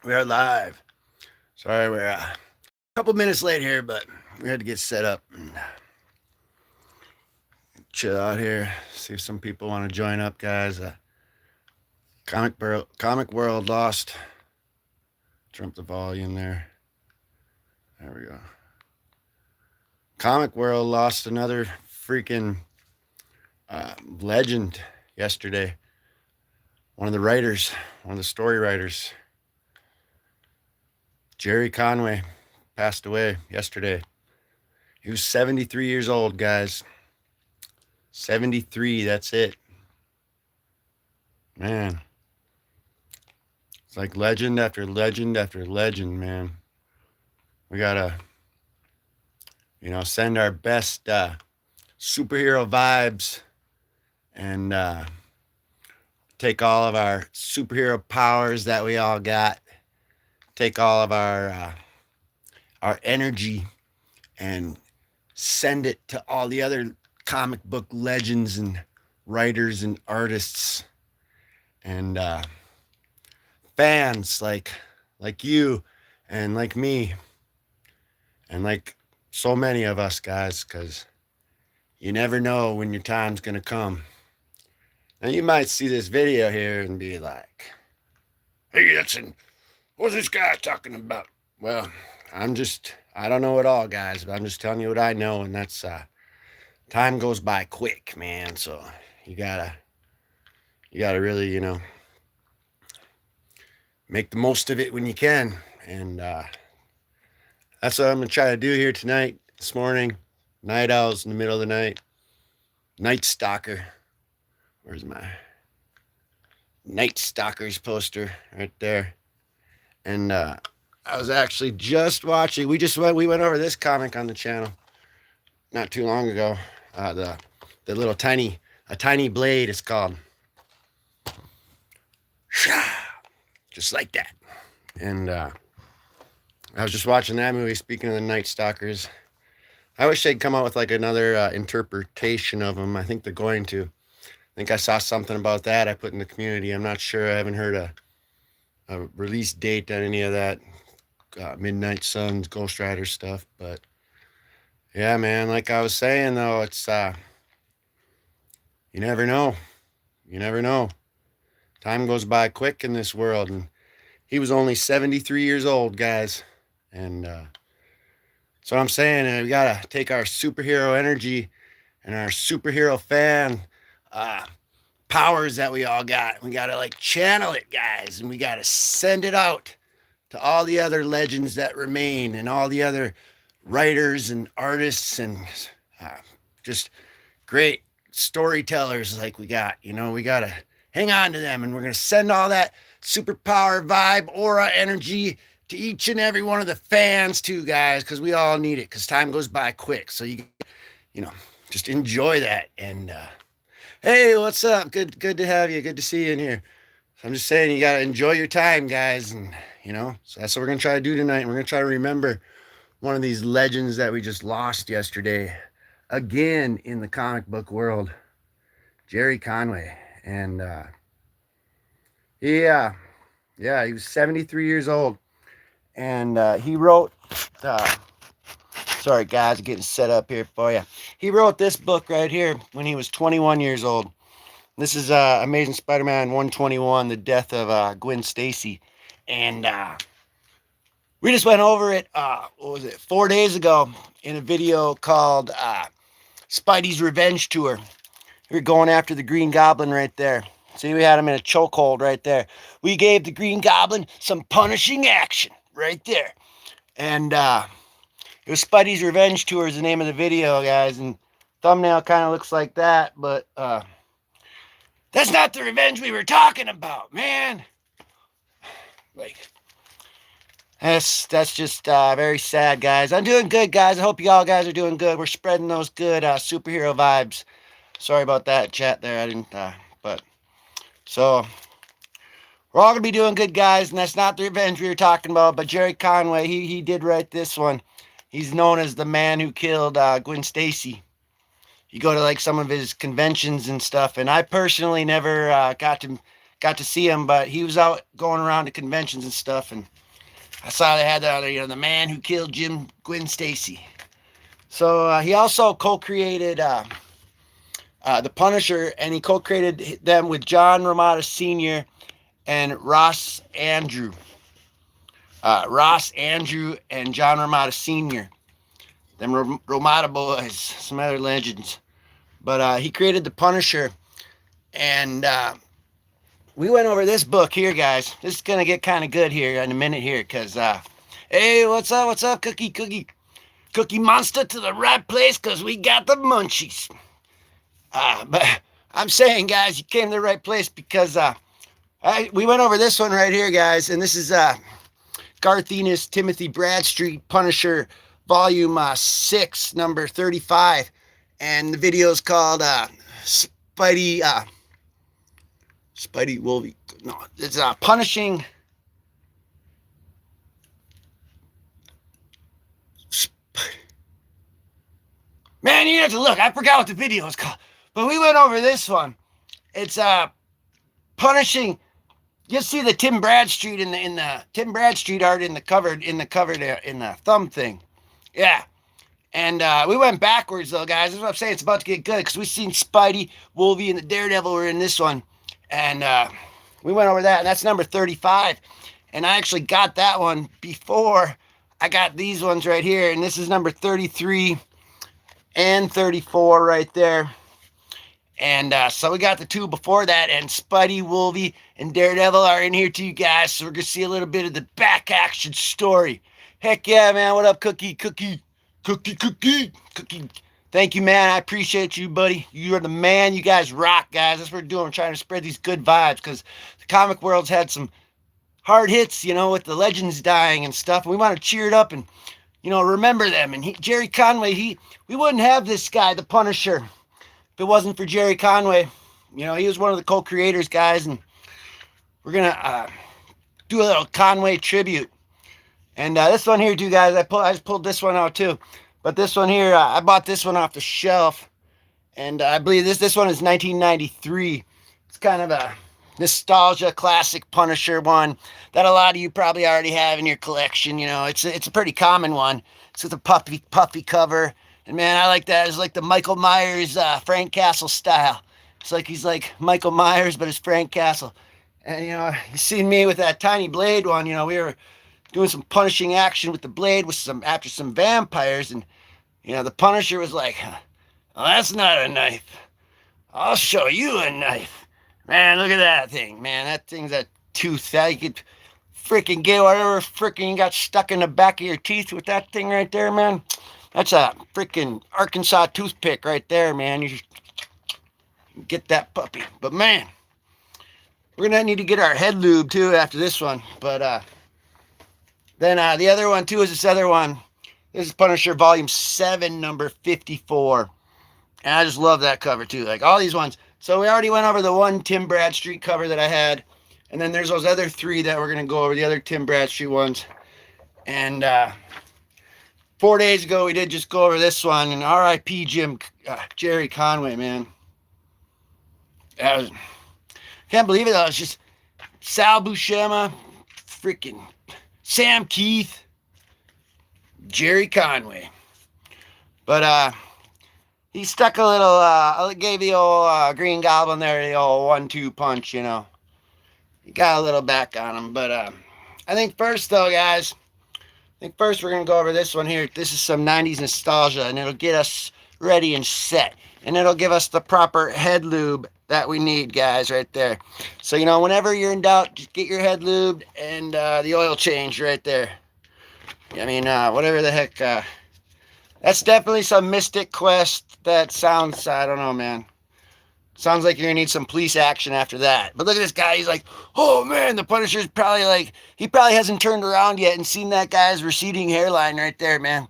We are live. Sorry, we're a couple minutes late here, but we had to get set up and chill out here. See if some people want to join up, guys. Comic World lost. Trump the volume there. There we go. Comic World lost another freaking legend yesterday. One of the writers, one of the story writers, Gerry Conway, passed away yesterday. He was 73 years old, guys. 73, that's it. Man. It's like legend after legend after legend, man. We gotta, send our best superhero vibes and take all of our superhero powers that we all got, take all of our energy and send it to all the other comic book legends and writers and artists and fans like you and like me and like so many of us, guys, because you never know when your time's gonna come. Now you might see this video here and be like, "Hey, what's this guy talking about?" Well, I don't know it all, guys, but I'm just telling you what I know, and that's time goes by quick, man. So you gotta really, make the most of it when you can. And that's what I'm going to try to do here tonight, this morning. Night owls in the middle of the night. Night Stalker. Where's my Night Stalkers poster? Right there. And I was actually just watching. We went over this comic on the channel not too long ago. The little tiny blade, it's called. Just like that. And I was just watching that movie. Speaking of the Night Stalkers, I wish they'd come out with like another interpretation of them. I think they're going to. I think I saw something about that I put in the community. I'm not sure. I haven't heard a release date on any of that Midnight Suns, Ghost Rider stuff. But yeah, man, like I was saying though, it's you never know. You never know. Time goes by quick in this world, and he was only 73 years old, guys. And so I'm saying we got to take our superhero energy and our superhero fan powers that we all got. We got to like channel it, guys, and we got to send it out to all the other legends that remain and all the other writers and artists and just great storytellers like we got. We got to hang on to them, and we're going to send all that superpower vibe, aura, energy to each and every one of the fans too, guys, because we all need it, because time goes by quick. So just enjoy that. And hey, what's up? Good to have you. Good to see you in here. So I'm just saying, you got to enjoy your time, guys. And so that's what we're going to try to do tonight. We're going to try to remember one of these legends that we just lost yesterday again in the comic book world, Gerry Conway. And he was 73 years old, and he wrote sorry guys, getting set up here for you. He wrote this book right here when he was 21 years old. This is Amazing Spider-Man 121, The Death of Gwen Stacy. And we just went over it 4 days ago in a video called Spidey's Revenge Tour. We were going after the Green Goblin right there. See, we had him in a chokehold right there. We gave the Green Goblin some punishing action right there. And it was Spidey's Revenge Tour is the name of the video, guys. And thumbnail kind of looks like that, but that's not the revenge we were talking about, man. Like, that's just very sad, guys. I'm doing good, guys. I hope you all guys are doing good. We're spreading those good superhero vibes. Sorry about that chat there. I didn't, but so we're all gonna be doing good, guys. And that's not the revenge we were talking about. But Gerry Conway, he did write this one. He's known as the man who killed Gwen Stacy. You go to like some of his conventions and stuff, and I personally never got got to see him, but he was out going around to conventions and stuff, and I saw they had the man who killed Gwen Stacy. So he also co-created the Punisher, and he co-created them with John Romita Sr. and Ross Andrew. Ross Andrew and John Romita Sr. Them Romita boys, some other legends. But he created the Punisher, and we went over this book here, guys. This is gonna get kind of good here in a minute here, because hey, what's up, Cookie Monster, to the right place, because we got the munchies. But I'm saying, guys, you came to the right place, because we went over this one right here, guys, and this is Garth Ennis, Timothy Bradstreet, Punisher, Volume 6, number 35, and the video is called Spidey Wolvie. No, it's Punishing. Man, you have to look. I forgot what the video is called, but we went over this one. It's Punishing. You'll see the Tim Bradstreet in the Tim Bradstreet art in the cover there, in the thumb thing. Yeah. And we went backwards, though, guys. That's what I'm saying. It's about to get good, because we've seen Spidey, Wolvie, and the Daredevil were in this one. And we went over that, and that's number 35. And I actually got that one before I got these ones right here. And this is number 33 and 34 right there. And so we got the two before that. And Spidey, Wolvie, and Daredevil are in here too, guys. So we're going to see a little bit of the back action story. Heck yeah, man. What up, Cookie? Thank you, man. I appreciate you, buddy. You are the man. You guys rock, guys. That's what we're doing. We're trying to spread these good vibes, because the comic world's had some hard hits, with the legends dying and stuff. And we want to cheer it up and, remember them. And Gerry Conway, we wouldn't have this guy, the Punisher, if it wasn't for Gerry Conway. He was one of the co-creators, guys. And we're going to do a little Conway tribute. And this one here, too, guys, I just pulled this one out, too. But this one here, I bought this one off the shelf. And I believe this one is 1993. It's kind of a nostalgia classic Punisher one that a lot of you probably already have in your collection. It's a pretty common one. It's with a puffy cover. And, man, I like that. It's like the Michael Myers, Frank Castle style. It's like he's like Michael Myers, but it's Frank Castle. And, you seen me with that tiny blade one. We were doing some punishing action with the blade after some vampires, and the Punisher was like, "Oh, that's not a knife. I'll show you a knife." Man, look at that thing, man. That thing's a tooth that you could freaking get whatever freaking got stuck in the back of your teeth with that thing right there, man. That's a freaking Arkansas toothpick right there, man. You should get that puppy. But, man, we're gonna need to get our head lube too after this one. But then the other one, too, is this other one. This is Punisher Volume 7, number 54. And I just love that cover, too. Like, all these ones. So we already went over the one Tim Bradstreet cover that I had. And then there's those other three that we're going to go over, the other Tim Bradstreet ones. And 4 days ago, we did just go over this one. And R.I.P. Gerry Conway, man. Can't believe it, though. It's just Sal Buscema, freaking Sam Keith, Gerry Conway. But he stuck a little, gave the old Green Goblin there the old 1-2 punch, He got a little back on him. But I think first, though, guys, we're going to go over this one here. This is some 90s nostalgia, and it'll get us ready and set. And it'll give us the proper head lube that we need, guys, right there. So, whenever you're in doubt, just get your head lubed and the oil change right there. I mean, whatever the heck. That's definitely some Mystic Quest. That sounds, I don't know, man. Sounds like you're going to need some police action after that. But look at this guy. He's like, oh, man, the Punisher's probably like, he probably hasn't turned around yet and seen that guy's receding hairline right there, man.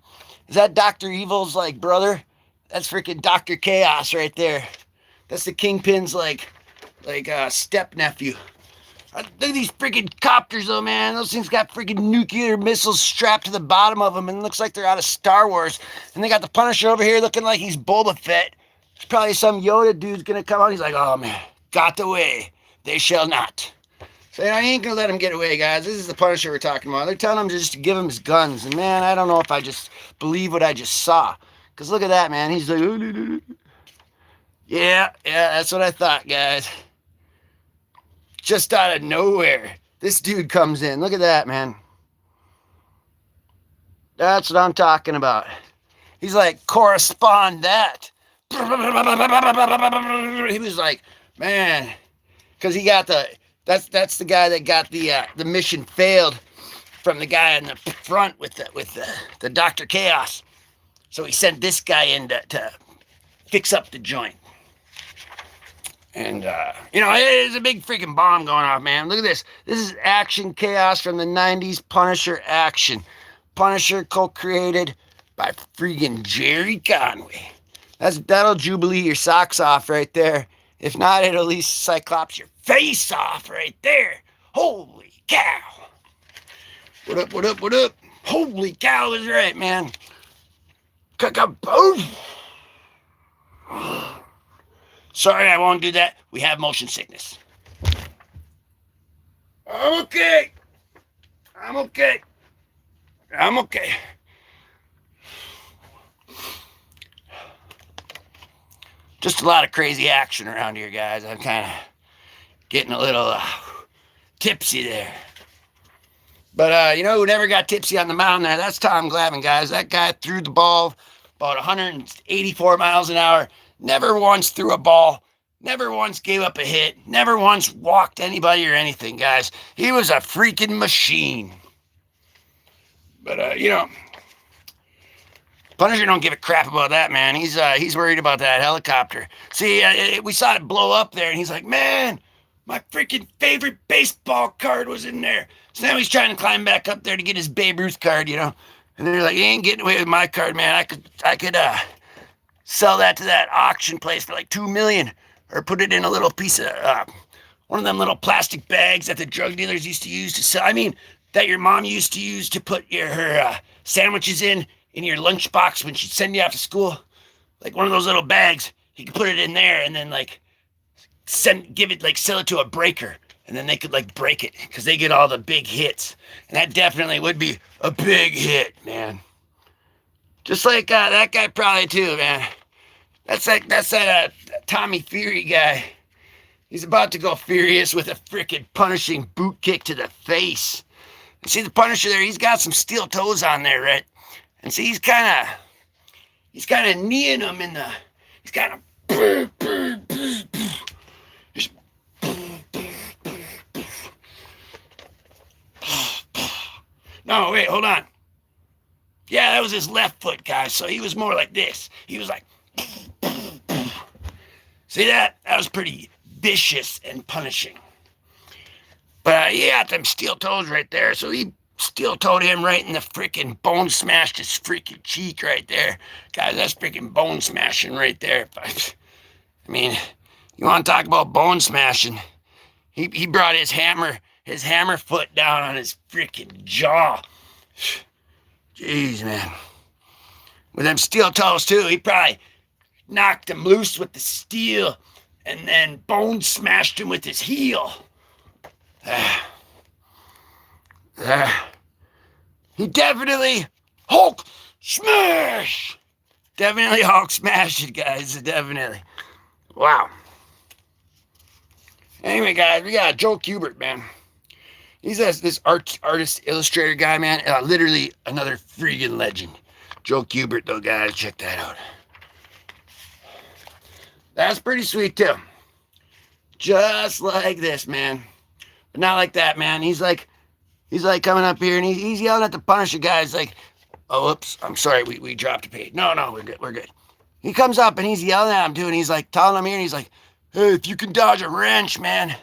Is that Dr. Evil's, brother? That's freaking Dr. Chaos right there. That's the Kingpin's, step-nephew. Look at these freaking copters, though, man. Those things got freaking nuclear missiles strapped to the bottom of them, and it looks like they're out of Star Wars. And they got the Punisher over here looking like he's Boba Fett. There's probably some Yoda dude's going to come out. He's like, oh, man, got the way. they shall not. So I ain't gonna let him get away, guys. This is the Punisher we're talking about. They're telling him just to give him his guns. And man, I don't know if I just believe what I just saw. Because look at that, man. He's like, yeah, that's what I thought, guys. Just out of nowhere, this dude comes in. Look at that, man. That's what I'm talking about. He's like, correspond that. He was like, man, because he got that's the guy that got the mission failed from the guy in the front with the Dr. Chaos. So he sent this guy in to fix up the joint. And, there's a big freaking bomb going off, man. Look at this. This is Action Chaos from the 90s Punisher action. Punisher co-created by freaking Gerry Conway. That'll jubilee your socks off right there. If not, it'll at least Cyclops your face off right there. Holy cow. What up, what up, what up? Holy cow is right, man. Boom. Sorry, I won't do that. We have motion sickness. I'm okay. Just a lot of crazy action around here, guys. I'm kind of getting a little tipsy there. But, who never got tipsy on the mountain there? That's Tom Glavine, guys. That guy threw the ball about 184 miles an hour. Never once threw a ball. Never once gave up a hit. Never once walked anybody or anything, guys. He was a freaking machine. But, Punisher don't give a crap about that, man. He's worried about that helicopter. See, we saw it blow up there, and he's like, man, my freaking favorite baseball card was in there. So now he's trying to climb back up there to get his Babe Ruth card, And they're like, you ain't getting away with my card, man. I could sell that to that auction place for like $2 million, or put it in a little piece of one of them little plastic bags that the drug dealers used to use to sell. I mean, that your mom used to use to put her sandwiches in your lunchbox when she'd send you off to school. Like one of those little bags. He could put it in there and then sell it to a breaker, and then they could break it because they get all the big hits. And that definitely would be a big hit, man. Just like that guy probably too, man. That's that Tommy Fury guy. He's about to go furious with a freaking punishing boot kick to the face. And see the Punisher there, he's got some steel toes on there, right? And see, he's kind of kneeing him in the, he's kind of, no, wait, hold on. Yeah, that was his left foot, guys. So he was more like this. He was like, see that? That was pretty vicious and punishing. But he got them steel toes right there. So he steel toed him right in the freaking bone, smashed his freaking cheek right there. Guys, that's freaking bone smashing right there. I mean, you want to talk about bone smashing? He brought his hammer foot down on his freaking jaw. Jeez, man. With them steel toes, too, he probably knocked him loose with the steel and then bone smashed him with his heel. He definitely Hulk smash. Definitely Hulk smash it, guys. Definitely. Wow. Anyway, guys, we got Joe Kubert, man. He's this artist, illustrator guy, man. Literally another freaking legend. Joe Kubert, though, guys. Check that out. That's pretty sweet, too. Just like this, man. But not like that, man. He's like coming up here, and he's yelling at the Punisher guys like, oh, whoops, I'm sorry, we dropped a page. No, we're good. He comes up, and he's yelling at him, too, and he's like telling him here, and he's like, hey, if you can dodge a wrench, man,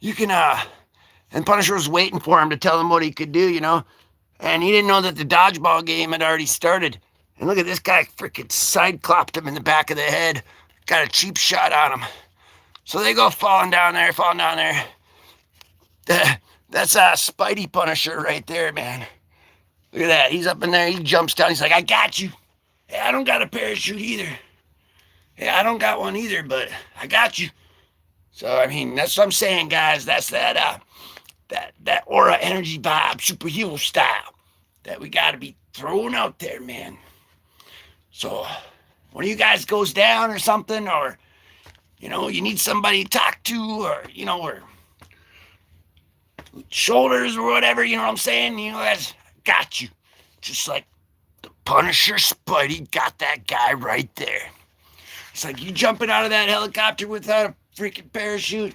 you can, and Punisher was waiting for him to tell him what he could do, and he didn't know that the dodgeball game had already started. And look at this guy freaking side-clopped him in the back of the head, got a cheap shot on him. So they go falling down there. That's a Spidey Punisher right there, man. Look at that. He's up in there. He jumps down. He's like, I got you. Hey, I don't got a parachute either. Hey, I don't got one either, but I got you. So I mean, that's what I'm saying, guys. That's that aura energy vibe, superhero style that we got to be throwing out there, man. So when you guys goes down or something, or you need somebody to talk to, or shoulders or whatever, you know what I'm saying? That's got you. Just like the Punisher Spidey got that guy right there. It's like you jumping out of that helicopter without a freaking parachute.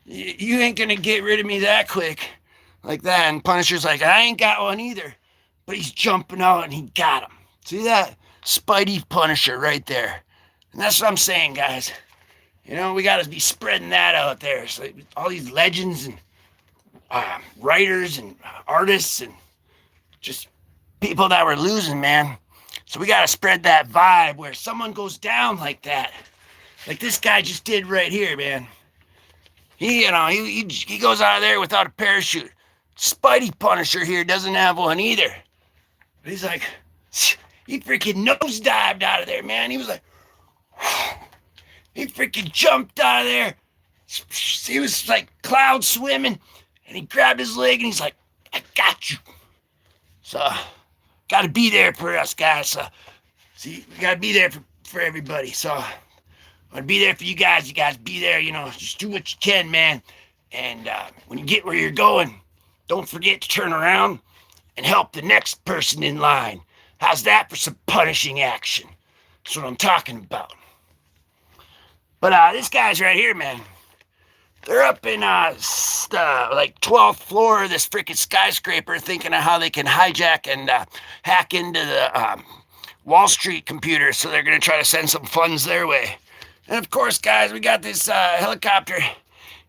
You ain't gonna get rid of me that quick. Like that. And Punisher's like, I ain't got one either. But he's jumping out and he got him. See that? Spidey Punisher right there. And that's what I'm saying, guys. We got to be spreading that out there. So all these legends and writers and artists and just people that were losing, man. So we got to spread that vibe where someone goes down like that. Like this guy just did right here, man. He goes out of there without a parachute. Spidey Punisher here doesn't have one either. But he's like, he freaking nosedived out of there, man. He was like, he freaking jumped out of there. He was like cloud swimming, and he grabbed his leg, and he's like, I got you. So, got to be there for us, guys. So, see, we got to be there for everybody. So, I'm going to be there for you guys. You guys be there, just do what you can, man. And when you get where you're going, don't forget to turn around and help the next person in line. How's that for some punishing action? That's what I'm talking about. But this guy's right here, man. They're up in like 12th floor of this freaking skyscraper thinking of how they can hijack and hack into the Wall Street computer, so they're going to try to send some funds their way. And of course, guys, we got this helicopter.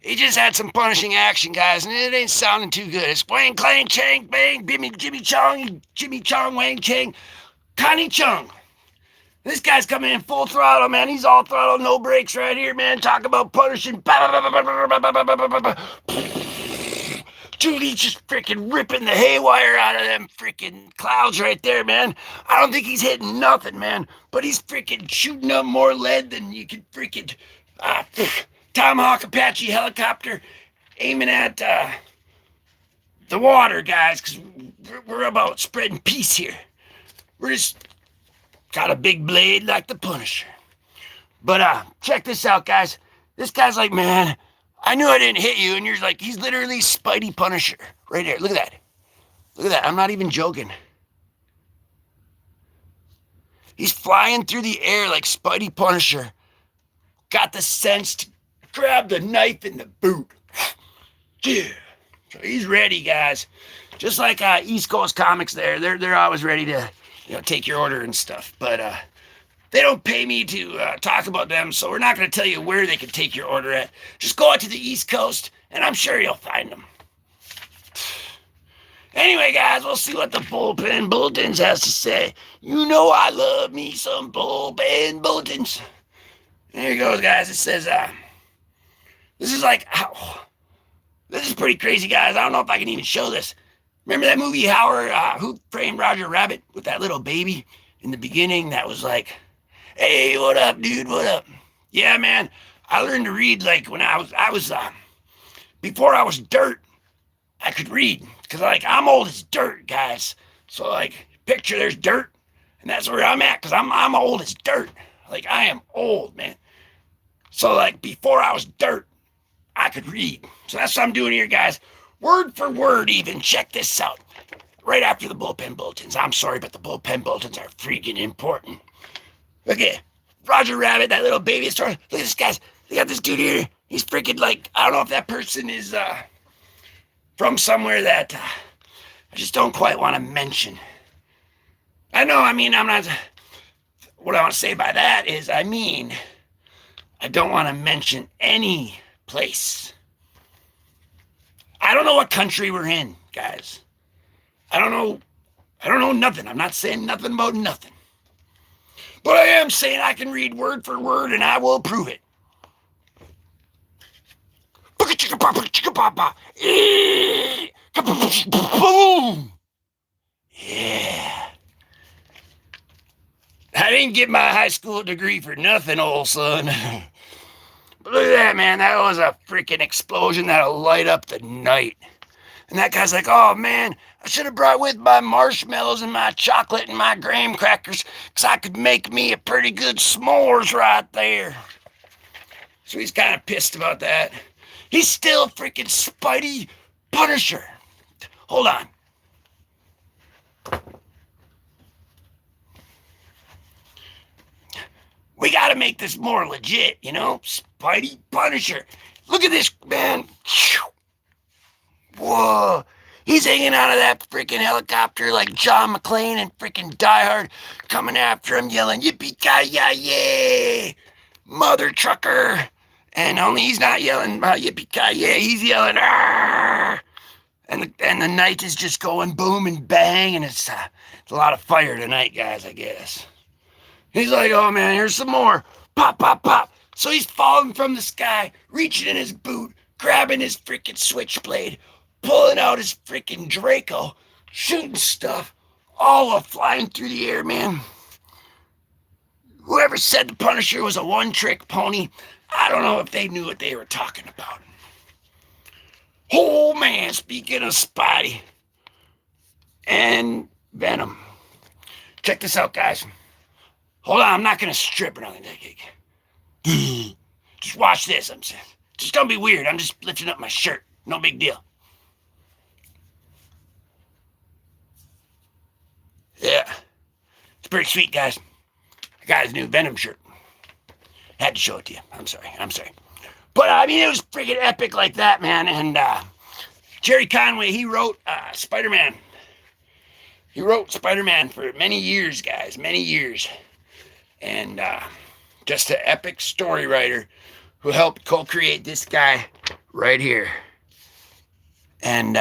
He just had some punishing action, guys, and it ain't sounding too good. It's Wang Clang Chang Bang, Jimmy Chong, Wang Chang, Connie Chung. This guy's coming in full throttle, man. He's all throttle, no brakes right here, man. Talk about punishing. Dude, he's just freaking ripping the haywire out of them freaking clouds right there, man. I don't think he's hitting nothing, man. But he's freaking shooting up more lead than you could freaking Tomahawk Apache helicopter aiming at the water, guys, because we're about spreading peace here. We're just got a big blade like the Punisher. But check this out, guys. This guy's like, man, I knew I didn't hit you. And you're like, he's literally Spidey Punisher. Right there. Look at that. Look at that. I'm not even joking. He's flying through the air like Spidey Punisher. Got the sense to grab the knife in the boot. Dude. So he's ready, guys. Just like East Coast Comics there. They're always ready to take your order and stuff. But they don't pay me to talk about them, so we're not going to tell you where they can take your order at. Just go out to the East Coast, and I'm sure you'll find them. Anyway, guys, we'll see what the Bullpen Bulletins has to say. I love me some Bullpen Bulletins. There it goes, guys. It says, this is pretty crazy, guys. I don't know if I can even show this. Remember that movie, Howard, Who Framed Roger Rabbit, with that little baby in the beginning that was like, hey, what up, dude, what up? Yeah, man, I learned to read like when I was before I was dirt, I could read. Because like, I'm old as dirt, guys. So like, picture there's dirt, and that's where I'm at, because I'm old as dirt. Like, I am old, man. So like, before I was dirt, I could read. So that's what I'm doing here, guys. Word for word, even. Check this out. Right after the Bullpen Bulletins. I'm sorry, but the Bullpen Bulletins are freaking important. Okay, Roger Rabbit, that little baby story. Look at this, guys. They got this dude here. He's freaking like, I don't know if that person is from somewhere that I just don't quite want to mention. I'm not. What I want to say by that is, I don't want to mention any place. I don't know what country we're in, guys. I don't know nothing. I'm not saying nothing about nothing. But I am saying I can read word for word, and I will prove it. Boom! Yeah. I didn't get my high school degree for nothing, old son. But look at that, man. That was a freaking explosion that'll light up the night. And that guy's like, oh, man, I should have brought with my marshmallows and my chocolate and my graham crackers because I could make me a pretty good s'mores right there. So he's kind of pissed about that. He's still freaking Spidey Punisher. Hold on. We gotta make this more legit, you know? Spidey Punisher. Look at this, man. Whoa. He's hanging out of that freaking helicopter like John McClane and freaking Die Hard, coming after him, yelling, yippee-ki-yay, mother trucker. And only he's not yelling yippee-ki-yay, he's yelling, arr! And the night is just going boom and bang, and it's a lot of fire tonight, guys, I guess. He's like, oh man, here's some more. Pop, pop, pop. So he's falling from the sky, reaching in his boot, grabbing his freaking switchblade, pulling out his freaking Draco, shooting stuff, all flying through the air, man. Whoever said the Punisher was a one-trick pony, I don't know if they knew what they were talking about. Oh man, speaking of Spidey and Venom. Check this out, guys. Hold on, I'm not going to strip or nothing. Just watch this. Just don't be weird. I'm just lifting up my shirt. No big deal. Yeah. It's pretty sweet, guys. I got his new Venom shirt. Had to show it to you. I'm sorry. But, I mean, it was freaking epic like that, man. And Gerry Conway, he wrote Spider-Man. He wrote Spider-Man for many years, guys. Many years. And just an epic story writer who helped co-create this guy right here. And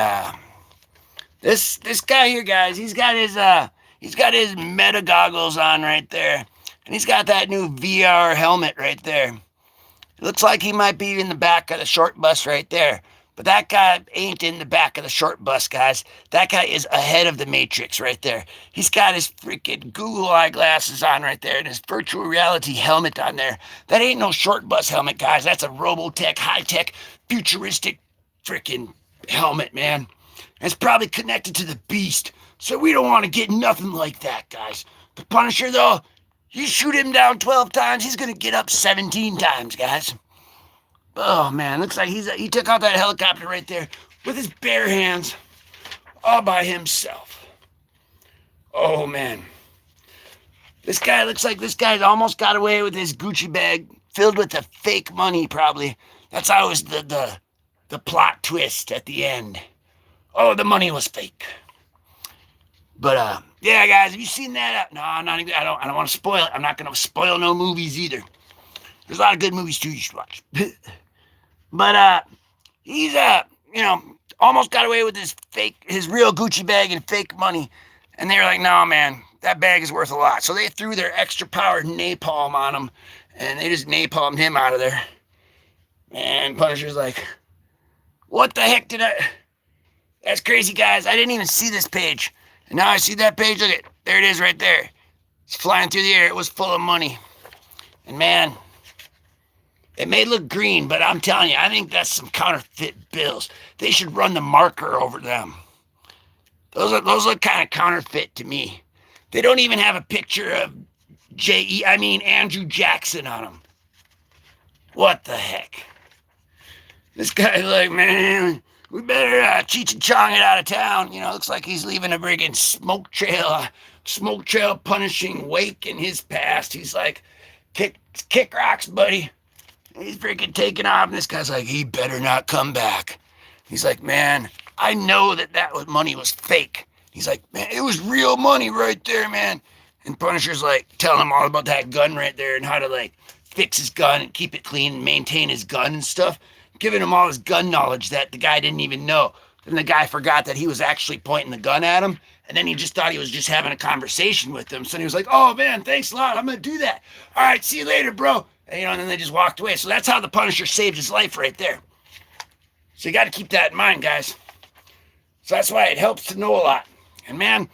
this guy here, guys, he's got his meta goggles on right there, and he's got that new VR helmet right there. It looks like he might be in the back of the short bus right there. But that guy ain't in the back of the short bus, guys. That guy is ahead of the Matrix right there. He's got his freaking Google eyeglasses on right there and his virtual reality helmet on there. That ain't no short bus helmet, guys. That's a Robotech, high-tech, futuristic freaking helmet, man. And it's probably connected to the Beast. So we don't want to get nothing like that, guys. The Punisher, though, you shoot him down 12 times, he's going to get up 17 times, guys. Oh, man, looks like he took out that helicopter right there with his bare hands all by himself. Oh, man. This guy looks like this guy's almost got away with his Gucci bag filled with the fake money, probably. That's always the plot twist at the end. Oh, the money was fake. But, yeah, guys, have you seen that? No, I'm not even, I don't want to spoil it. I'm not going to spoil no movies either. There's a lot of good movies, too, you should watch. But, he's, almost got away with his real Gucci bag and fake money. And they were like, no, man, that bag is worth a lot. So they threw their extra powered napalm on him, and they just napalmed him out of there. And Punisher's like, what the heck did I... That's crazy, guys. I didn't even see this page. And now I see that page. Look at it. There it is right there. It's flying through the air. It was full of money. And, man... It may look green, but I'm telling you, I think that's some counterfeit bills. They should run the marker over them. Those look kind of counterfeit to me. They don't even have a picture of Andrew Jackson on them. What the heck? This guy's like, man, we better Cheech and Chong it out of town. Looks like he's leaving a friggin' smoke trail punishing wake in his past. He's like, kick rocks, buddy. He's freaking taking off, and this guy's like, he better not come back. He's like, man, I know that money was fake. He's like, man, it was real money right there, man. And Punisher's like, telling him all about that gun right there and how to, like, fix his gun and keep it clean and maintain his gun and stuff. Giving him all his gun knowledge that the guy didn't even know. And the guy forgot that he was actually pointing the gun at him. And then he just thought he was just having a conversation with him. So he was like, oh, man, thanks a lot. I'm going to do that. All right, see you later, bro. And then they just walked away. So that's how the Punisher saved his life right there. So you got to keep that in mind, guys. So that's why it helps to know a lot. And, man,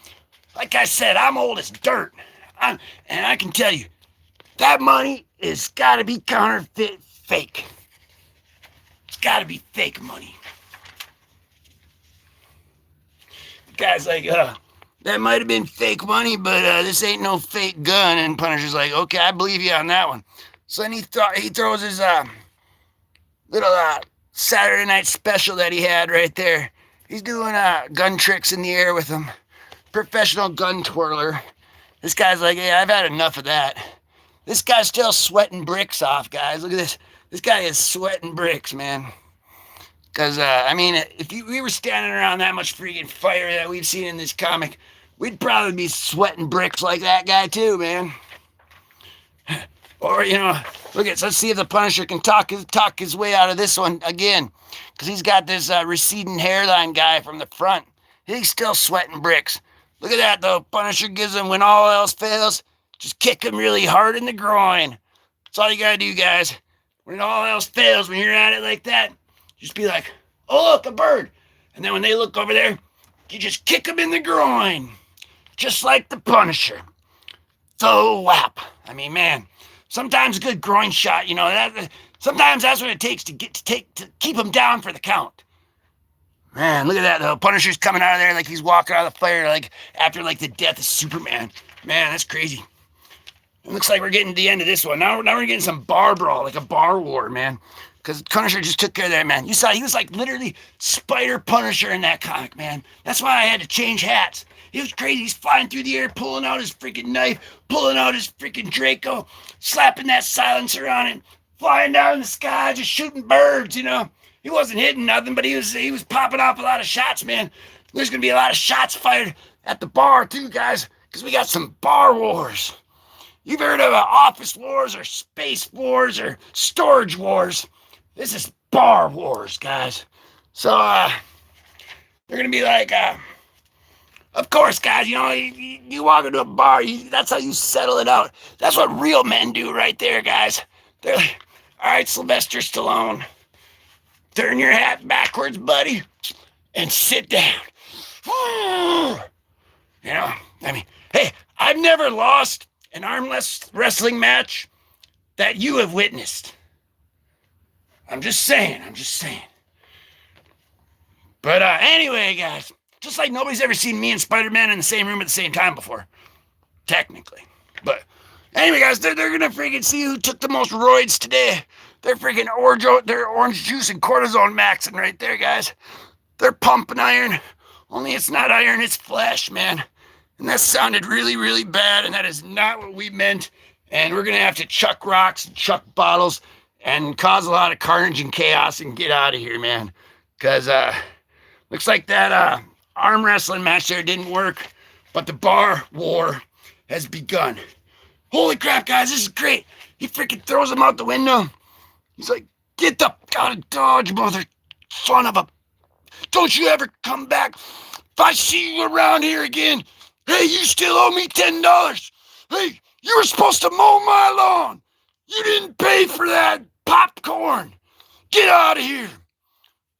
like I said, I'm old as dirt. And I can tell you, that money is got to be counterfeit fake. It's gotta be fake money. The guy's like, that might have been fake money, but this ain't no fake gun. And Punisher's like, okay, I believe you on that one. So then he throws his little Saturday night special that he had right there. He's doing gun tricks in the air with him. Professional gun twirler. This guy's like, hey, I've had enough of that. This guy's still sweating bricks off, guys. Look at this. This guy is sweating bricks, man. Because, I mean, if we were standing around that much freaking fire that we've seen in this comic, we'd probably be sweating bricks like that guy too, man. Or, you know, let's see if the Punisher can talk his way out of this one again. Because he's got this receding hairline guy from the front. He's still sweating bricks. Look at that, though. Punisher gives him, when all else fails, just kick him really hard in the groin. That's all you gotta do, guys. When all else fails, when you're at it like that, just be like, oh, look, a bird. And then when they look over there, you just kick them in the groin. Just like the Punisher. So whap. I mean, man, sometimes a good groin shot, you know, sometimes that's what it takes to keep them down for the count. Man, look at that, though. Punisher's coming out of there like he's walking out of the fire, like after like the death of Superman. Man, that's crazy. It looks like we're getting to the end of this one. Now we're getting some bar brawl, like a bar war, man. Because Punisher just took care of that, man. You saw, he was like literally Spider Punisher in that comic, man. That's why I had to change hats. He was crazy. He's flying through the air, pulling out his freaking knife, pulling out his freaking Draco, slapping that silencer on it, flying down in the sky, just shooting birds, you know. He wasn't hitting nothing, but he was popping off a lot of shots, man. There's going to be a lot of shots fired at the bar, too, guys, because we got some bar wars. You've heard of office wars or space wars or storage wars. This is bar wars, guys. So, they're going to be like, of course, guys, you know, you walk into a bar, that's how you settle it out. That's what real men do right there, guys. They're like, all right, Sylvester Stallone, turn your hat backwards, buddy, and sit down. You know, I mean, hey, I've never lost an armless wrestling match that you have witnessed. I'm just saying. But anyway, guys, just like nobody's ever seen me and Spider-Man in the same room at the same time before, technically. But anyway, guys, they're gonna freaking see who took the most roids today. They're freaking orange juice and cortisone maxing right there, guys. They're pumping iron, only it's not iron, it's flesh, man. And that sounded really, really bad, and that is not what we meant. And we're gonna have to chuck rocks and chuck bottles and cause a lot of carnage and chaos and get out of here, man. Because looks like that arm wrestling match there didn't work, but the bar war has begun. Holy crap, guys, this is great. He freaking throws him out the window. He's like, get the out of Dodge, mother son of a... Don't you ever come back. If I see you around here again, hey, you still owe me $10. Hey, you were supposed to mow my lawn. You didn't pay for that popcorn. Get out of here.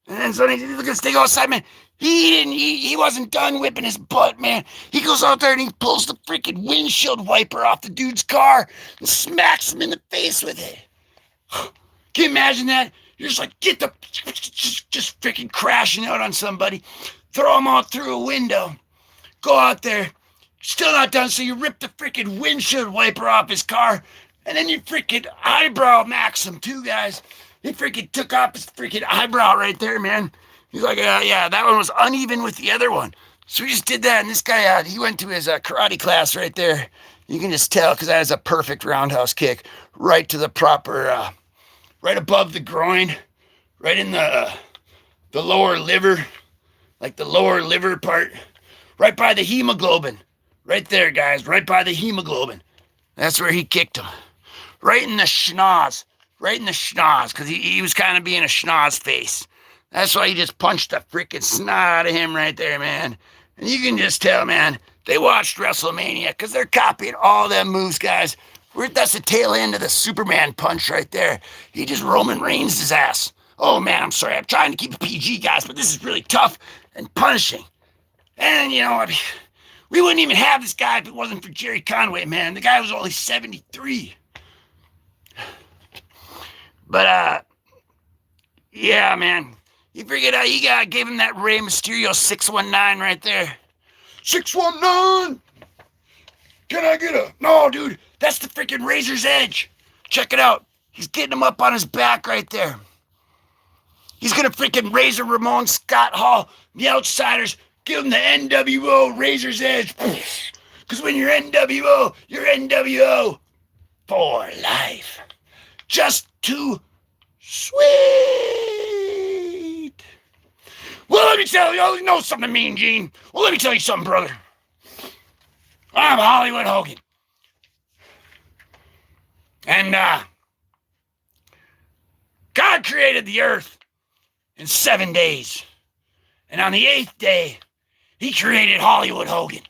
And then so they go outside, man. He wasn't done whipping his butt, man. He goes out there and he pulls the freaking windshield wiper off the dude's car and smacks him in the face with it. Can you imagine that? You're just like, get the, just freaking crashing out on somebody. Throw him out through a window. Go out there. Still not done, so you rip the freaking windshield wiper off his car, and then you freaking eyebrow max him too, guys. He freaking took off his freaking eyebrow right there, man. He's like, yeah, that one was uneven with the other one. So we just did that, and this guy, he went to his karate class right there. You can just tell, because that is a perfect roundhouse kick right to the proper, right above the groin, right in the lower liver, like the lower liver part, right by the hemoglobin. Right there, guys, right by the hemoglobin. That's where he kicked him. Right in the schnoz. Right in the schnoz, because he was kind of being a schnoz face. That's why he just punched the freaking snot out of him right there, man. And you can just tell, man, they watched WrestleMania, because they're copying all them moves, guys. That's the tail end of the Superman punch right there. He just Roman Reigns his ass. Oh, man, I'm sorry. I'm trying to keep it PG, guys, but this is really tough and punishing. And, you know, I mean, we wouldn't even have this guy if it wasn't for Gerry Conway, man. The guy was only 73. But, yeah, man. You figured out you gave him that Rey Mysterio 619 right there. 619! Can I get a... No, dude, that's the freaking Razor's Edge. Check it out. He's getting him up on his back right there. He's gonna freaking Razor Ramon Scott Hall, the Outsiders, give him the NWO Razor's Edge. Because when you're NWO for life. Just too sweet. Well, let me tell you, you know something, Mean Gene. Well, let me tell you something, brother. I'm Hollywood Hogan. And, God created the earth in 7 days. And on the 8th day, he created Hollywood Hogan.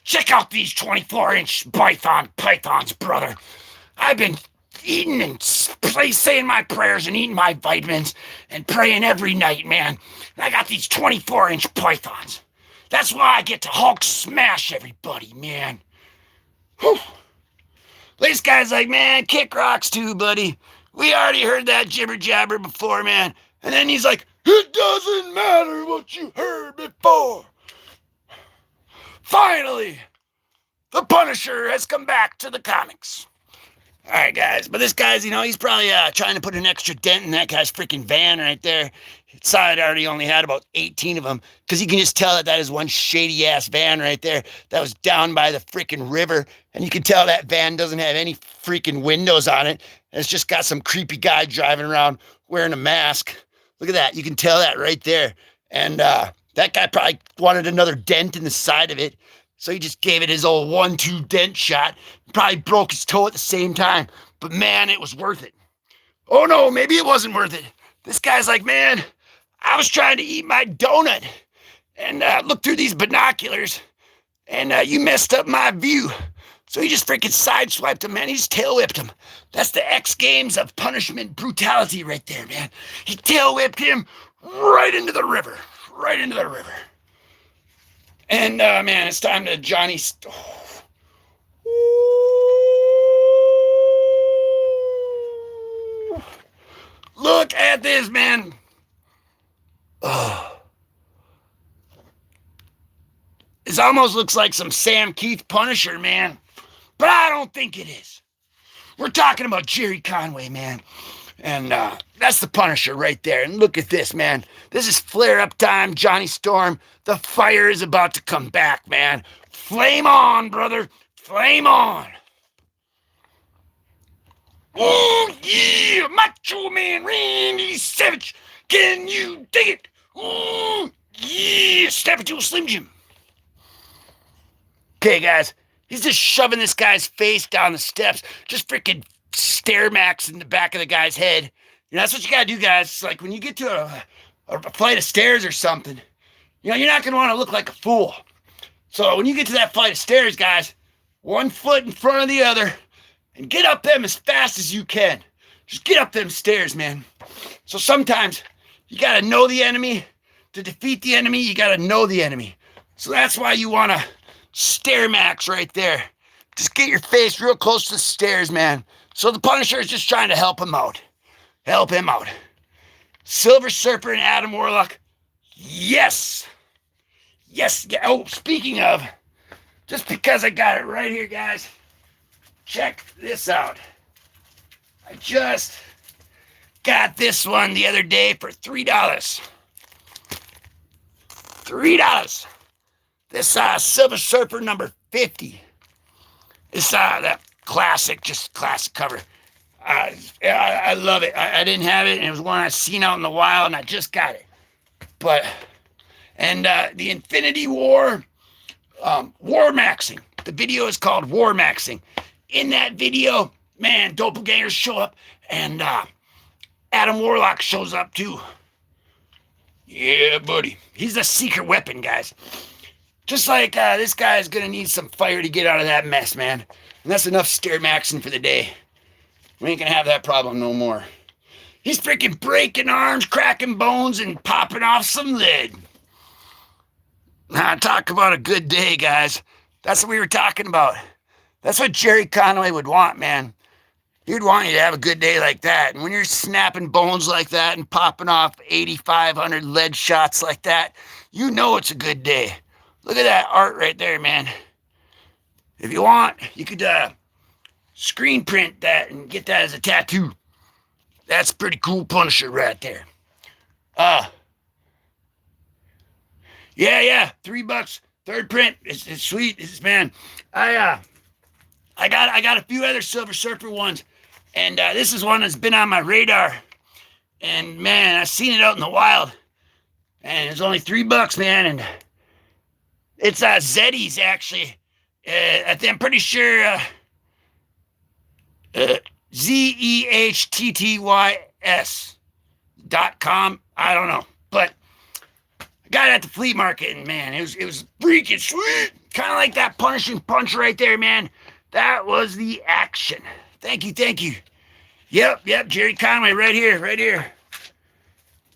Check out these 24-inch pythons, brother. I've been eating and saying my prayers and eating my vitamins and praying every night, man. And I got these 24-inch pythons. That's why I get to Hulk smash everybody, man. Whew. This guy's like, man, kick rocks too, buddy. We already heard that jibber jabber before, man. And then he's like, it doesn't matter what you heard before. Finally, the Punisher has come back to the comics. All right, guys. But this guy's, he's probably trying to put an extra dent in that guy's freaking van right there. Side already only had about 18 of them because you can just tell that is one shady-ass van right there that was down by the freaking river. And you can tell that van doesn't have any freaking windows on it. It's just got some creepy guy driving around wearing a mask. Look at that. You can tell that right there. And that guy probably wanted another dent in the side of it. So he just gave it his old 1-2 dent shot. Probably broke his toe at the same time. But man, it was worth it. Oh no, maybe it wasn't worth it. This guy's like, man, I was trying to eat my donut and look through these binoculars. And you messed up my view. So he just freaking sideswiped him, man. He just tail whipped him. That's the X Games of punishment brutality right there, man. He tail whipped him right into the river. Right into the river. And, man, it's time to Johnny... Look at this, man. Oh. This almost looks like some Sam Keith Punisher, man. But I don't think it is. We're talking about Gerry Conway, man. And that's the Punisher right there. And look at this, man. This is flare-up time, Johnny Storm. The fire is about to come back, man. Flame on, brother. Flame on. Oh, yeah. Macho Man Randy Savage. Can you dig it? Oh, yeah. Step into a Slim Jim. Okay, guys. He's just shoving this guy's face down the steps. Just freaking stare max in the back of the guy's head. That's what you gotta do, guys. It's like when you get to a flight of stairs or something, you're not gonna want to look like a fool. So when you get to that flight of stairs, guys, 1 foot in front of the other, and get up them as fast as you can. Just get up them stairs, man. So sometimes you gotta know the enemy. To defeat the enemy, you gotta know the enemy. So that's why you wanna stare max right there. Just get your face real close to the stairs, man. So the Punisher is just trying to help him out. Help him out. Silver Surfer and Adam Warlock. Yes. Yes. Oh, speaking of, just because I got it right here, guys, check this out. I just got this one the other day for $3. $3. This Silver Surfer number 50. It's that classic cover. I love it. I didn't have it, and it was one I seen out in the wild, and I just got it. But, and the Infinity War, War Maxing. The video is called War Maxing. In that video, man, doppelgangers show up, and Adam Warlock shows up too. Yeah, buddy. He's a secret weapon, guys. Just like this guy is going to need some fire to get out of that mess, man. And that's enough stare maxing for the day. We ain't going to have that problem no more. He's freaking breaking arms, cracking bones, and popping off some lid. Now, talk about a good day, guys. That's what we were talking about. That's what Gerry Conway would want, man. He'd want you to have a good day like that. And when you're snapping bones like that and popping off 8,500 lead shots like that, you know it's a good day. Look at that art right there, man. If you want, you could screen print that and get that as a tattoo. That's a pretty cool Punisher right there. Yeah, $3. Third print. It's sweet. Man. I got a few other Silver Surfer ones, and this is one that's been on my radar. And man, I've seen it out in the wild, and it's only $3, man. And it's Zeddy's actually. I'm pretty sure ZEHTTYS.com. I don't know, but I got it at the flea market, and man, it was freaking sweet. Kind of like that punishing punch right there, man. That was the action. Thank you. Yep, Gerry Conway right here.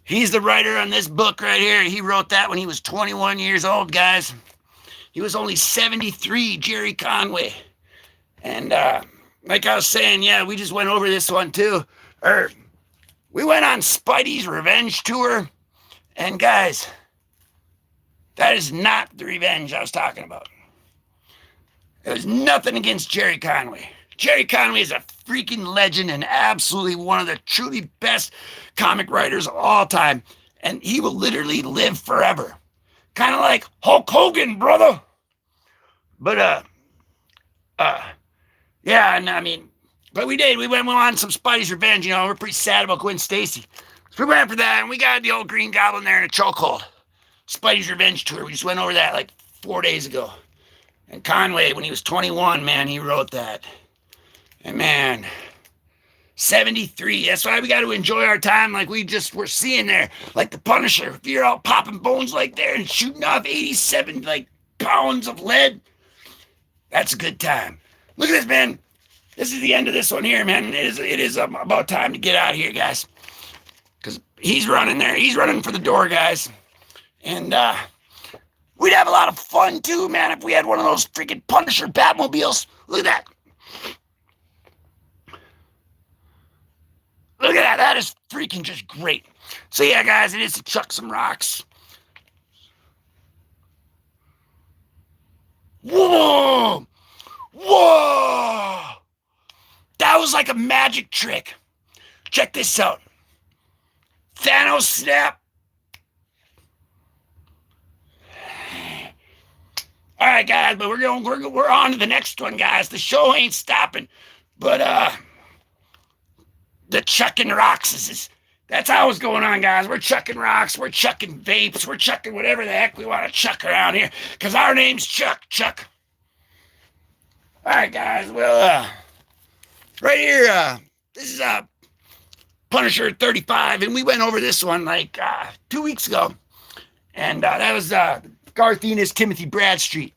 He's the writer on this book right here. He wrote that when he was 21 years old, guys. He was only 73, Gerry Conway. And like I was saying, yeah, we just went over this one too. We went on Spidey's revenge tour. And guys, that is not the revenge I was talking about. It was nothing against Gerry Conway. Gerry Conway is a freaking legend and absolutely one of the truly best comic writers of all time. And he will literally live forever. Kind of like Hulk Hogan, brother. But, yeah, and I mean, but we did. We went on some Spidey's Revenge. You know, we're pretty sad about Gwen Stacy. So we went after that, and we got the old Green Goblin there in a chokehold. Spidey's Revenge tour. We just went over that like 4 days ago. And Conway, when he was 21, man, he wrote that. And man, 73. That's why we got to enjoy our time like we just were seeing there. Like the Punisher. If you're out popping bones like there and shooting off 87 like pounds of lead, that's a good time. Look at this, man. This is the end of this one here, man. It is about time to get out of here, guys. Because he's running there. He's running for the door, guys. And we'd have a lot of fun, too, man, if we had one of those freaking Punisher Batmobiles. Look at that. Look at that. That is freaking just great. So, yeah, guys, it is to chuck some rocks. Whoa! That was like a magic trick. Check this out. Thanos snap. All right, guys, but we're on to the next one, guys. The show ain't stopping, but the chucking rocks that's how it's going on, guys. We're chucking rocks, we're chucking vapes, we're chucking whatever the heck we want to chuck around here, because our name's Chuck. All right, guys, well, right here, this is Punisher 35, and we went over this one like 2 weeks ago, and that was Garth Ennis, Timothy Bradstreet.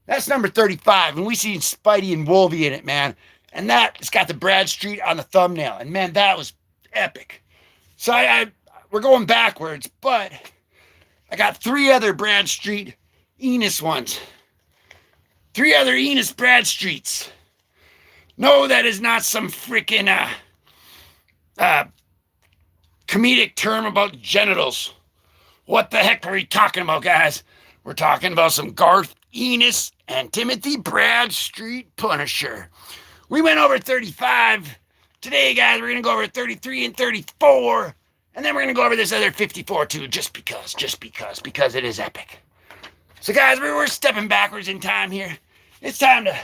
That's number 35, and we seen Spidey and Wolvie in it, man. And it's got the Bradstreet on the thumbnail, and man, that was epic. So we're going backwards, but I got 3 other Bradstreet Ennis ones. 3 other Ennis Bradstreets. No, that is not some freaking comedic term about genitals. What the heck are we talking about, guys? We're talking about some Garth Ennis and Timothy Bradstreet Punisher. We went over 35. Today, guys, we're going to go over 33 and 34. And then we're going to go over this other 54 too, just because it is epic. So, guys, we're stepping backwards in time here. It's time to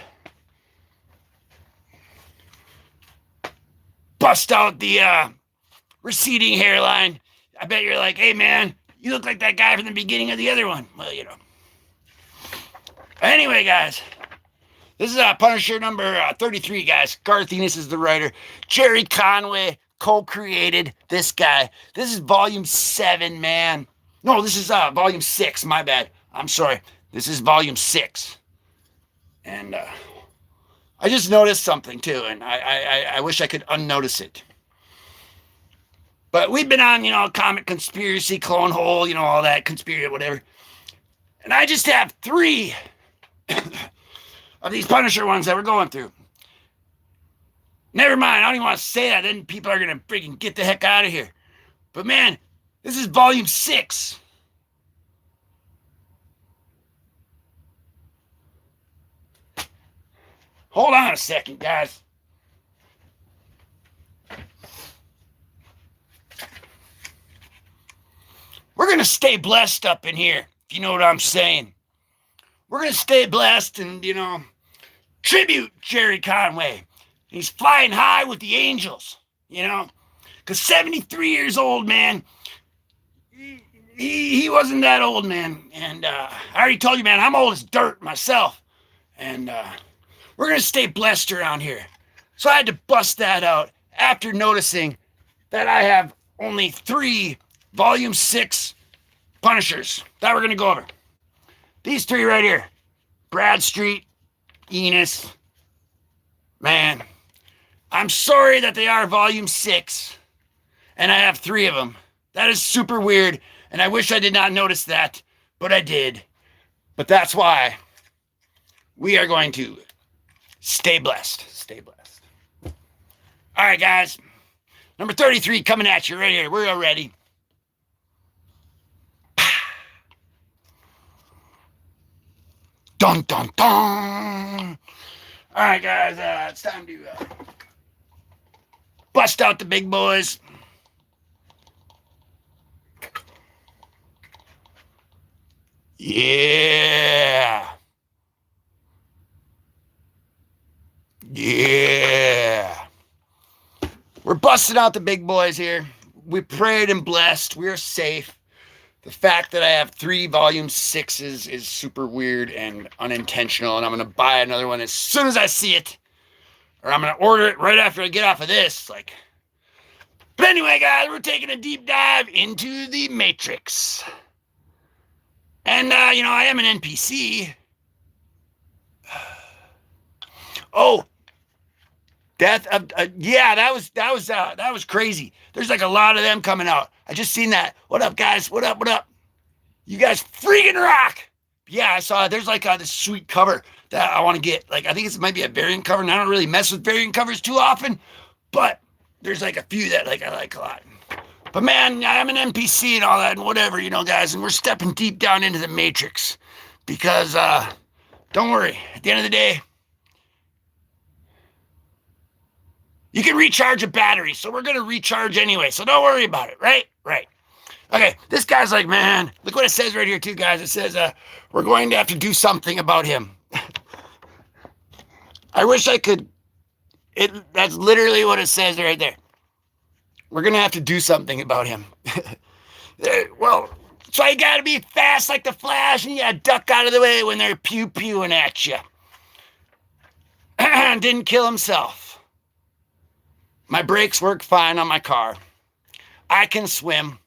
bust out the receding hairline. I bet you're like, hey, man, you look like that guy from the beginning of the other one. Well, you know. Anyway, guys, this is Punisher number 33, guys. Garth Ennis is the writer. Gerry Conway co-created this guy. This is volume 7, man. No, this is volume 6. My bad. I'm sorry. This is volume 6. And I just noticed something, too, and I wish I could unnotice it. But we've been on, comic conspiracy, clone hole, all that conspiracy, whatever. And I just have 3 of these Punisher ones that we're going through. Never mind, I don't even want to say that. Then people are going to freaking get the heck out of here. But man, this is volume 6. Hold on a second, guys. We're going to stay blessed up in here, if you know what I'm saying. We're going to stay blessed and, tribute Gerry Conway. He's flying high with the angels, because 73 years old, man. He wasn't that old, man. And I already told you, man, I'm old as dirt myself. And we're going to stay blessed around here. So I had to bust that out after noticing that I have only 3 Volume 6 Punishers that we're going to go over. These 3 right here. Bradstreet, Enos. Man, I'm sorry that they are Volume 6. And I have 3 of them. That is super weird. And I wish I did not notice that. But I did. But that's why we are going to stay blessed. Stay blessed. All right, guys. Number 33 coming at you right here. We're all ready. Dun, dun, dun. All right, guys. It's time to bust out the big boys. Yeah. Yeah. We're busting out the big boys here. We prayed and blessed. We're safe. The fact that I have 3 Volume 6s is super weird and unintentional, and I'm going to buy another one as soon as I see it. Or I'm going to order it right after I get off of this. But anyway, guys, we're taking a deep dive into the Matrix. And, I am an NPC. Oh, Death of, that was crazy. There's a lot of them coming out. I just seen that. What up, guys? What up? You guys freaking rock. Yeah, I saw it. There's this sweet cover that I want to get. I think it might be a variant cover, and I don't really mess with variant covers too often, but there's a few that I like a lot. But man, I'm an NPC and all that and whatever, guys, and we're stepping deep down into the Matrix because, don't worry, at the end of the day, you can recharge a battery, so we're going to recharge anyway, so don't worry about it, right? Right. Okay, this guy's man, look what it says right here too, guys. It says, we're going to have to do something about him. I wish I could, that's literally what it says right there. We're going to have to do something about him. Well, so you got to be fast like the Flash, and you got to duck out of the way when they're pew-pewing at you. Didn't kill himself. My brakes work fine on my car. I can swim.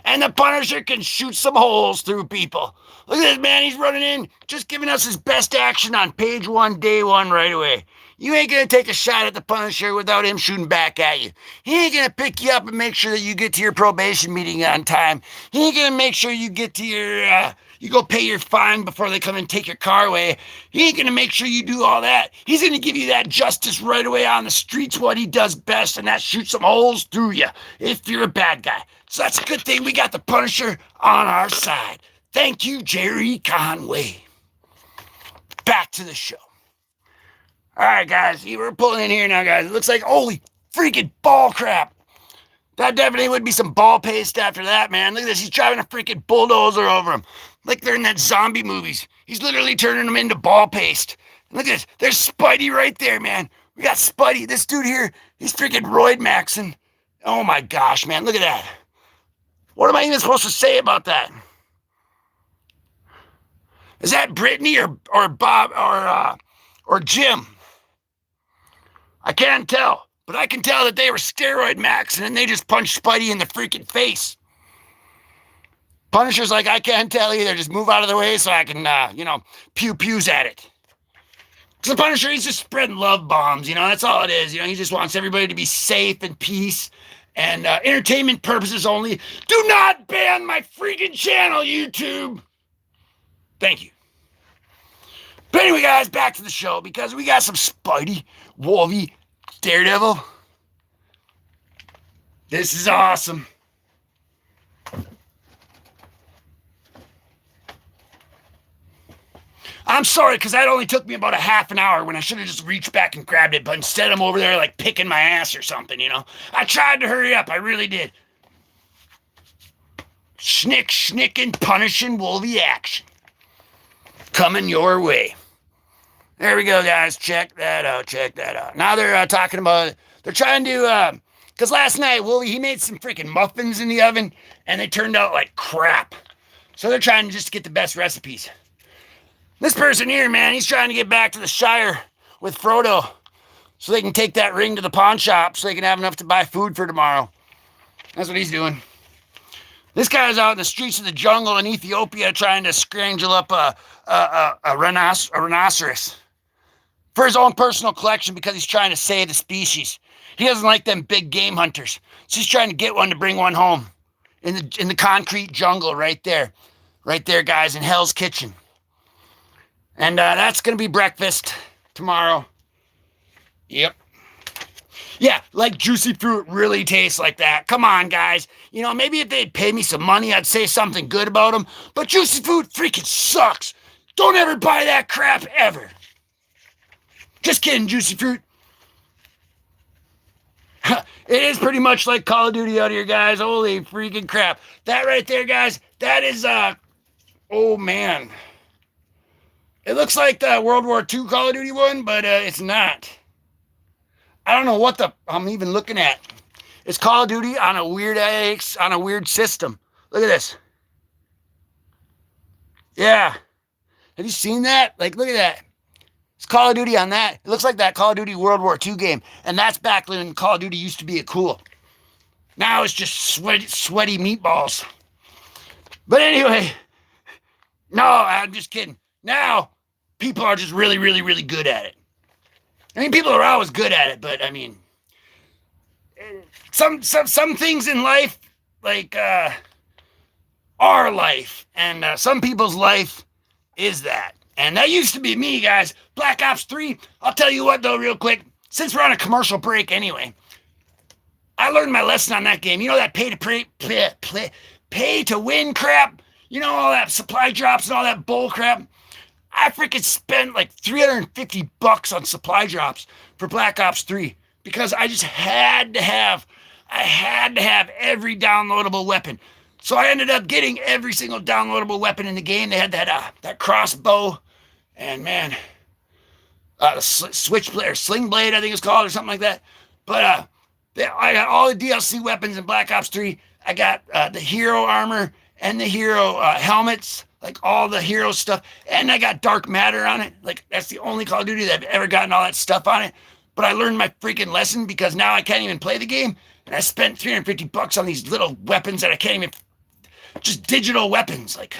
And the Punisher can shoot some holes through people. Look at this, man. He's running in, just giving us his best action on page 1, day 1 right away. You ain't going to take a shot at the Punisher without him shooting back at you. He ain't going to pick you up and make sure that you get to your probation meeting on time. He ain't going to make sure you get to your, you go pay your fine before they come and take your car away. He ain't going to make sure you do all that. He's going to give you that justice right away on the streets, what he does best, and that shoot some holes through you if you're a bad guy. So that's a good thing we got the Punisher on our side. Thank you, Gerry Conway. Back to the show. All right, guys, we're pulling in here now, guys. It looks like, holy freaking ball crap. That definitely would be some ball paste after that, man. Look at this. He's driving a freaking bulldozer over him. Like they're in that zombie movies. He's literally turning them into ball paste. Look at this. There's Spidey right there, man. We got Spidey. This dude here, he's freaking roid maxing. Oh, my gosh, man. Look at that. What am I even supposed to say about that? Is that Brittany or Bob or Jim? I can't tell, but I can tell that they were steroid maxing and they just punched Spidey in the freaking face. Punisher's like, I can't tell either. Just move out of the way so I can, pew-pews at it. Because the Punisher, he's just spreading love bombs, that's all it is. He just wants everybody to be safe and peace and entertainment purposes only. Do not ban my freaking channel, YouTube. Thank you. But anyway, guys, back to the show because we got some Spidey, Wolvie Daredevil. This is awesome. I'm sorry, because that only took me about a half an hour when I should have just reached back and grabbed it, but instead I'm over there like picking my ass or something, you know? I tried to hurry up, I really did. Schnicking, punishing, Wolvie action. Coming your way. There we go, guys. Check that out. Now they're talking about, they're trying to, because last night, Wolvie, he made some freaking muffins in the oven, and they turned out like crap. So they're trying to just get the best recipes. This person here, man, he's trying to get back to the Shire with Frodo so they can take that ring to the pawn shop so they can have enough to buy food for tomorrow. That's what he's doing. This guy's out in the streets of the jungle in Ethiopia trying to scrangle up a rhinoceros for his own personal collection because he's trying to save the species. He doesn't like them big game hunters, so he's trying to get one to bring one home in the concrete jungle right there, guys, in Hell's Kitchen. And that's going to be breakfast tomorrow. Yep. Yeah, like juicy fruit really tastes like that. Come on, guys. You know, maybe if they'd pay me some money, I'd say something good about them. But juicy fruit freaking sucks. Don't ever buy that crap, ever. Just kidding, juicy fruit. It is pretty much like Call of Duty out here, guys. Holy freaking crap. That right there, guys, that is, oh, man. It looks like the World War II Call of Duty one, but it's not. I don't know what I'm even looking at. It's Call of Duty on a weird system. Look at this. Yeah. Have you seen that? Like, look at that. It's Call of Duty on that. It looks like that Call of Duty World War II game. And that's back when Call of Duty used to be a cool. Now it's just sweaty meatballs. But anyway, no, I'm just kidding. Now, people are just really, really, really good at it. I mean, people are always good at it, but I mean, some things in life, like, are life, and some people's life is that. And that used to be me, guys. Black Ops 3, I'll tell you what, though, real quick, since we're on a commercial break anyway, I learned my lesson on that game. You know that pay to win crap? You know, all that supply drops and all that bull crap? I freaking spent like $350 on supply drops for Black Ops 3 because I just had to have every downloadable weapon. So I ended up getting every single downloadable weapon in the game. They had that crossbow and, man, the switchblade or sling blade, I think it's called, or something like that. But I got all the DLC weapons in Black Ops 3. I got the hero armor and the hero helmets, like all the hero stuff. And I got dark matter on it. Like, that's the only Call of Duty that I've ever gotten all that stuff on it. But I learned my freaking lesson because now I can't even play the game. And I spent $350 on these little weapons that I can't even, just digital weapons. Like,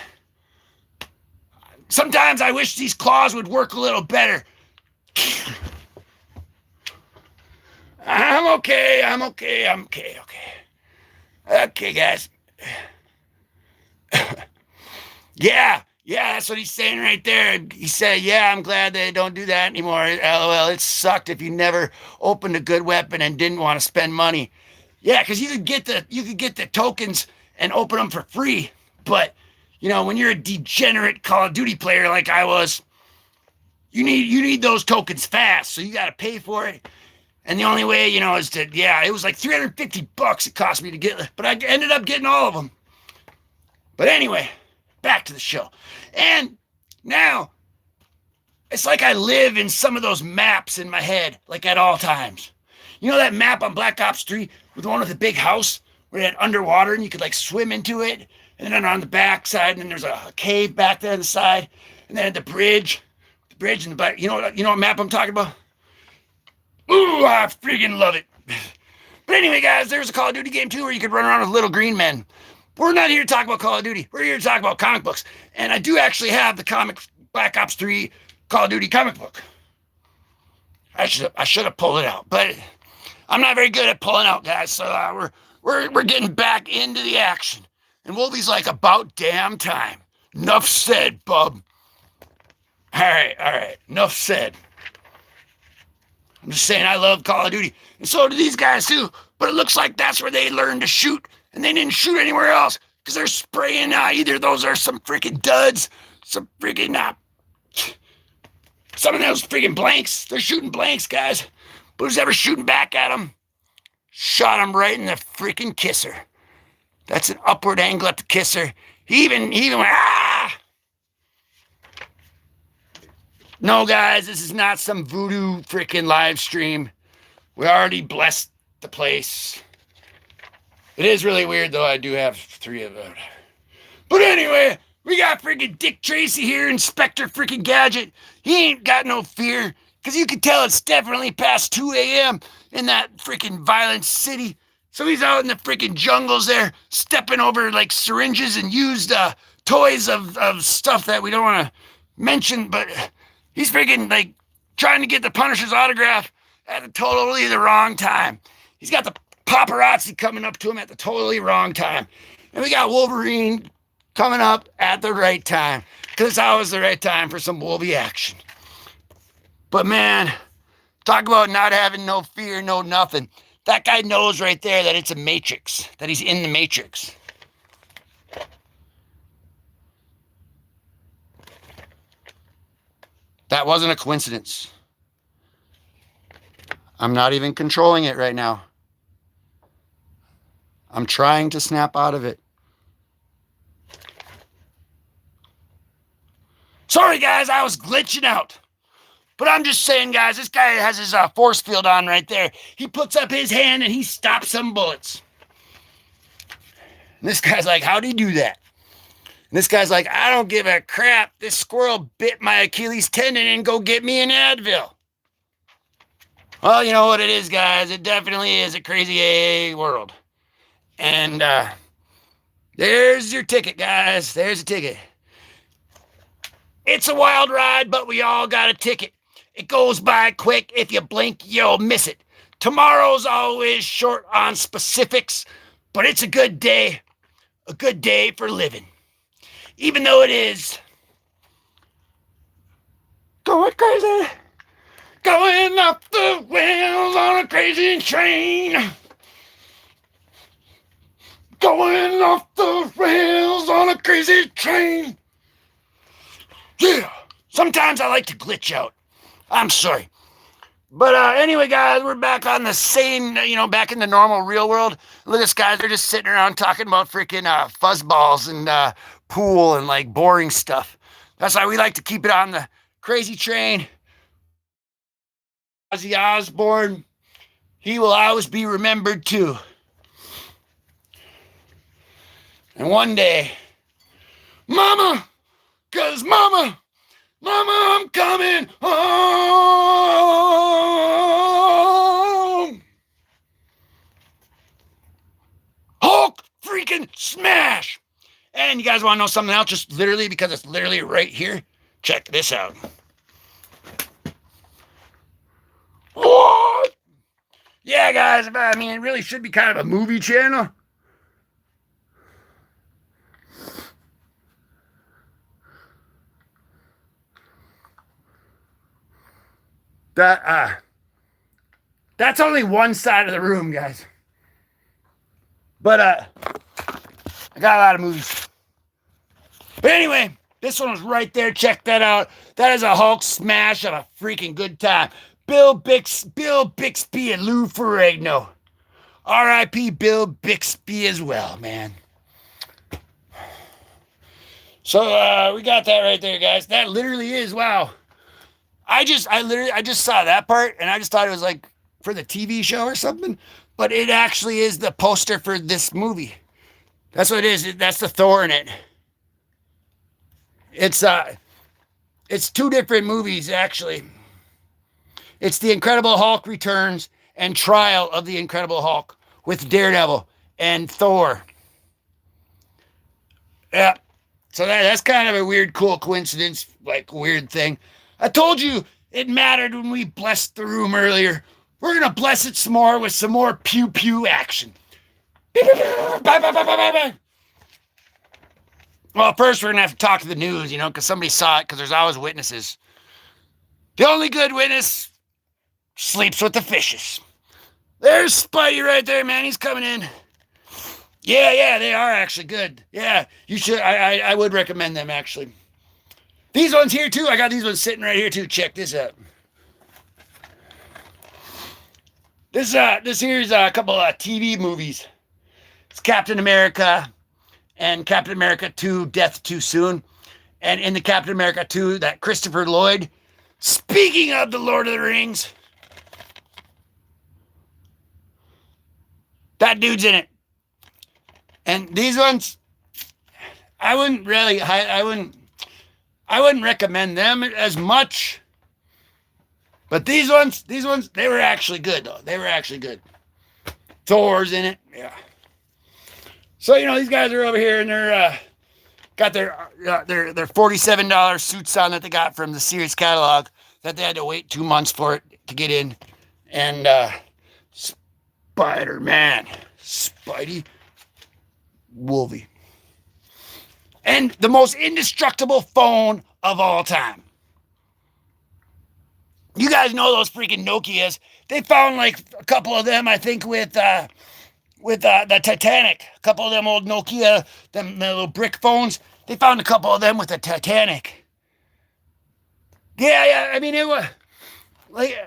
sometimes I wish these claws would work a little better. I'm okay. Okay, guys. Yeah, that's what he's saying right there. He said, yeah, I'm glad they don't do that anymore. LOL, it sucked if you never opened a good weapon and didn't want to spend money. Yeah, because you could get the tokens and open them for free. But, you know, when you're a degenerate Call of Duty player like I was, you need those tokens fast. So you got to pay for it. And the only way, you know, is to, yeah, it was like $350 it cost me to get, but I ended up getting all of them. But anyway, back to the show. And now, it's like I live in some of those maps in my head, like at all times. You know that map on Black Ops 3 with the one with the big house where it had underwater and you could like swim into it? And then on the back side, and then there's a cave back there on the side. And then the bridge in the back. You know what map I'm talking about? Ooh, I freaking love it. But anyway, guys, there's a Call of Duty game too where you could run around with little green men. We're not here to talk about Call of Duty. We're here to talk about comic books. And I do actually have the Black Ops 3 Call of Duty comic book. I should have pulled it out, but I'm not very good at pulling out, guys. So we're getting back into the action. And Wolvie's like, about damn time. Enough said, bub. All right. Enough said. I'm just saying I love Call of Duty. And so do these guys too. But it looks like that's where they learned to shoot. And they didn't shoot anywhere else. Because they're spraying either those are some freaking duds. Some freaking some of those freaking blanks. They're shooting blanks, guys. But who's ever shooting back at them? Shot him right in the freaking kisser. That's an upward angle at the kisser. He even went, ah! No, guys, this is not some voodoo freaking live stream. We already blessed the place. It is really weird, though. I do have 3 of them. But anyway, we got freaking Dick Tracy here, Inspector freaking Gadget. He ain't got no fear, because you can tell it's definitely past 2 a.m. in that freaking violent city. So he's out in the freaking jungles there, stepping over like syringes and used toys of stuff that we don't want to mention, but he's freaking like trying to get the Punisher's autograph at totally the wrong time. He's got the paparazzi coming up to him at the totally wrong time. And we got Wolverine coming up at the right time, because it's always the right time for some Wolvie action. But man, talk about not having no fear, no nothing. That guy knows right there that it's a matrix, that he's in the matrix. That wasn't a coincidence. I'm not even controlling it right now. I'm trying to snap out of it. Sorry, guys, I was glitching out. But I'm just saying, guys, this guy has his force field on right there. He puts up his hand and he stops some bullets. And this guy's like, how'd he do that? And this guy's like, I don't give a crap. This squirrel bit my Achilles tendon and go get me an Advil. Well, you know what it is, guys. It definitely is a crazy AA world. And there's your ticket, guys. There's a ticket. It's a wild ride, but we all got a ticket. It goes by quick. If you blink, you'll miss it. Tomorrow's always short on specifics, but it's a good day for living. Even though it is going crazy, going off the rails on a crazy train. Going off the rails on a crazy train. Yeah, sometimes I like to glitch out. I'm sorry. But anyway, guys, we're back on the same, back in the normal real world. Look at this, guys. They're just sitting around talking about freaking fuzzballs and pool and like boring stuff. That's why we like to keep it on the crazy train. Ozzy Osbourne, he will always be remembered too. And one day, Mama, I'm coming home. Hulk freaking smash. And you guys want to know something else? Just literally, because it's literally right here. Check this out. What? Yeah, guys, I mean, it really should be kind of a movie channel. That's only one side of the room, guys. But I got a lot of movies. But anyway, this one was right there. Check that out. That is a Hulk smash of a freaking good time. Bill Bixby and Lou Ferrigno. R.I.P. Bill Bixby as well, man. So we got that right there, guys. That literally is, wow. I just saw that part and I just thought it was like for the TV show or something, but it actually is the poster for this movie. That's what it is. That's the Thor in it. It's 2 different movies actually. It's The Incredible Hulk Returns and Trial of the Incredible Hulk with Daredevil and Thor. Yeah. So that's kind of a weird, cool coincidence, like weird thing. I told you it mattered when we blessed the room earlier. We're going to bless it some more with some more pew-pew action. Well, first we're going to have to talk to the news, because somebody saw it, because there's always witnesses. The only good witness, sleeps with the fishes. There's Spidey right there, man. He's coming in. Yeah, they are actually good. Yeah, you should. I would recommend them, actually. These ones here, too. I got these ones sitting right here, too. Check this out. This here's a couple of TV movies. It's Captain America and Captain America 2, Death Too Soon. And in the Captain America 2, that Christopher Lloyd, speaking of the Lord of the Rings, that dude's in it. And these ones, I wouldn't recommend them as much. But these ones, they were actually good, though. They were actually good. Thor's in it, yeah. So, these guys are over here, and they're got their $47 suits on that they got from the Sears catalog that they had to wait 2 months for it to get in. And Spider-Man, Spidey, Wolvie. And the most indestructible phone of all time. You guys know those freaking Nokias. They found like a couple of them, I think, with the Titanic. A couple of them old Nokia, them little brick phones. They found a couple of them with the Titanic. Yeah. I mean, it was like,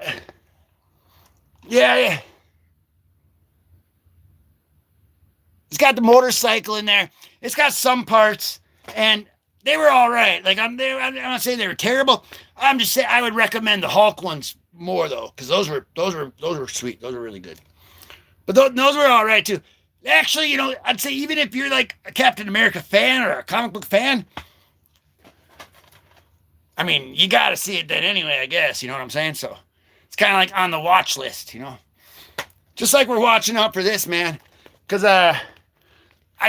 yeah. It's got the motorcycle in there. It's got some parts, and they were all right. Like I'm not saying they were terrible. I'm just saying I would recommend the Hulk ones more though, because those were sweet. Those were really good. But those were all right too. Actually, I'd say even if you're like a Captain America fan or a comic book fan, I mean, you got to see it then anyway, I guess. You know what I'm saying? So it's kind of like on the watch list, Just like we're watching out for this, man. Because I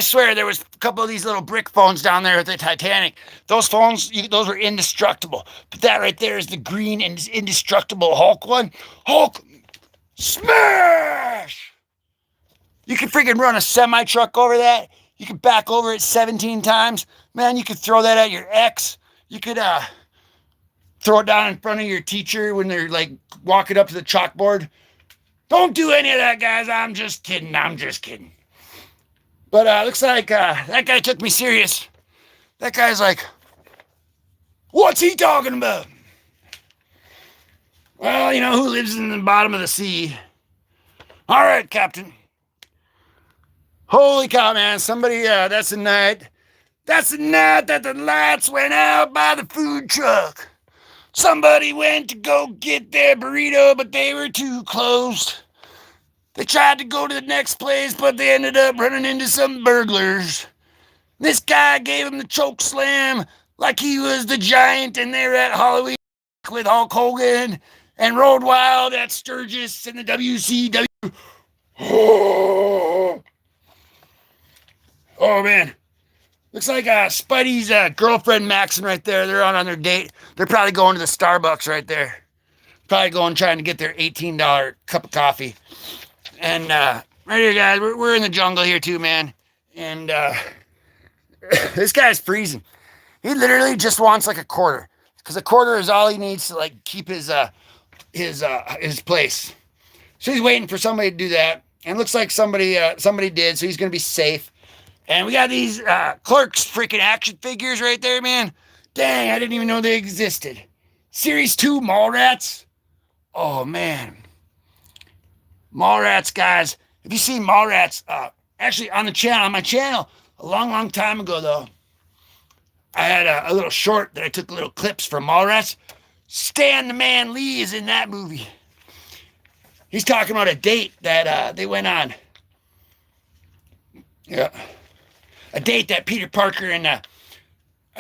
swear there was a couple of these little brick phones down there at the Titanic. Those phones, those were indestructible. But that right there is the green and indestructible Hulk one. Hulk smash! You could freaking run a semi-truck over that. You could back over it 17 times. Man, you could throw that at your ex. You could throw it down in front of your teacher when they're like walking up to the chalkboard. Don't do any of that, guys. I'm just kidding. But looks like that guy took me serious. That guy's like, what's he talking about? Well, who lives in the bottom of the sea? All right, Captain. Holy cow, man. Somebody, that's the night that the lights went out by the food truck. Somebody went to go get their burrito, but they were too close. They tried to go to the next place, but they ended up running into some burglars. This guy gave him the choke slam like he was the Giant, and they were at Halloween with Hulk Hogan and Road Wild at Sturgis and the WCW. Oh, man. Looks like Spidey's girlfriend Maxine right there. They're on their date. They're probably going to the Starbucks right there. Probably going trying to get their $18 cup of coffee. And right here, guys, we're in the jungle here too, man. And this guy's freezing. He literally just wants like a quarter, because a quarter is all he needs to like keep his place. So he's waiting for somebody to do that, and it looks like somebody did. So he's gonna be safe. And we got these Clerks freaking action figures right there, man. Dang, I didn't even know they existed. Series 2 Mallrats. Oh man. Mallrats, guys. Have you seen Mallrats? Actually, on my channel, a long time ago, though, I had a little short that I took little clips from Mallrats. Stan the Man Lee is in that movie. He's talking about a date that they went on. Yeah. A date that Peter Parker and I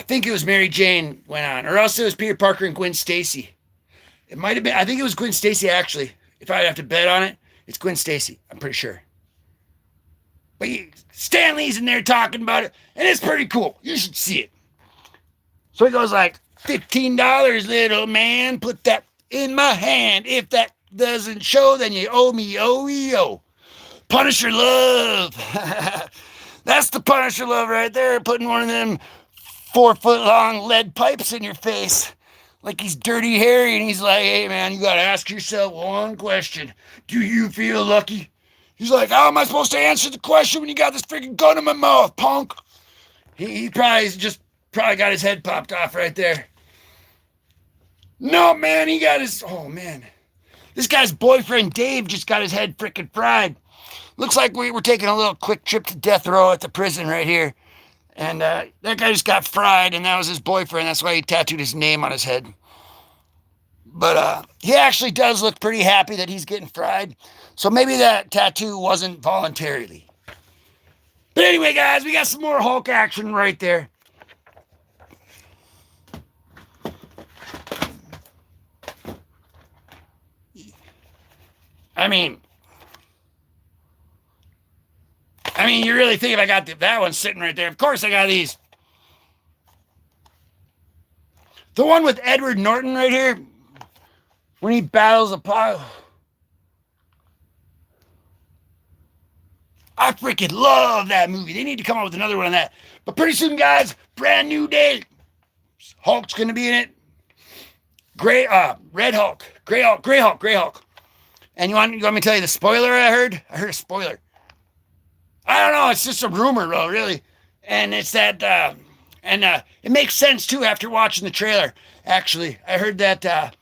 think it was Mary Jane went on. Or else it was Peter Parker and Gwen Stacy. It might have been, I think it was Gwen Stacy, actually. If I'd have to bet on it, it's Gwen Stacy. I'm pretty sure. But Stan Lee's in there talking about it, and it's pretty cool. You should see it. So he goes like, $15, little man. Put that in my hand. If that doesn't show, then you owe me, oh. Punisher love. That's the Punisher love right there. Putting one of them 4-foot long lead pipes in your face. like he's Dirty Harry, and he's like, hey man, you gotta ask yourself one question. Do you feel lucky? He's like, how am I supposed to answer the question when you got this freaking gun in my mouth, punk? He probably got his head popped off right there. No, man, he got his, oh man. This guy's boyfriend, Dave, just got his head freaking fried. Looks like we were taking a little quick trip to death row at the prison right here. And that guy just got fried, and that was his boyfriend. That's why he tattooed his name on his head. But he actually does look pretty happy that he's getting fried. So maybe that tattoo wasn't voluntarily. But anyway, guys, we got some more Hulk action right there. I mean, you really think if I got that one sitting right there? Of course I got these. The one with Edward Norton right here, when he battles a pile. I freaking love that movie. They need to come up with another one on that. But pretty soon, guys, brand new day. Hulk's going to be in it. Red Hulk. Gray Hulk. And you want me to tell you the spoiler I heard? I heard a spoiler. I don't know. It's just a rumor, though, really. And it's that, it makes sense, too, after watching the trailer, actually. I heard that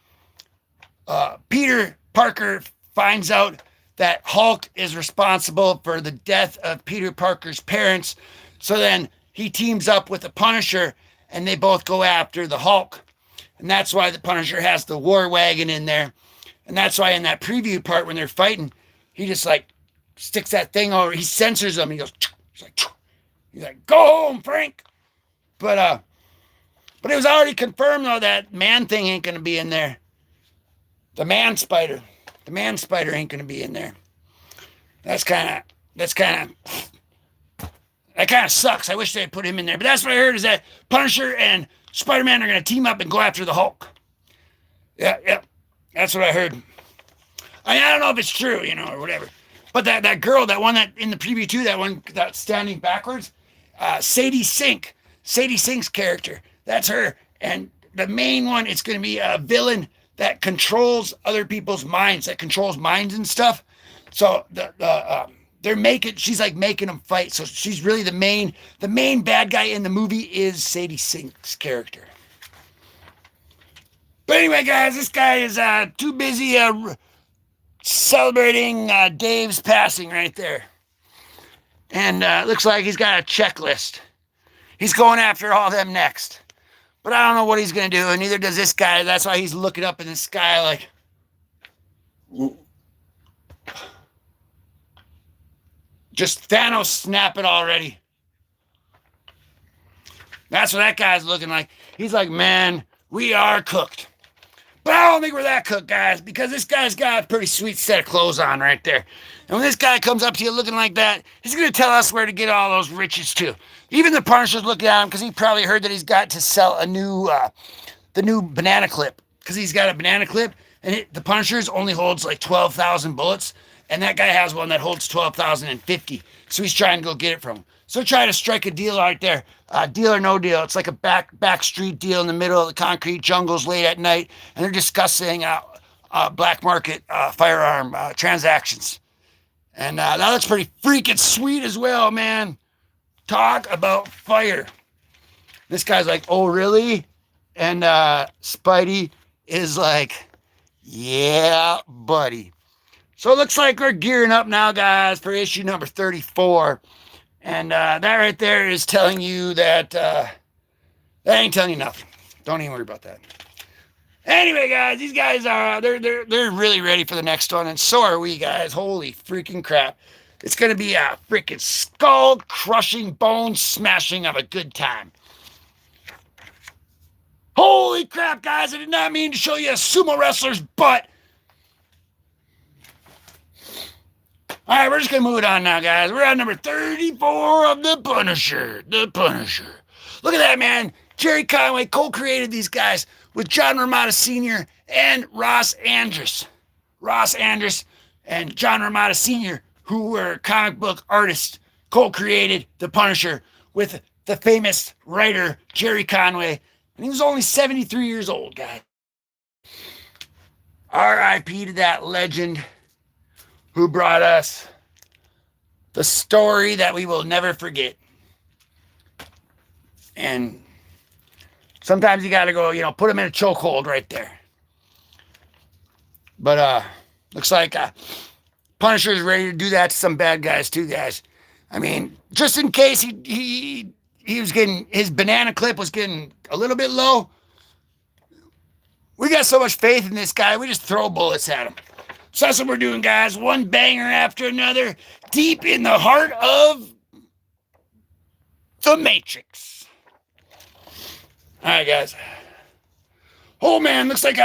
Peter Parker finds out that Hulk is responsible for the death of Peter Parker's parents. So then he teams up with the Punisher, and they both go after the Hulk. And that's why the Punisher has the war wagon in there. And that's why in that preview part when they're fighting, he just like sticks that thing over. He censors them. He goes, he's like, go home, Frank. But it was already confirmed though that man thing ain't gonna be in there. The man spider ain't gonna be in there. That kind of sucks. I wish they had put him in there. But that's what I heard is that Punisher and Spider-Man are gonna team up and go after the Hulk. Yeah. That's what I heard. I don't know if it's true, or whatever. But that girl, that one that in the preview too, that one that's standing backwards, Sadie Sink's character. That's her. And the main one, it's going to be a villain that controls other people's minds, that controls minds and stuff. So she's like making them fight. So she's really the main bad guy in the movie is Sadie Sink's character. But anyway, guys, this guy is too busy celebrating Dave's passing right there. And looks like he's got a checklist. He's going after all them next. But I don't know what he's going to do, and neither does this guy. That's why he's looking up in the sky like... Just Thanos snapping already. That's what that guy's looking like. He's like, man, we are cooked. But I don't think we're that cooked, guys, because this guy's got a pretty sweet set of clothes on right there. And when this guy comes up to you looking like that, he's going to tell us where to get all those riches, too. Even the Punisher's looking at him because he probably heard that he's got to sell the new banana clip. Because he's got a banana clip, and the Punisher's only holds like 12,000 bullets, and that guy has one that holds 12,050. So he's trying to go get it from him. So try to strike a deal right there. Deal or no deal. It's like a back street deal in the middle of the concrete jungles late at night, and they're discussing black market firearm transactions. And that looks pretty freaking sweet as well, man. Talk about fire. This guy's like, oh, really? And Spidey is like, yeah, buddy. So it looks like we're gearing up now, guys, for issue number 34. And that right there is telling you that that ain't telling you nothing. Don't even worry about that. Anyway, guys, these guys are they're really ready for the next one, and so are we, guys. Holy freaking crap! It's gonna be a freaking skull-crushing, bone-smashing of a good time. Holy crap, guys! I did not mean to show you a sumo wrestler's butt. All right, we're just going to move it on now, guys. We're on number 34 of The Punisher. The Punisher. Look at that, man. Gerry Conway co-created these guys with John Romita Sr. and Ross Andrus. Ross Andrus and John Romita Sr., who were comic book artists, co-created The Punisher with the famous writer Gerry Conway. And he was only 73 years old, guys. R.I.P. to that legend who brought us the story that we will never forget. And sometimes you got to go, put him in a chokehold right there. But looks like Punisher's ready to do that to some bad guys too, guys. I mean, just in case he was getting, his banana clip was getting a little bit low. We got so much faith in this guy, we just throw bullets at him. So that's what we're doing, guys. One banger after another, deep in the heart of the Matrix. All right, guys. Oh, man, looks like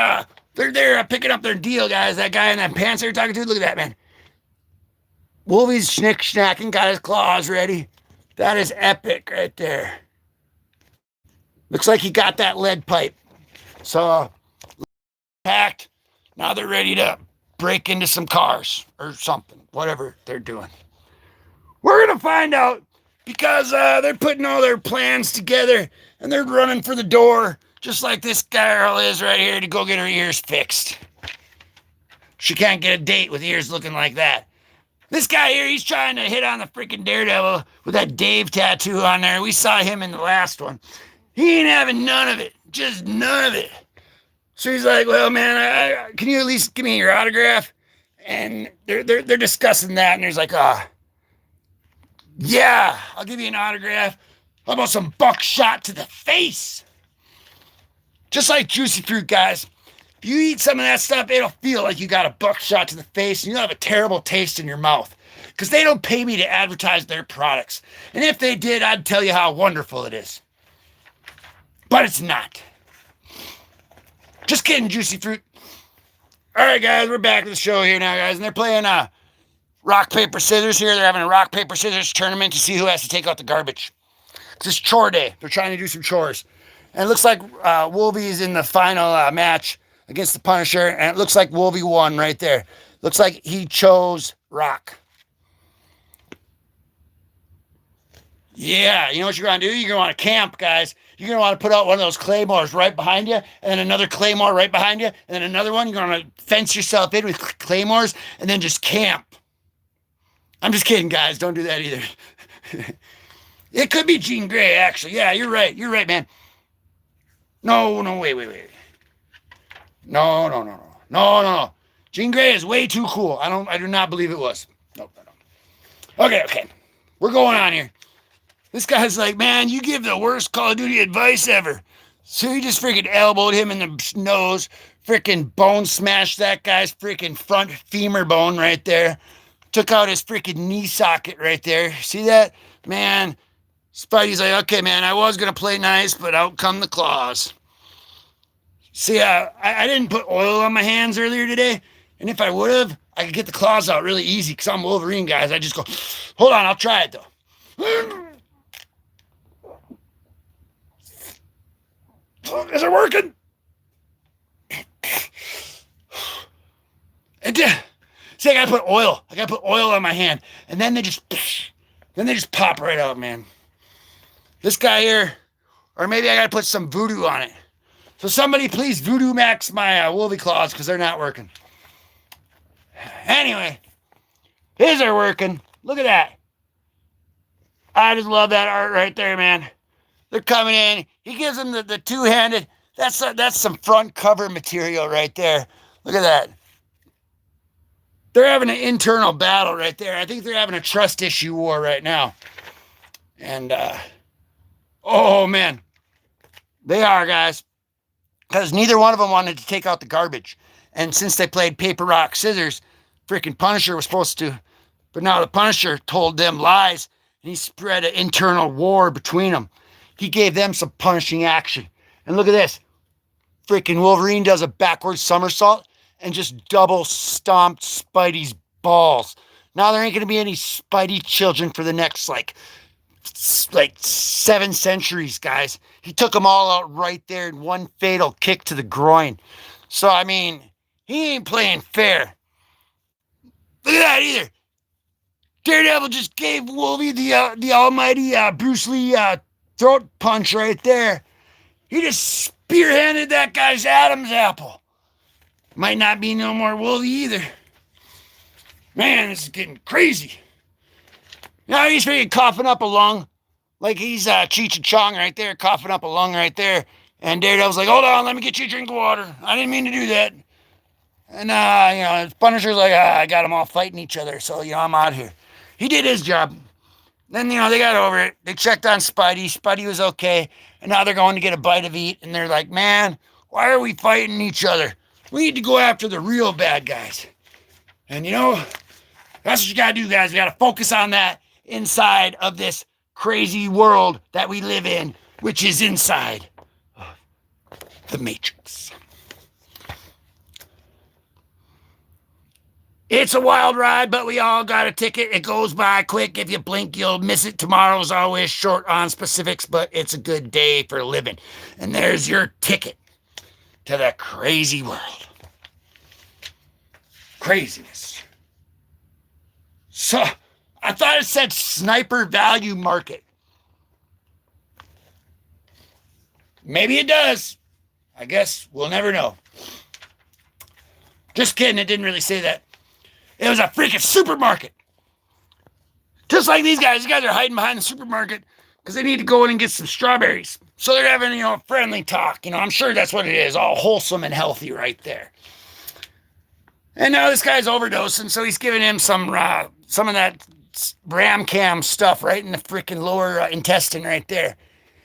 they're picking up their deal, guys. That guy in that pants they're talking to, look at that, man. Wolvie's schnick-snacking, got his claws ready. That is epic right there. Looks like he got that lead pipe. So, packed. Now they're ready to break into some cars or something, whatever they're doing. We're going to find out because they're putting all their plans together and they're running for the door just like this girl is right here to go get her ears fixed. She can't get a date with ears looking like that. This guy here, he's trying to hit on the freaking Daredevil with that Dave tattoo on there. We saw him in the last one. He ain't having none of it. Just none of it. So he's like, well, man, can you at least give me your autograph? And they're discussing that, and he's like, yeah, I'll give you an autograph. How about some buckshot to the face? Just like juicy fruit, guys. If you eat some of that stuff, it'll feel like you got a buckshot to the face, and you'll have a terrible taste in your mouth. Because they don't pay me to advertise their products. And if they did, I'd tell you how wonderful it is. But it's not. Just kidding, juicy fruit. All right, guys, we're back to the show here now, guys. And they're playing rock, paper, scissors here. They're having a rock, paper, scissors tournament to see who has to take out the garbage. It's chore day. They're trying to do some chores. And it looks like Wolvie is in the final match against the Punisher. And it looks like Wolvie won right there. Looks like he chose rock. Yeah, you know what you're going to do? You're going to want to camp, guys. You're going to want to put out one of those claymores right behind you, and then another claymore right behind you, and then another one. You're going to fence yourself in with claymores, and then just camp. I'm just kidding, guys. Don't do that either. It could be Jean Grey, actually. Yeah, you're right. You're right, man. No, wait. No. Jean Grey is way too cool. I do not believe it was. No. Okay. We're going on here. This guy's like, man, you give the worst Call of Duty advice ever. So he just freaking elbowed him in the nose, freaking bone smashed that guy's freaking front femur bone right there. Took out his freaking knee socket right there. See that? Man, Spidey's like, okay, man, I was going to play nice, but out come the claws. See, I didn't put oil on my hands earlier today, and if I would have, I could get the claws out really easy because I'm Wolverine, guys. I just go, hold on, I'll try it, though. Is it working? See, I gotta put oil. I gotta put oil on my hand, and then they just pop right out, man. This guy here, or maybe I gotta put some voodoo on it. So somebody please voodoo max my Wolvie claws because they're not working. Anyway, his are working. Look at that. I just love that art right there, man. They're coming in. He gives them the two-handed. That's some front cover material right there. Look at that. They're having an internal battle right there. I think they're having a trust issue war right now. And, oh, man. They are, guys. Because neither one of them wanted to take out the garbage. And since they played paper, rock, scissors, freaking Punisher was supposed to. But now the Punisher told them lies. And he spread an internal war between them. He gave them some punishing action. And look at this. Freaking Wolverine does a backward somersault and just double stomped Spidey's balls. Now there ain't going to be any Spidey children for the next, like 7 centuries, guys. He took them all out right there in one fatal kick to the groin. So, I mean, he ain't playing fair. Look at that either. Daredevil just gave Wolvie the almighty Bruce Lee throat punch right there. He just spearhanded that guy's Adam's apple. Might not be no more Wolvie either. Man, this is getting crazy. Now he's freaking coughing up a lung. Like he's Cheech and Chong right there, coughing up a lung right there. And Daredevil's like, hold on, let me get you a drink of water. I didn't mean to do that. And, Punisher's like, I got them all fighting each other, so, I'm out here. He did his job. Then, they got over it. They checked on Spidey. Spidey was okay. And now they're going to get a bite of eat. And they're like, man, why are we fighting each other? We need to go after the real bad guys. And, that's what you got to do, guys. We got to focus on that inside of this crazy world that we live in, which is inside the Matrix. It's a wild ride, but we all got a ticket. It goes by quick. If you blink, you'll miss it. Tomorrow's always short on specifics, but it's a good day for living. And there's your ticket to the crazy world. Craziness. So, I thought it said Sniper Value Market. Maybe it does. I guess we'll never know. Just kidding, it didn't really say that. It was a freaking supermarket. Just like these guys. These guys are hiding behind the supermarket because they need to go in and get some strawberries. So they're having, friendly talk. I'm sure that's what it is. All wholesome and healthy right there. And now this guy's overdosing, so he's giving him some of that ram cam stuff right in the freaking lower intestine right there.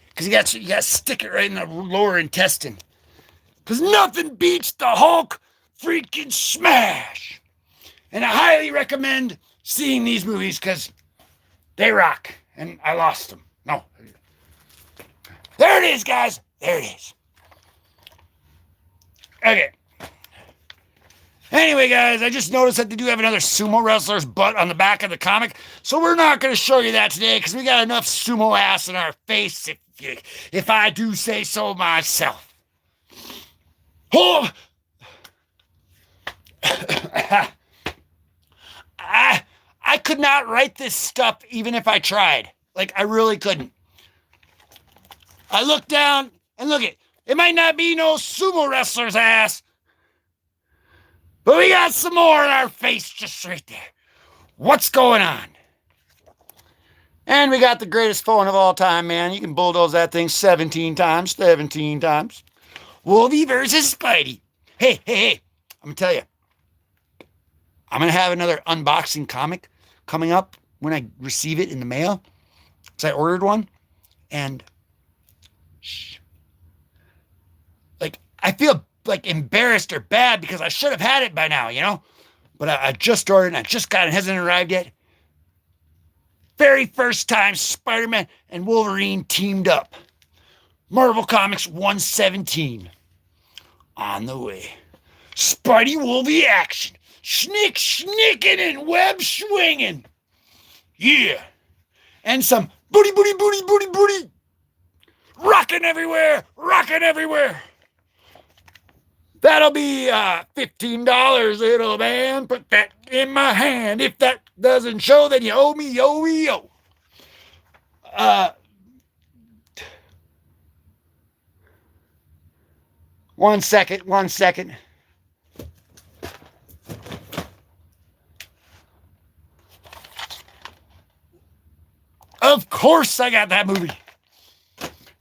Because you got to stick it right in the lower intestine. Because nothing beats the Hulk freaking smash. And I highly recommend seeing these movies because they rock. And I lost them. No. There it is, guys. There it is. Okay. Anyway, guys, I just noticed that they do have another sumo wrestler's butt on the back of the comic. So we're not going to show you that today because we got enough sumo ass in our face, if I do say so myself. Oh! I could not write this stuff even if I tried. Like, I really couldn't. I look down and look it might not be no sumo wrestler's ass, but we got some more in our face just right there. What's going on? And we got the greatest phone of all time, man. You can bulldoze that thing 17 times. Wolvie versus Spidey. Hey. I'm going to tell you. I'm going to have another unboxing comic coming up when I receive it in the mail. Because I ordered one. And I feel like embarrassed or bad because I should have had it by now, But I just ordered and I just got it. It hasn't arrived yet. Very first time Spider-Man and Wolverine teamed up. Marvel Comics 117. On the way. Spidey Wolvie action. Snicking and web swinging. Yeah. And some booty. Rocking everywhere. That'll be $15, little man. Put that in my hand. If that doesn't show, then you owe me, yo. One second. Of course I got that movie.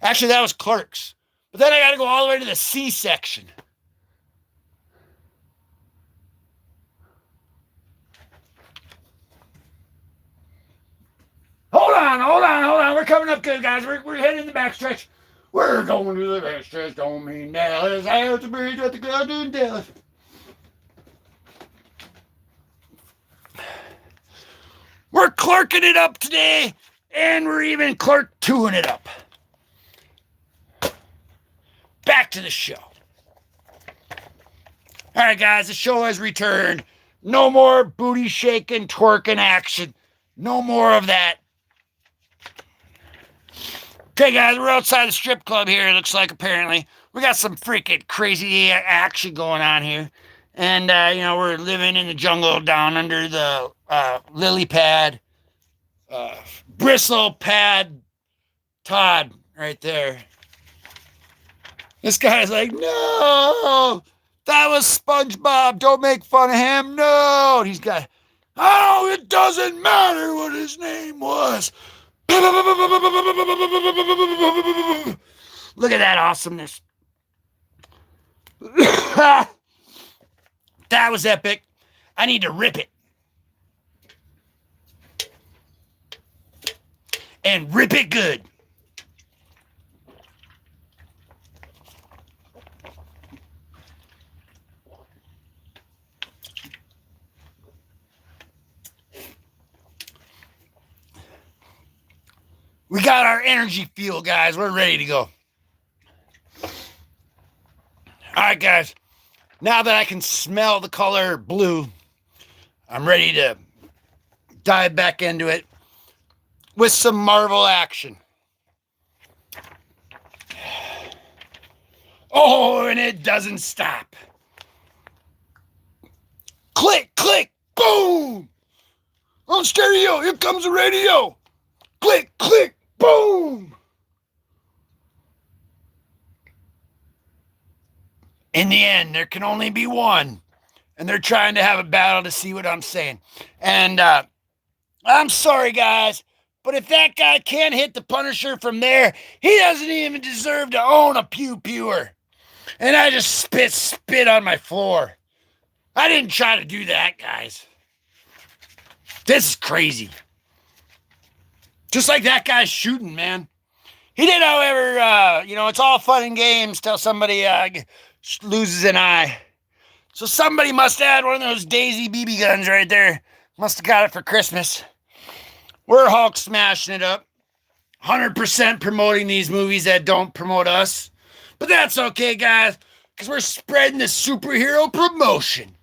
Actually, that was Clerks. But then I got to go all the way to the C section. Hold on. We're coming up good, guys. We're heading the backstretch. We're going to the backstretch. Don't mean Dallas. I have to bridge at the club in Dallas. We're clerking it up today, and we're even clerk 2ing it up. Back to the show. All right, guys, the show has returned. No more booty shaking, twerking action. No more of that. Okay, guys, we're outside the strip club here, it looks like, apparently. We got some freaking crazy action going on here. And, we're living in the jungle down under the lily pad, bristle pad Todd right there. This guy's like, no, That was SpongeBob. Don't make fun of him. No. And he's got, oh, it doesn't matter what his name was. Look at that awesomeness. That was epic. I need to rip it. And rip it good. We got our energy fuel, guys. We're ready to go. All right, guys. Now that I can smell the color blue, I'm ready to dive back into it with some Marvel action. Oh, and it doesn't stop. Click, click, boom. On stereo, here comes the radio. Click, click, boom. In the end, there can only be one. And they're trying to have a battle to see what I'm saying. And I'm sorry, guys, but if that guy can't hit the Punisher from there, he doesn't even deserve to own a pew-pewer. And I just spit on my floor. I didn't try to do that, guys. This is crazy. Just like that guy's shooting, man. He did, however, it's all fun and games till somebody loses an eye. So somebody must have had one of those Daisy BB guns right there. Must have got it for Christmas. We're Hulk smashing it up. 100% promoting these movies that don't promote us. But that's okay, guys, because we're spreading the superhero promotion.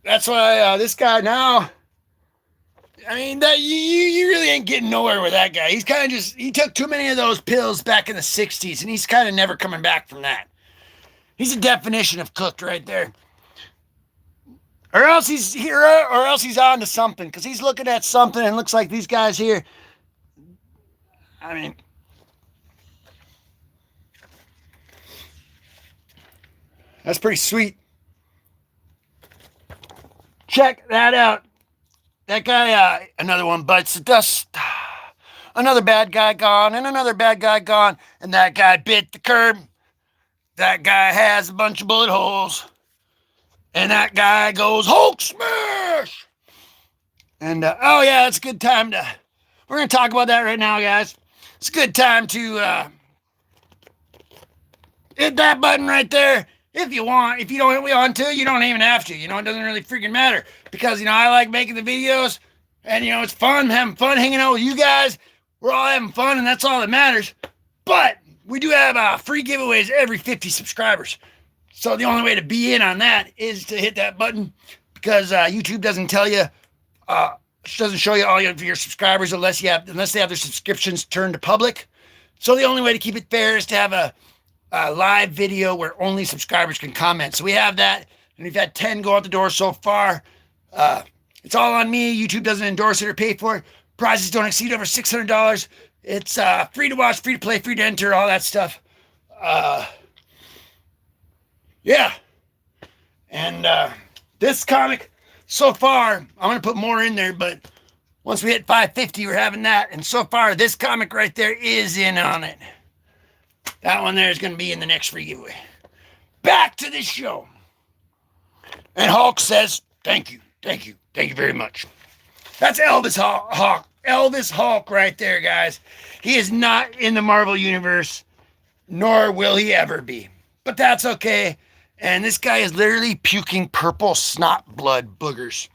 That's why this guy now, I mean, that you really ain't getting nowhere with that guy. He's kind of he took too many of those pills back in the 60s, and he's kind of never coming back from that. He's a definition of cooked right there. Or else he's here, or else he's on to something, because he's looking at something and it looks like these guys here. I mean, that's pretty sweet. Check that out. That guy, another one bites the dust. Another bad guy gone, and another bad guy gone, and that guy bit the curb. That guy has a bunch of bullet holes. And that guy goes, Hulk smash! And, oh yeah, it's a good time to, we're going to talk about that right now, guys. It's a good time to hit that button right there if you want. If you don't want to, you don't even have to. It doesn't really freaking matter. Because, I like making the videos. And, it's fun, having fun hanging out with you guys. We're all having fun, and that's all that matters. But we do have free giveaways every 50 subscribers. So the only way to be in on that is to hit that button, because YouTube doesn't tell you, doesn't show you all of your subscribers unless they have their subscriptions turned to public. So the only way to keep it fair is to have a live video where only subscribers can comment. So we have that, and we've had 10 go out the door so far. It's all on me. YouTube doesn't endorse it or pay for it. Prizes don't exceed over $600. It's free to watch, free to play, free to enter, all that stuff. Yeah. And this comic, so far, I'm going to put more in there, but once we hit 550, we're having that. And so far, this comic right there is in on it. That one there is going to be in the next free giveaway. Back to the show. And Hulk says, thank you, thank you, thank you very much. That's Elvis Hulk. Elvis Hulk right there, guys. He is not in the Marvel Universe, nor will he ever be. But that's okay. And this guy is literally puking purple snot blood boogers.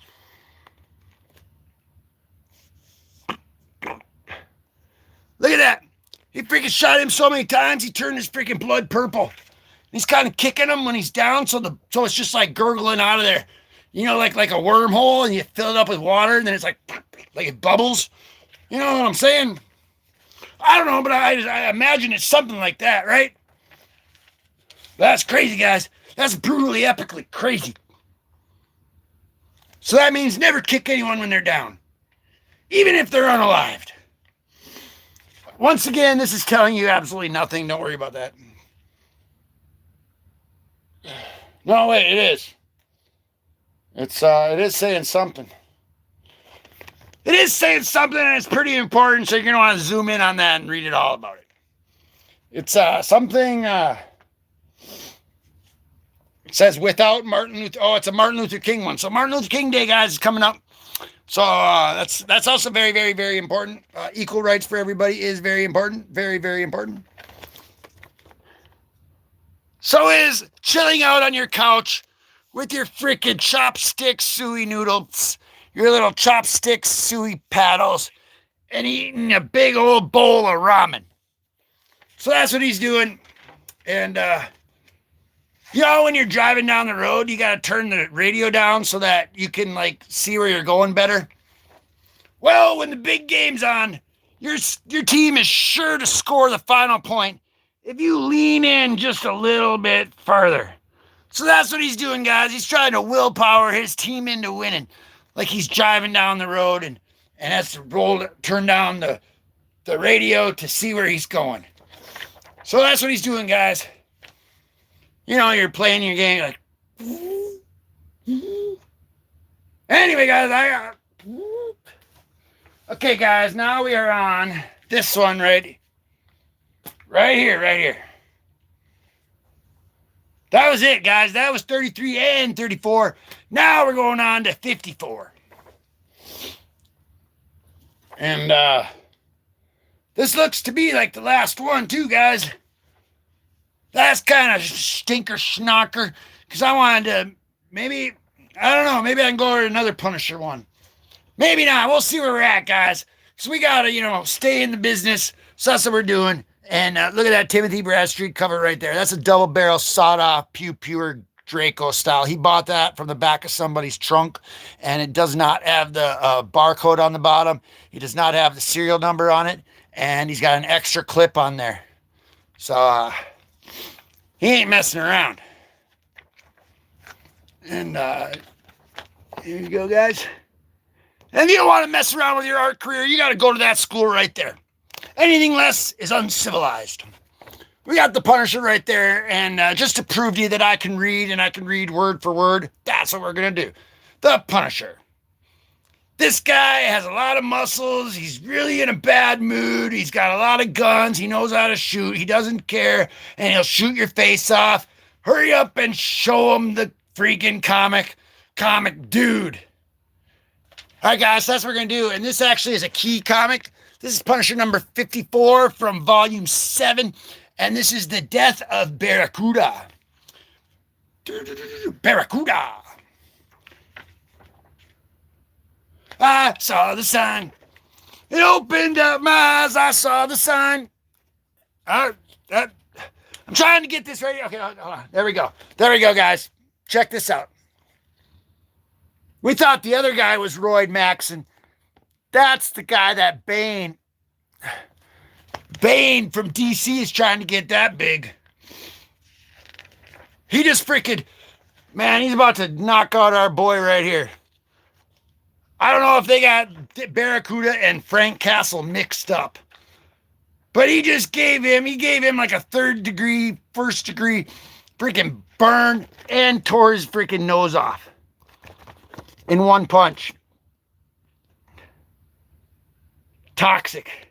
Look at that. He freaking shot him so many times, he turned his freaking blood purple. He's kind of kicking him when he's down, so it's just like gurgling out of there. Like a wormhole, and you fill it up with water, and then it's like it bubbles. You know what I'm saying? I don't know, but I imagine it's something like that, right? That's crazy, guys. That's brutally, epically crazy. So that means never kick anyone when they're down, even if they're unalived. Once again, this is telling you absolutely nothing. Don't worry about that. No, wait, it is. It is saying something. It is saying something, and it's pretty important, so you're going to want to zoom in on that and read it all about it. It's something, it says without Martin Luther, it's a Martin Luther King one. So Martin Luther King Day, guys, is coming up. So that's also very, very, very important. Equal rights for everybody is very important. Very, very important. So is chilling out on your couch with your freaking chopstick suey noodles, your little chopstick suey paddles, and eating a big old bowl of ramen. So that's what he's doing. And, when you're driving down the road, you got to turn the radio down so that you can, see where you're going better. Well, when the big game's on, your team is sure to score the final point if you lean in just a little bit further. So that's what he's doing, guys. He's trying to willpower his team into winning. Like he's driving down the road and has to turn down the radio to see where he's going. So that's what he's doing, guys. You're playing your game like. Anyway, guys, okay, guys, now we are on this one right here. That was it, guys. That was 33 and 34. Now we're going on to 54. And this looks to be like the last one, too, guys. That's kind of stinker schnocker, because I wanted to maybe I can go to another Punisher one. Maybe not. We'll see where we're at, guys. Because we got to, stay in the business. So that's what we're doing. And look at that Timothy Bradstreet cover right there. That's a double barrel sawed-off Pew Pure Draco style. He bought that from the back of somebody's trunk, and it does not have the barcode on the bottom. He does not have the serial number on it, and he's got an extra clip on there. So he ain't messing around. And here you go, guys. And if you don't want to mess around with your art career, you got to go to that school right there. Anything less is uncivilized. We got the Punisher right there, and just to prove to you that I can read, and I can read word for word, that's what we're going to do. The Punisher. This guy has a lot of muscles. He's really in a bad mood. He's got a lot of guns. He knows how to shoot. He doesn't care, and he'll shoot your face off. Hurry up and show him the freaking comic dude. All right, guys, that's what we're going to do, and this actually is a key comic. This is Punisher number 54 from Volume 7, and this is the death of Barracuda. Barracuda. I saw the sign. It opened up my eyes. I saw the sign. I'm trying to get this ready. Okay, hold on. There we go, guys. Check this out. We thought the other guy was Royd Maxson. That's the guy that Bane from DC is trying to get that big. He just freaking, man, he's about to knock out our boy right here. I don't know if they got Barracuda and Frank Castle mixed up. But he gave him like a first degree freaking burn and tore his freaking nose off in one punch. Toxic.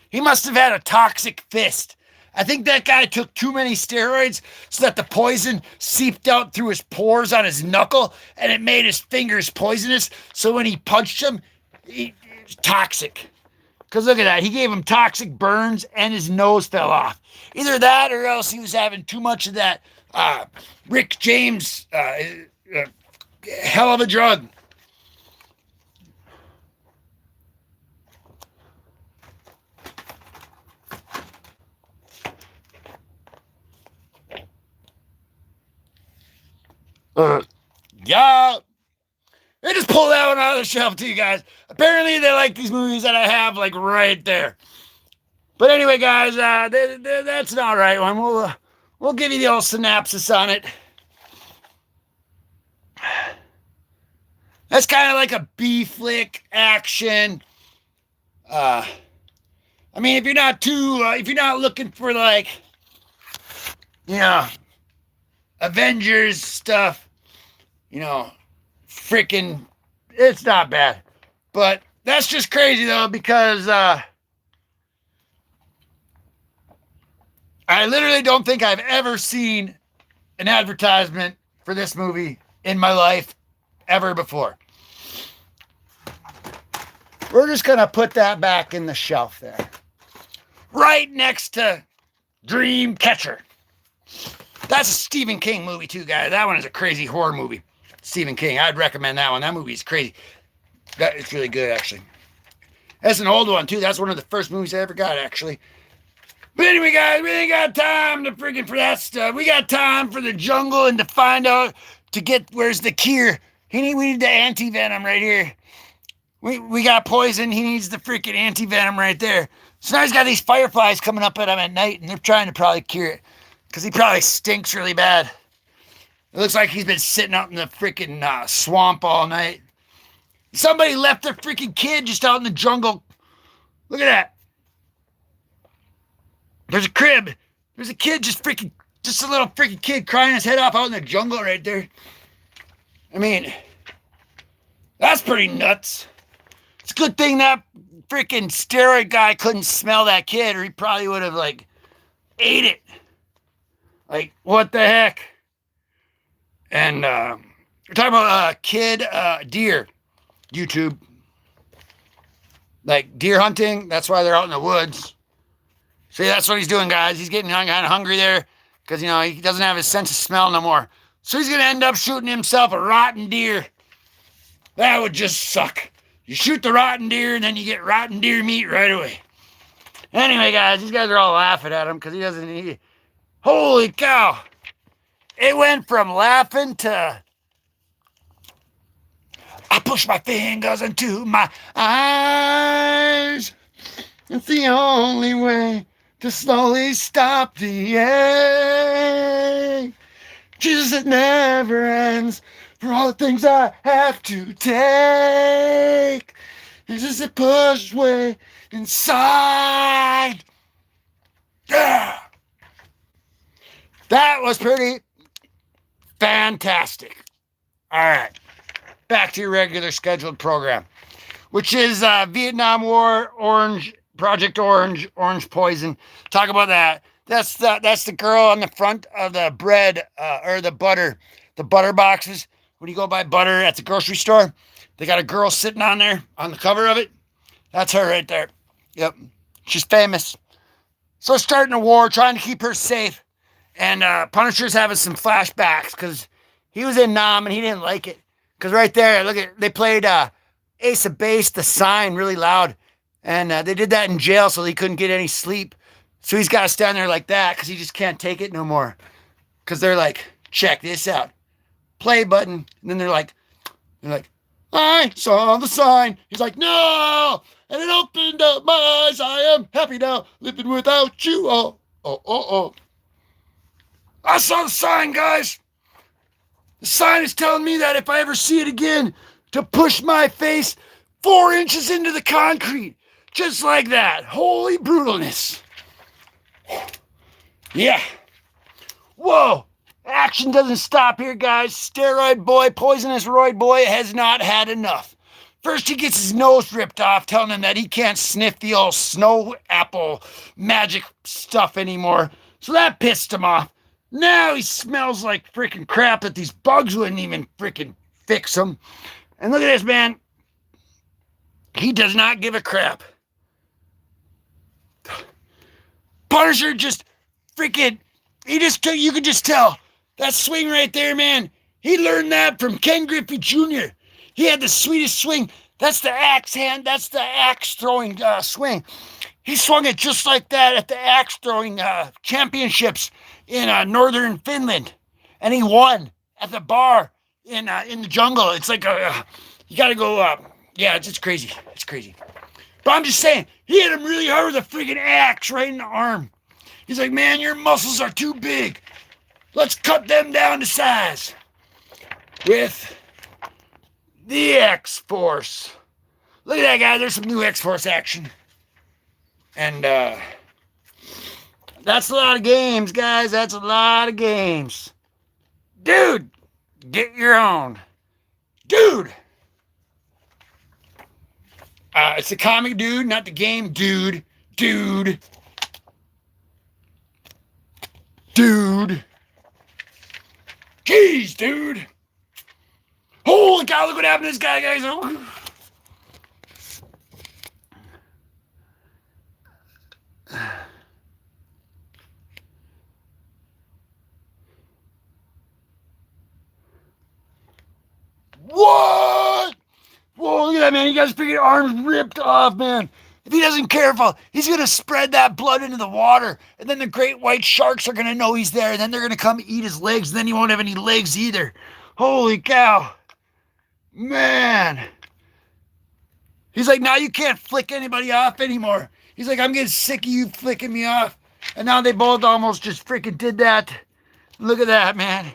He must have had a toxic fist. I think that guy took too many steroids so that the poison seeped out through his pores on his knuckle and it made his fingers poisonous. So when he punched him, he was toxic. Because look at that. He gave him toxic burns and his nose fell off. Either that or else he was having too much of that Rick James hell of a drug. Yeah. They just pulled that one out of the shelf too, guys. Apparently they like these movies that I have like right there. But anyway, guys, that's an all right one. We'll give you the old synopsis on it. That's kind of like a B flick action. I mean, if you're not looking for like, you know, Avengers stuff, you know, freaking, it's not bad. But that's just crazy though, because I literally don't think I've ever seen an advertisement for this movie in my life ever before. We're just going to put that back in the shelf there. Right next to Dreamcatcher. That's a Stephen King movie too, guys. That one is a crazy horror movie. Stephen King. I'd recommend that one. That movie is crazy. It's really good, actually. That's an old one too. That's one of the first movies I ever got, actually. But anyway, guys, we ain't got time to freaking for that stuff. We got time for the jungle and to find out, to get, where's the cure. We need the anti-venom right here. We got poison. He needs the freaking anti-venom right there. So now he's got these fireflies coming up at him at night, and they're trying to probably cure it. Because he probably stinks really bad. It looks like he's been sitting out in the freaking swamp all night. Somebody left their freaking kid just out in the jungle. Look at that. There's a crib. There's a kid just a little freaking kid crying his head off out in the jungle right there. I mean, that's pretty nuts. It's a good thing that freaking steroid guy couldn't smell that kid, or he probably would have, like, ate it. Like, what the heck? And we're talking about kid deer. YouTube. Like, deer hunting. That's why they're out in the woods. See, that's what he's doing, guys. He's getting kind of hungry there because, you know, he doesn't have his sense of smell no more. So he's going to end up shooting himself a rotten deer. That would just suck. You shoot the rotten deer and then you get rotten deer meat right away. Anyway, guys, these guys are all laughing at him because he doesn't eat it. Holy cow. It went from laughing to, I push my fingers into my eyes. It's the only way to slowly stop the ache. Jesus, it never ends. For all the things I have to take. It's just a push way inside. Yeah. That was pretty fantastic. All right. Back to your regular scheduled program, which is Vietnam War, Project Orange Poison. Talk about that. That's the girl on the front of the bread or the butter boxes. When you go buy butter at the grocery store, they got a girl sitting on there on the cover of it. That's her right there. Yep. She's famous. So starting a war, trying to keep her safe. And Punisher's having some flashbacks because he was in Nam and he didn't like it. Because right there, look at, they played Ace of Base, The Sign, really loud. And they did that in jail so he couldn't get any sleep. So he's got to stand there like that because he just can't take it no more. Because they're like, check this out. Play button. And then they're like, I saw the sign. He's like, no. And it opened up my eyes. I am happy now, living without you. Oh. I saw the sign, guys. The sign is telling me that if I ever see it again, to push my face 4 inches into the concrete. Just like that. Holy brutalness. Yeah. Whoa. Action doesn't stop here, guys. Steroid boy, poisonous roid boy has not had enough. First, he gets his nose ripped off, telling him that he can't sniff the old snow apple magic stuff anymore. So that pissed him off. Now he smells like freaking crap that these bugs wouldn't even freaking fix him. And look at this, man. He does not give a crap. Punisher just freaking, you could just tell. That swing right there, man. He learned that from Ken Griffey Jr. He had the sweetest swing. That's the axe hand. That's the axe throwing swing. He swung it just like that at the axe throwing championships in northern Finland, and he won at the bar in the jungle. It's like you got to go up. Yeah, it's crazy. It's crazy. But I'm just saying, he hit him really hard with a freaking axe right in the arm. He's like, man, your muscles are too big. Let's cut them down to size with the X-Force. Look at that, guy. There's some new X-Force action. And that's a lot of games, guys. That's a lot of games. Dude, get your own. Dude. It's the comic dude, not the game dude. Dude. Dude. Jeez, dude. Holy cow, look what happened to this guy, guys. What? Whoa, look at that, man. He got his freaking arms ripped off, man. If he doesn't careful, he's going to spread that blood into the water. And then the great white sharks are going to know he's there. And then they're going to come eat his legs. And then he won't have any legs either. Holy cow. Man. He's like, now you can't flick anybody off anymore. He's like, I'm getting sick of you flicking me off. And now they both almost just freaking did that. Look at that, man.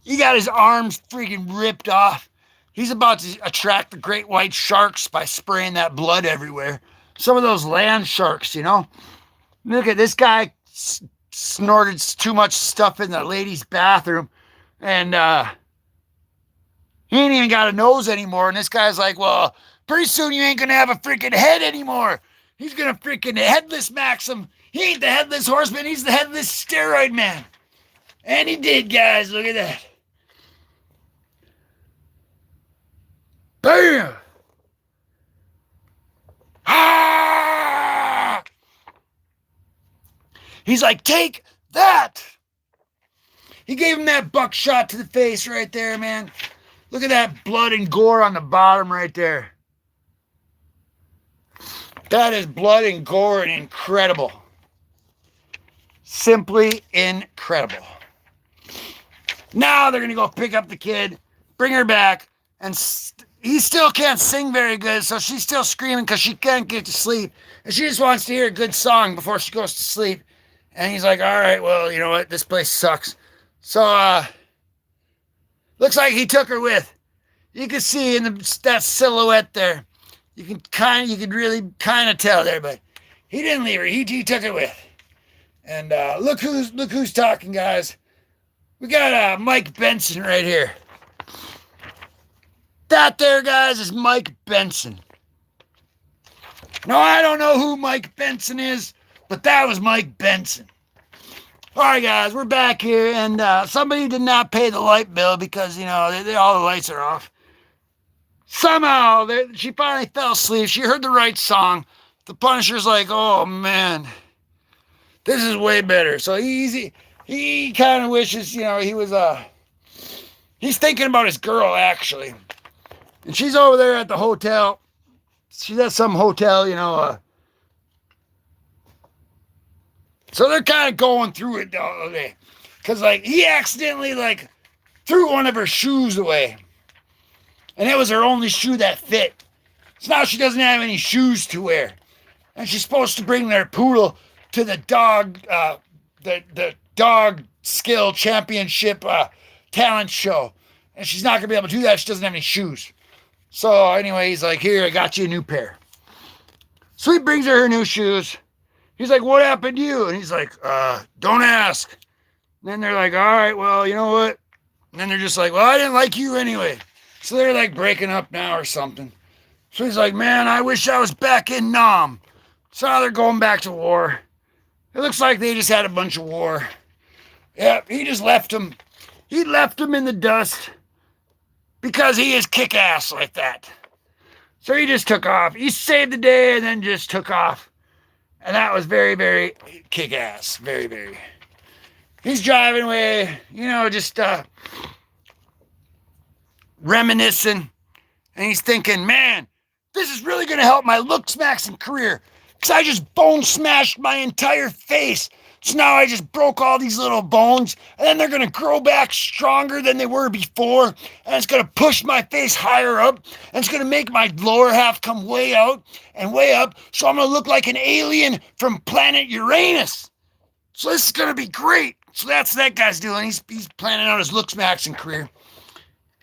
He got his arms freaking ripped off. He's about to attract the great white sharks by spraying that blood everywhere. Some of those land sharks, you know. Look at this guy snorted too much stuff in the ladies' bathroom. And he ain't even got a nose anymore. And this guy's like, well, pretty soon you ain't going to have a freaking head anymore. He's going to freaking headless max him. He ain't the headless horseman. He's the headless steroid man. And he did, guys. Look at that. Bam! Ah! He's like, take that! He gave him that buckshot to the face right there, man. Look at that blood and gore on the bottom right there. That is blood and gore and incredible. Simply incredible. Now they're going to go pick up the kid, bring her back, and he still can't sing very good, so she's still screaming because she can't get to sleep. And she just wants to hear a good song before she goes to sleep. And he's like, all right, well, you know what? This place sucks. So, looks like he took her with. You can see in that silhouette there. You can really kind of tell there, but he didn't leave her. He took her with. And look who's talking, guys. We got Mike Benson right here. That there, guys, is Mike Benson. No, I don't know who Mike Benson is, but that was Mike Benson. All right, guys, we're back here, and somebody did not pay the light bill because, you know, all the lights are off. Somehow, she finally fell asleep. She heard the right song. The Punisher's like, oh, man, this is way better. So he kind of wishes, you know, he's thinking about his girl, actually. And she's over there at the hotel. She's at some hotel, you know. So they're kind of going through it all day. Because, like, he accidentally, like, threw one of her shoes away. And it was her only shoe that fit. So now she doesn't have any shoes to wear. And she's supposed to bring their poodle to the dog skill championship talent show. And she's not going to be able to do that. She doesn't have any shoes. So anyway, he's like, here, I got you a new pair. So he brings her new shoes. He's like, what happened to you? And he's like, don't ask. And then they're like, all right, well, you know what? And then they're just like, well, I didn't like you anyway. So they're like breaking up now or something. So he's like, man, I wish I was back in Nam. So now they're going back to war. It looks like they just had a bunch of war. Yeah, he just left him. He left him in the dust. Because he is kick-ass like that. So he just took off. He saved the day and then just took off. And that was very, very kick-ass. Very, very. He's driving away, you know, just reminiscing. And he's thinking, man, this is really going to help my looks maxing career. Because I just bone smashed my entire face. So now I just broke all these little bones, and then they're going to grow back stronger than they were before, and it's going to push my face higher up, and it's going to make my lower half come way out and way up, so I'm going to look like an alien from planet Uranus. So this is going to be great. So that's that guy's doing. He's planning out his looks maxing career.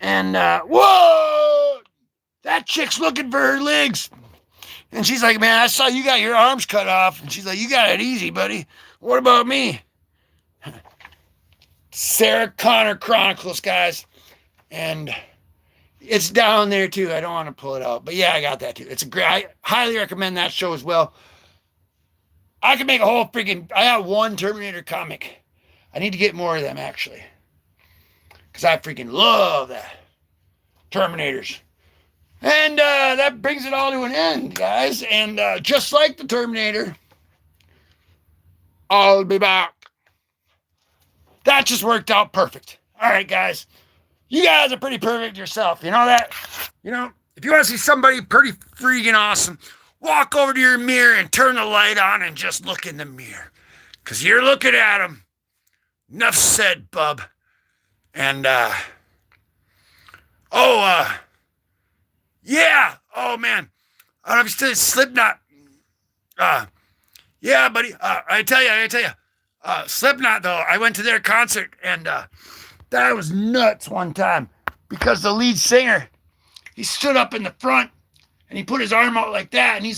And, whoa! That chick's looking for her legs. And she's like, man, I saw you got your arms cut off. And she's like, you got it easy, buddy. What about me? Sarah Connor Chronicles, guys. And it's down there too. I don't want to pull it out. But yeah, I got that too. It's a great, I highly recommend that show as well. I could make a whole freaking, I got one Terminator comic. I need to get more of them actually. Because I freaking love that. Terminators. And that brings it all to an end, guys. And just like the Terminator, I'll be back. That just worked out perfect. All right, guys. You guys are pretty perfect yourself. You know that? You know, if you want to see somebody pretty freaking awesome, walk over to your mirror and turn the light on and just look in the mirror. Because you're looking at them. Enough said, bub. And, yeah. Oh, man. I don't know if you still Slipknot. Yeah, buddy. I tell you. Slipknot, though, I went to their concert, and that was nuts one time. Because the lead singer, he stood up in the front, and he put his arm out like that, and he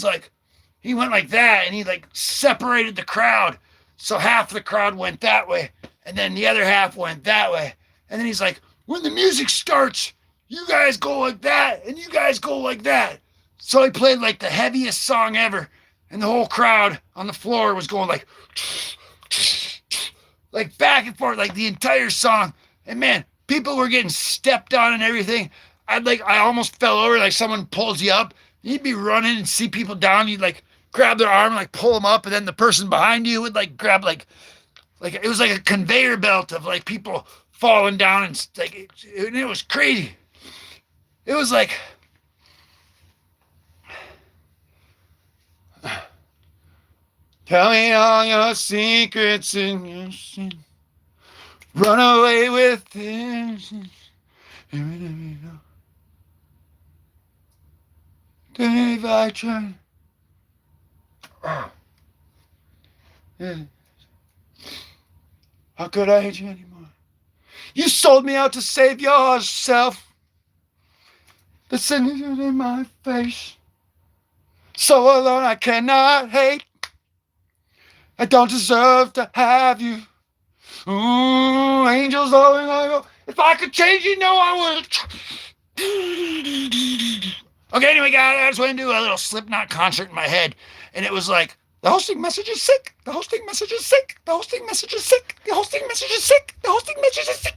went like that, and he, like, separated the crowd. So half the crowd went that way, and then the other half went that way. And then he's like, when the music starts, you guys go like that, and you guys go like that. So he played like the heaviest song ever, and the whole crowd on the floor was going like back and forth, like the entire song. And man, people were getting stepped on and everything. I almost fell over, like someone pulls you up. You'd be running and see people down. You'd like grab their arm, like pull them up, and then the person behind you would like grab like it was like a conveyor belt of like people falling down, and like it was crazy. It was like, tell me all your secrets and your sin. Run away with this. If I try. How could I hate you anymore? You sold me out to save yourself. The sin is in my face. So alone I cannot hate. I don't deserve to have you. Ooh, angels going I go. If I could change you, no, I would. Okay, anyway, guys, I just went to do a little Slipknot concert in my head, and it was like, the hosting message is sick. The hosting message is sick. The hosting message is sick. The hosting message is sick. The hosting message is sick.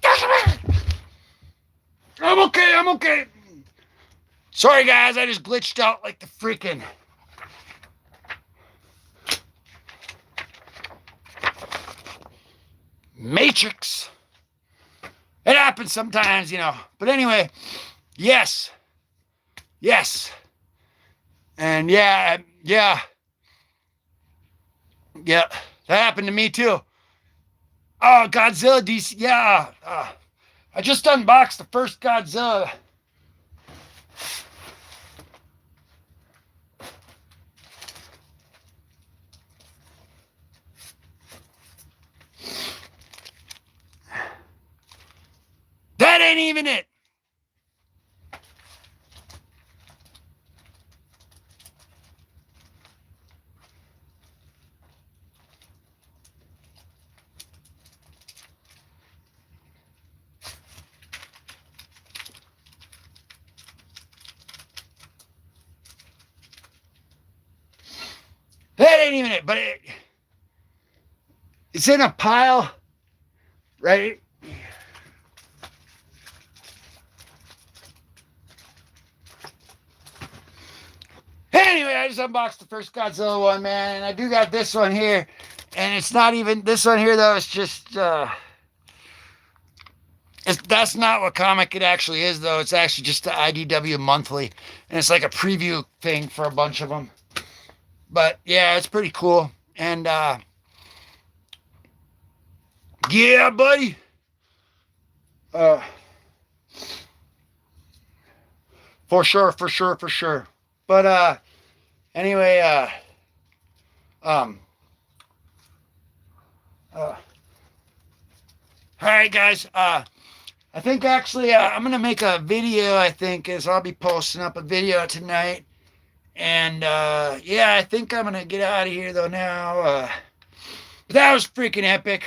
I'm okay. Sorry, guys, I just glitched out like the freaking Matrix. It happens sometimes, you know. But anyway, yes. And yeah. That happened to me too. Oh, Godzilla DC. Yeah. I just unboxed the first Godzilla. That ain't even it. That ain't even it, but it's in a pile, right? Anyway, I just unboxed the first Godzilla one, man, and I do got this one here, and it's not even, this one here, though, it's just, that's not what comic it actually is, though. It's actually just the IDW monthly, and it's like a preview thing for a bunch of them. But, yeah, it's pretty cool, and, yeah, buddy. For sure. But, anyway, all right, guys, I think actually, I'm going to make a video, I think, as I'll be posting up a video tonight, and, yeah, I think I'm going to get out of here, though, now, but that was freaking epic.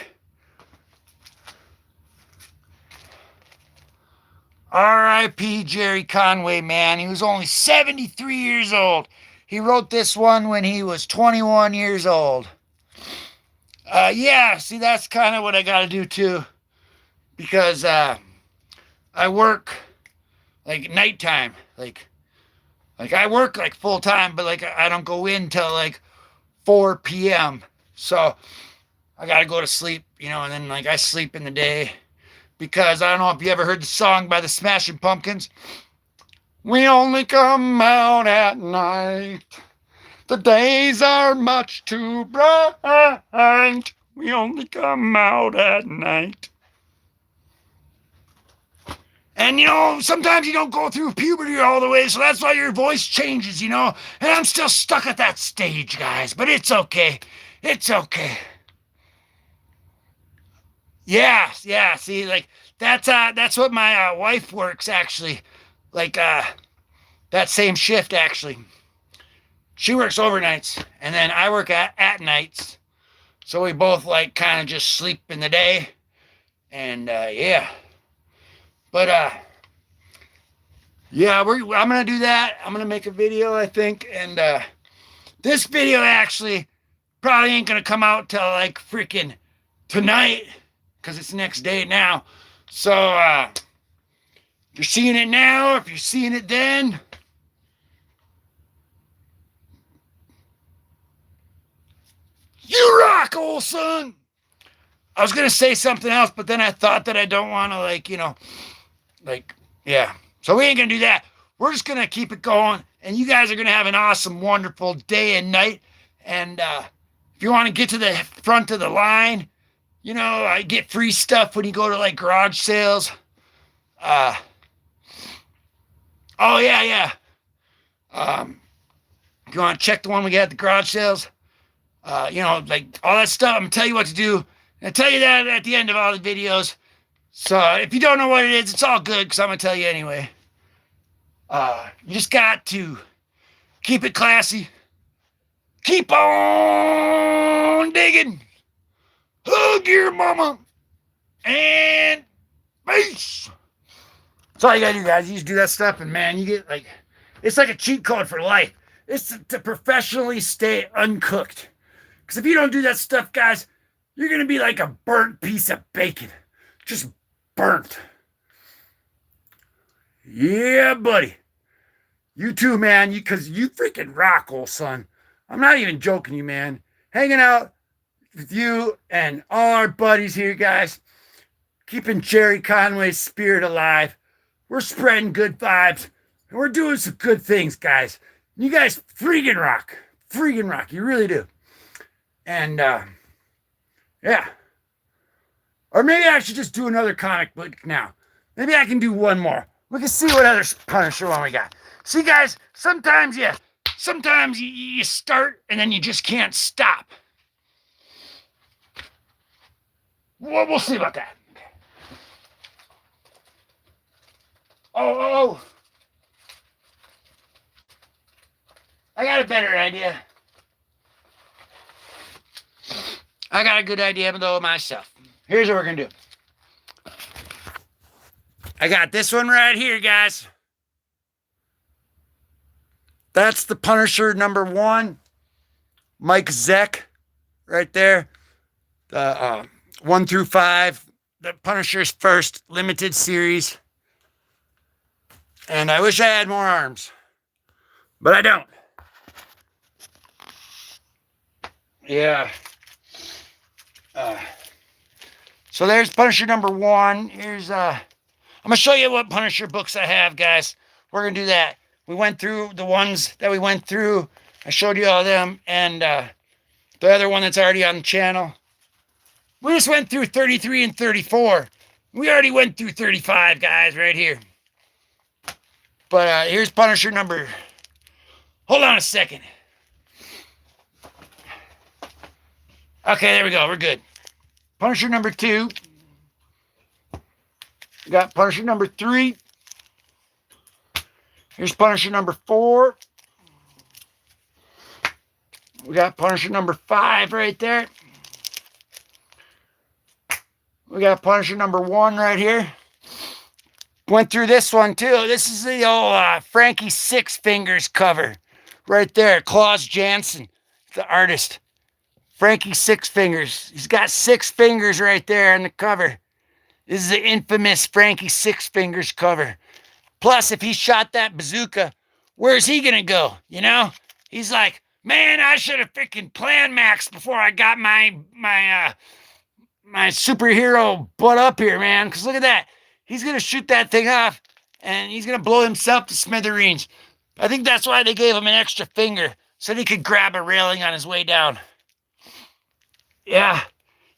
R.I.P. Gerry Conway, man. He was only 73 years old. He wrote this one when he was 21 years old. Yeah, see, that's kind of what I got to do too. Because I work like nighttime. Like I work like full time, but like I don't go in till like 4 p.m. So I got to go to sleep, and then like I sleep in the day. Because I don't know if you ever heard the song by the Smashing Pumpkins. We only come out at night. The days are much too bright. We only come out at night. And sometimes you don't go through puberty all the way, so that's why your voice changes, And I'm still stuck at that stage, guys, but it's okay. It's okay. Yeah. See, like that's what my wife works actually, like that same shift actually. She works overnights, and then I work at nights. So we both like kind of just sleep in the day, and yeah. But yeah, I'm gonna do that. I'm gonna make a video, I think, and this video actually probably ain't gonna come out till like freaking tonight. Because it's the next day now. So, if you're seeing it now, if you're seeing it then, you rock, old son. I was going to say something else, but then I thought that I don't want to, yeah. So we ain't going to do that. We're just going to keep it going. And you guys are going to have an awesome, wonderful day and night. And if you want to get to the front of the line, I get free stuff when you go to like garage sales. Oh yeah. If you want to check the one we got at the garage sales, like all that stuff, I'm gonna tell you what to do. And I tell you that at the end of all the videos. So if you don't know what it is, it's all good because I'm gonna tell you anyway. You just got to keep it classy. Keep on digging. Hug your mama. And peace. That's all you gotta do, guys. You just do that stuff, and man, you get like, it's like a cheat code for life. It's to professionally stay uncooked. Because if you don't do that stuff, guys, you're gonna be like a burnt piece of bacon. Just burnt. Yeah, buddy. You too, man. Because you freaking rock, old son. I'm not even joking you, man. Hanging out with you and all our buddies here, guys. Keeping Gerry Conway's spirit alive. We're spreading good vibes. And we're doing some good things, guys. You guys freaking rock. Freaking rock. You really do. And, yeah. Or maybe I should just do another comic book now. Maybe I can do one more. We can see what other Punisher one we got. See, guys, sometimes you start and then you just can't stop. Well, we'll see about that. Oh. I got a better idea. I got a good idea, though, myself. Here's what we're going to do. I got this one right here, guys. That's the Punisher #1. Mike Zeck, right there. 1 through 5. The Punisher's first limited series. And I wish I had more arms. But I don't. Yeah. So there's Punisher #1. Here's, I'm going to show you what Punisher books I have, guys. We're going to do that. We went through the ones that we went through. I showed you all of them. And the other one that's already on the channel. We just went through 33 and 34. We already went through 35, guys, right here. But here's Punisher number... Hold on a second. Okay, there we go. We're good. Punisher #2. We got Punisher #3. Here's Punisher #4. We got Punisher #5 right there. We got Punisher #1 right here. Went through this one too. This is the old Frankie Six Fingers cover. Right there. Klaus Janson, the artist. Frankie Six Fingers. He's got 6 fingers right there on the cover. This is the infamous Frankie Six Fingers cover. Plus, if he shot that bazooka, where's he gonna go? You know? He's like, man, I should have freaking planned Max before I got my superhero butt up here, man. Because look at that. He's gonna shoot that thing off, and he's gonna blow himself to smithereens. I think that's why they gave him an extra finger, so that he could grab a railing on his way down. Yeah.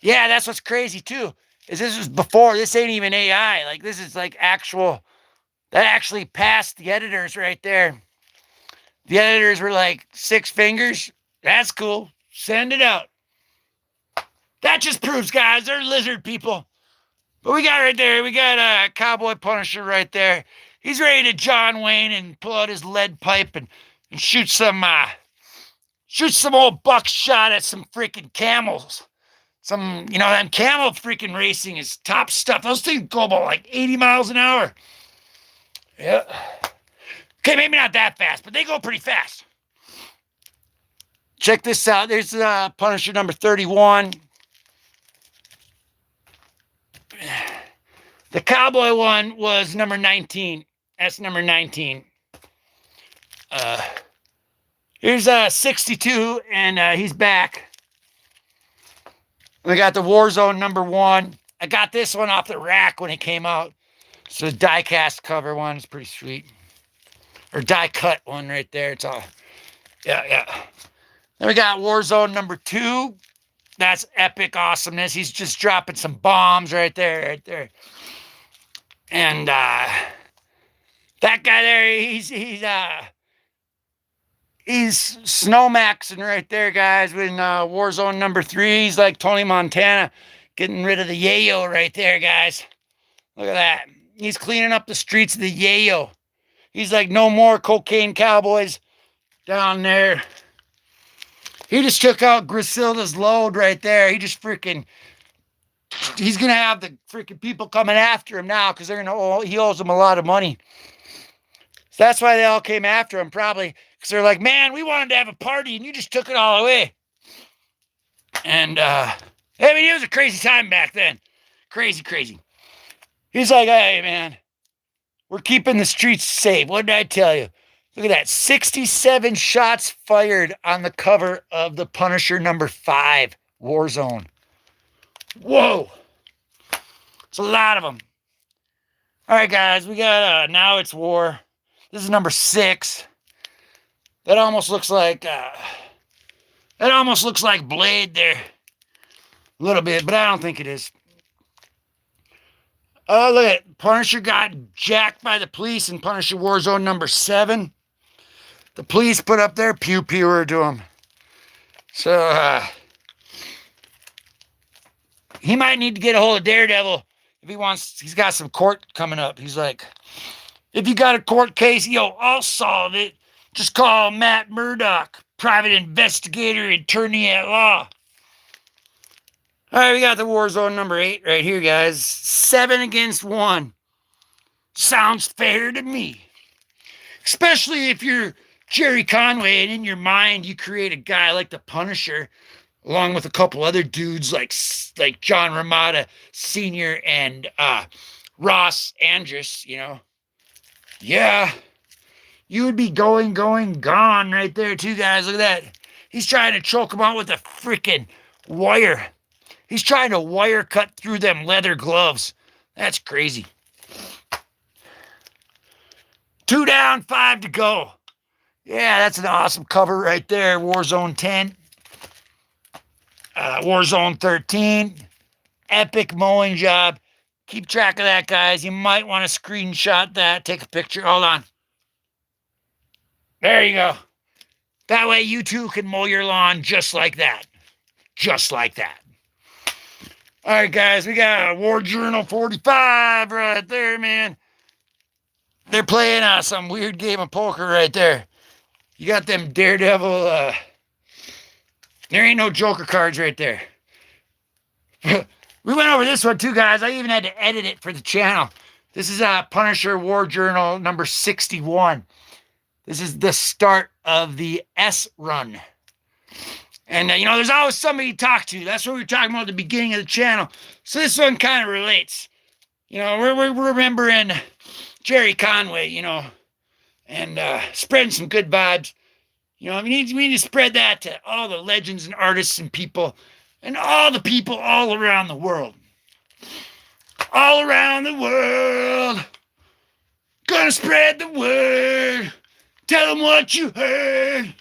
Yeah, that's what's crazy, too. Is this was before. This ain't even AI. Like, this is like actual. That actually passed the editors right there. The editors were like, 6 fingers? That's cool. Send it out. That just proves, guys, they're lizard people. But we got right there, we got a Cowboy Punisher right there. He's ready to John Wayne and pull out his lead pipe and shoot some old buckshot at some freaking camels. Them camel freaking racing is top stuff. Those things go about like 80 miles an hour. Yeah. Okay, maybe not that fast, but they go pretty fast. Check this out. There's Punisher number 31. The cowboy one was number 19. That's number 19. Here's 62, and he's back. We got the Warzone number 1. I got this one off the rack when it came out. So the die-cast cover one is pretty sweet. Or die-cut one right there. It's all... Yeah. Then we got Warzone number 2. That's epic awesomeness. He's just dropping some bombs right there. And that guy there, he's snowmaxing right there, guys. With Warzone number 3, he's like Tony Montana, getting rid of the yayo right there, guys. Look at that. He's cleaning up the streets of the yayo. He's like, no more cocaine cowboys down there. He just took out Griselda's load right there. He's going to have the freaking people coming after him now because he owes them a lot of money. So that's why they all came after him, probably. Because they're like, man, we wanted to have a party and you just took it all away. And, it was a crazy time back then. Crazy. He's like, hey, man, we're keeping the streets safe. What did I tell you? Look at that. 67 shots fired on the cover of the Punisher number 5, Warzone. Whoa. It's a lot of them. All right, guys, we got Now It's War. This is number 6. That almost looks like Blade there. A little bit, but I don't think it is. Oh, look at it. Punisher got jacked by the police in Punisher Warzone number 7. The police put up their pew-pewer to him. So, he might need to get a hold of Daredevil if he's got some court coming up. He's like, if you got a court case, I'll solve it. Just call Matt Murdock, private investigator, attorney at law. All right, we got the Warzone number 8 right here, guys. 7 against 1. Sounds fair to me. Especially if you're Gerry Conway and in your mind you create a guy like the Punisher along with a couple other dudes like John Romita Sr. and Ross Andrus, Yeah. You would be gone right there too, guys. Look at that. He's trying to choke him out with a freaking wire. He's trying to wire cut through them leather gloves. That's crazy. 2 down, 5 to go. Yeah, that's an awesome cover right there. Warzone 10. Warzone 13. Epic mowing job. Keep track of that, guys. You might want to screenshot that. Take a picture. Hold on. There you go. That way you too can mow your lawn just like that. Just like that. All right, guys, we got War Journal 45 right there, man. They're playing some weird game of poker right there. You got them Daredevil. There ain't no Joker cards right there. We went over this one too, guys. I even had to edit it for the channel. This is Punisher War Journal number 61. This is the start of the S run. And, there's always somebody to talk to. That's what we were talking about at the beginning of the channel. So this one kind of relates. We're remembering Gerry Conway, and spreading some good vibes. We need to spread that to all the legends and artists and people and all the people all around the world. All around the world. Gonna spread the word. Tell them what you heard.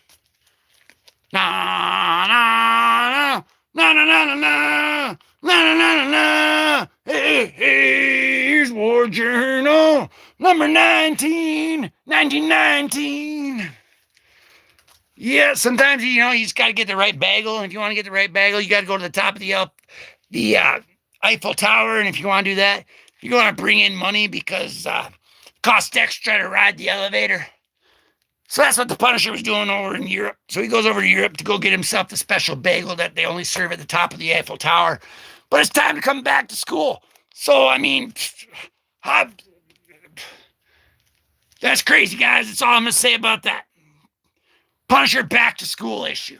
Na na na na na na na na na na na. Hey, here's War Journal number 1919. Yeah, sometimes you just got to get the right bagel, and if you want to get the right bagel, you got to go to the top of the Eiffel Tower, and if you want to do that, you're going to bring in money because it costs extra to ride the elevator. So that's what the Punisher was doing over in Europe. So he goes over to Europe to go get himself the special bagel that they only serve at the top of the Eiffel Tower. But it's time to come back to school. So, that's crazy, guys. That's all I'm going to say about that. Punisher back to school issue.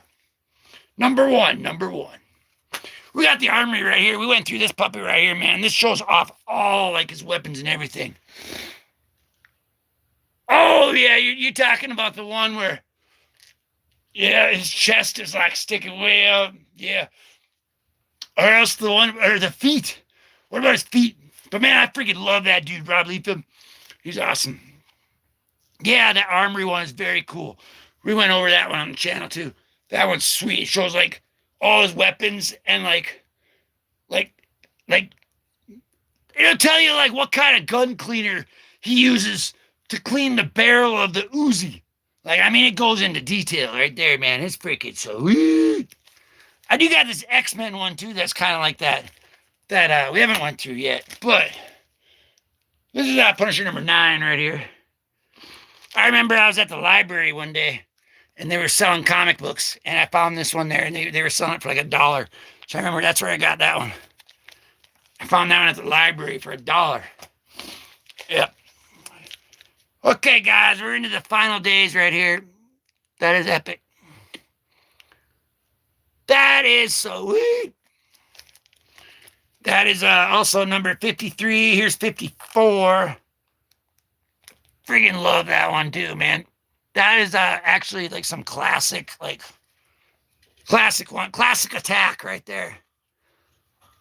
Number one. We got the armory right here. We went through this puppy right here, man. This shows off all his weapons and everything. Oh, yeah, you're talking about the one where, his chest is sticking way out. Yeah. Or else the feet. What about his feet? But man, I freaking love that dude, Rob Liefeld. He's awesome. Yeah, that armory one is very cool. We went over that one on the channel too. That one's sweet. It shows all his weapons and it'll tell you what kind of gun cleaner he uses to clean the barrel of the Uzi. It goes into detail right there, man. It's freaking sweet. I do got this X-Men one too that's kind of like that we haven't went through yet. But this is Punisher number 9 right here. I remember I was at the library one day and they were selling comic books, and I found this one there, and they were selling it for $1. So I remember that's where I got that one. I found that one at the library for $1. Yep. Okay, guys, we're into the final days right here. That is epic. That is sweet. That is also number 53. Here's 54. Freaking love that one too, man. That is actually some classic attack right there.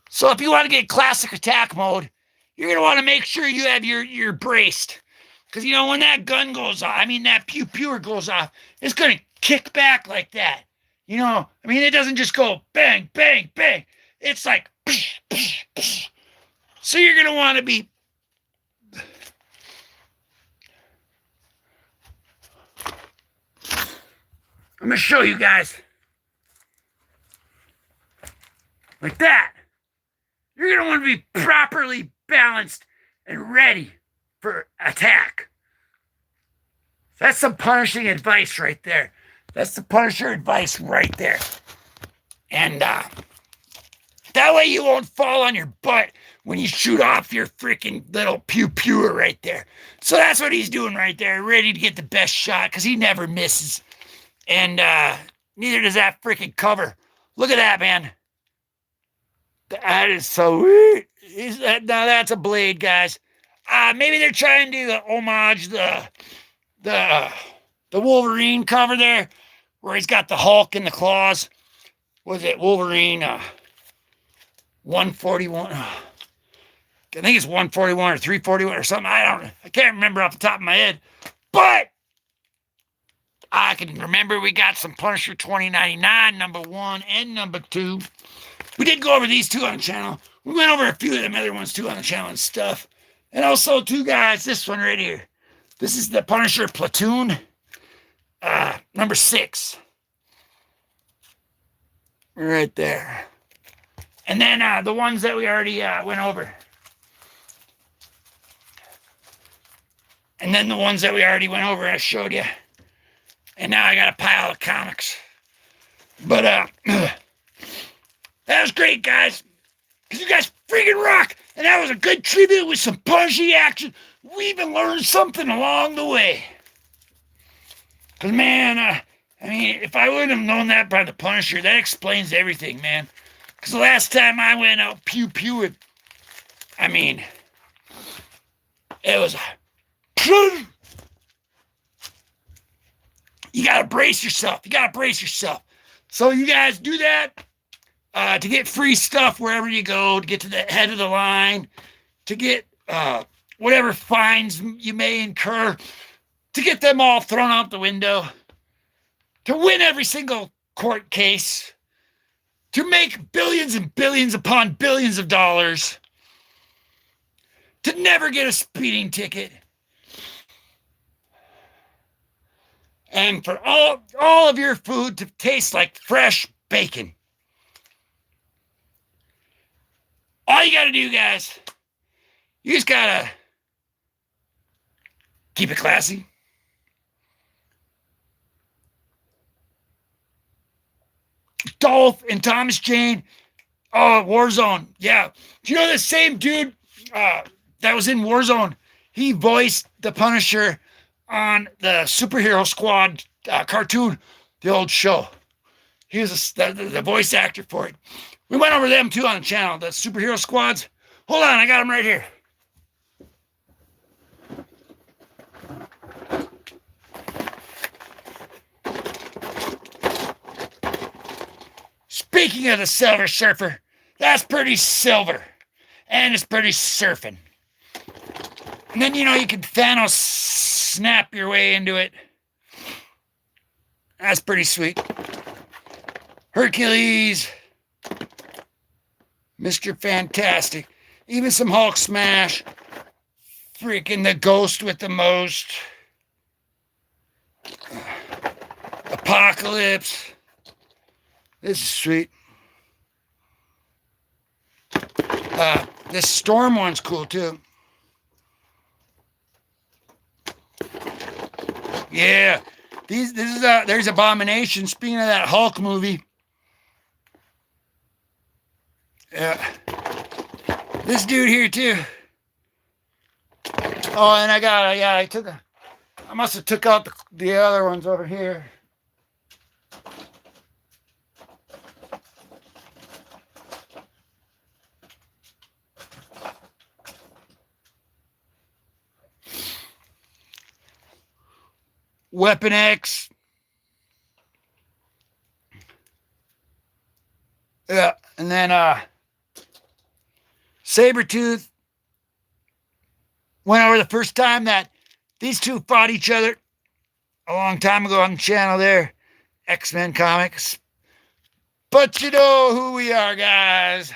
So if you want to get classic attack mode, you're going to want to make sure you have your braced. Because, when that gun goes off, that pew-pewer goes off, it's going to kick back like that. It doesn't just go bang, bang, bang. It's like, psh, psh, psh. So you're going to want to be I'm going to show you guys. Like that. You're going to want to be properly balanced and ready for attack. That's some punishing advice right there. That's the Punisher advice right there. And that way you won't fall on your butt when you shoot off your freaking little pew-pewer right there. So that's what he's doing right there, ready to get the best shot, because he never misses. And neither does that freaking cover. Look at that, man. That is so weird. Now that's a blade, guys. Maybe they're trying to homage the Wolverine cover there, where he's got the Hulk and the claws. Was it Wolverine 141? I think it's 141 or 341 or something. I can't remember off the top of my head. But I can remember we got some Punisher 2099, number 1 and number 2. We did go over these two on the channel. We went over a few of them other ones too on the channel and stuff. And also, too, guys, this one right here. This is the Punisher Platoon, number 6. Right there. And then the ones that we already went over. And then the ones that we already went over, I showed you. And now I got a pile of comics. But that was great, guys. Because you guys freaking rock. And that was a good tribute with some punchy action. We even learned something along the way. Because, man, I mean, if I wouldn't have known that by the Punisher, that explains everything, man. Because the last time I went out pew-pew, I mean, it was... You got to brace yourself. You got to brace yourself. So you guys do that to get free stuff wherever you go, to get to the head of the line, to get whatever fines you may incur, to get them all thrown out the window, to win every single court case, to make billions and billions upon billions of dollars, to never get a speeding ticket, and for all of your food to taste like fresh bacon. All you got to do, guys, you just got to keep it classy. Dolph and Thomas Jane. Oh, Warzone. Yeah. Do you know the same dude that was in Warzone? He voiced the Punisher on the Superhero Squad cartoon, the old show. He was the voice actor for it. We went over them too on the channel, the Superhero Squads. Hold on, I got them right here. Speaking of the Silver Surfer, that's pretty silver. And it's pretty surfing. And then, you know, you can Thanos snap your way into it. That's pretty sweet. Hercules. Mr. Fantastic. Even some Hulk smash. Freaking the Ghost with the most. Apocalypse. This is sweet. This Storm one's cool too. Yeah. There's Abomination. Speaking of that Hulk movie. Yeah. This dude here too. Oh, and I must have took out the other ones over here. Weapon X. Yeah, and then Sabretooth. Went over the first time that these two fought each other a long time ago on the channel there. X-Men comics. But you know who we are, guys.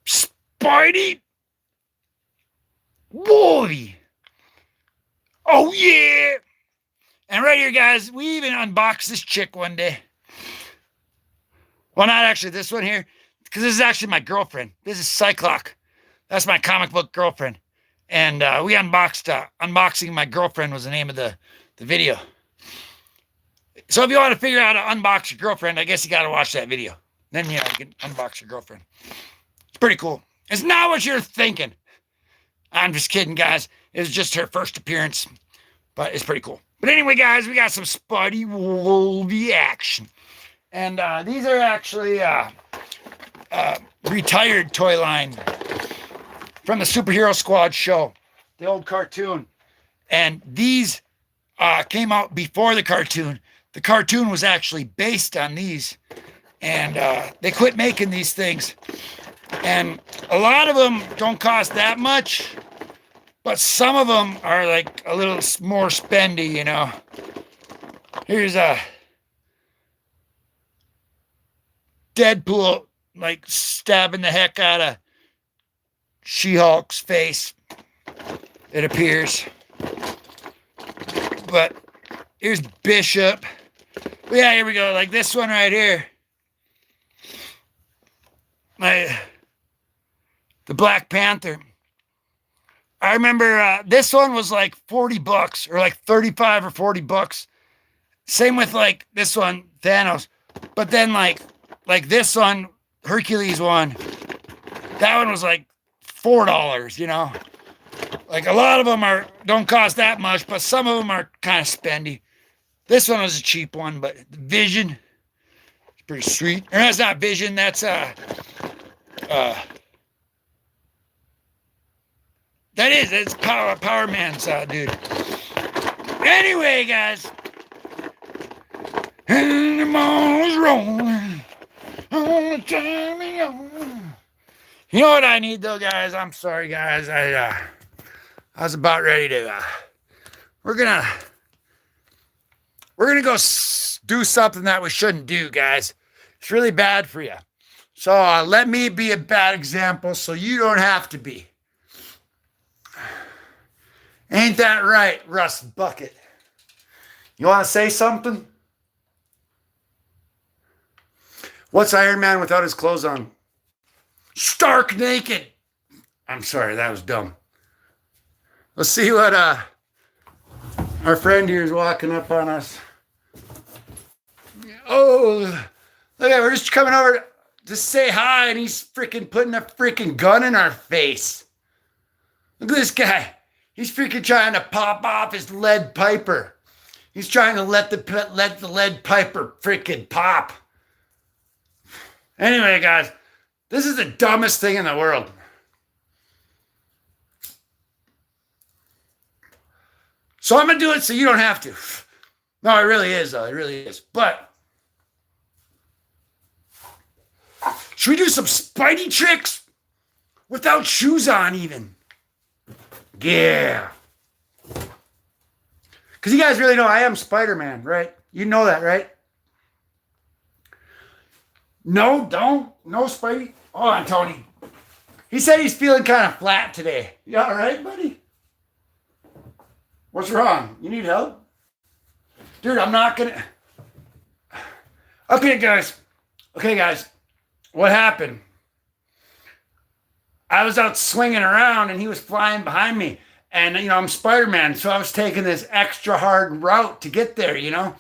Spidey. Boy. Oh, yeah. And right here, guys, we even unboxed this chick one day. Well, not actually this one here, because this is actually my girlfriend. This is Cyclops. That's my comic book girlfriend. And we unboxed, Unboxing My Girlfriend was the name of the video. So if you want to figure out how to unbox your girlfriend, I guess you got to watch that video. Then, you can unbox your girlfriend. It's pretty cool. It's not what you're thinking. I'm just kidding, guys. It was just her first appearance. But it's pretty cool. But anyway, guys, we got some Spidey Wolvie action. And these are actually retired toy line from the Superhero Squad show, the old cartoon. And these came out before the cartoon. The cartoon was actually based on these. And they quit making these things. And a lot of them don't cost that much. But some of them are like a little more spendy, you know. Here's a Deadpool, like stabbing the heck out of She-Hulk's face. It appears. But here's Bishop. But yeah, here we go. Like this one right here. The Black Panther. I remember this one was like $40 or like 35 or $40. Same with like this one, Thanos. But then like this one, Hercules one, That one was like $4, you know. Like a lot of them don't cost that much, but some of them are kind of spendy. This one was a cheap one, but Vision is pretty sweet. Or that's not Vision, that's that is, it's Power Man's dude. Anyway, guys. And the ball's rolling on the time on. You know what I need though, guys? I'm sorry, guys. I was about ready to. We're gonna go do something that we shouldn't do, guys. It's really bad for you. So let me be a bad example, so you don't have to be. Ain't that right, Russ Bucket? You want to say something? What's Iron Man without his clothes on? Stark naked. I'm sorry, that was dumb. Let's see what our friend here is walking up on us. Oh, look at, we're just coming over to say hi, and he's freaking putting a freaking gun in our face. Look at this guy. He's freaking trying to pop off his lead piper. He's trying to let the lead piper freaking pop. Anyway, guys, this is the dumbest thing in the world. So I'm going to do it so you don't have to. No, it really is, though. It really is. But should we do some Spidey tricks without shoes on even? Yeah. Because you guys really know I am Spider-Man, right? You know that, right? No, don't. No, Spidey. Hold on, Tony. He said he's feeling kind of flat today. You all right, buddy? What's wrong? You need help? Dude, I'm not going to... Okay, guys. What happened? I was out swinging around, and he was flying behind me. And, you know, I'm Spider-Man, so I was taking this extra hard route to get there, you know?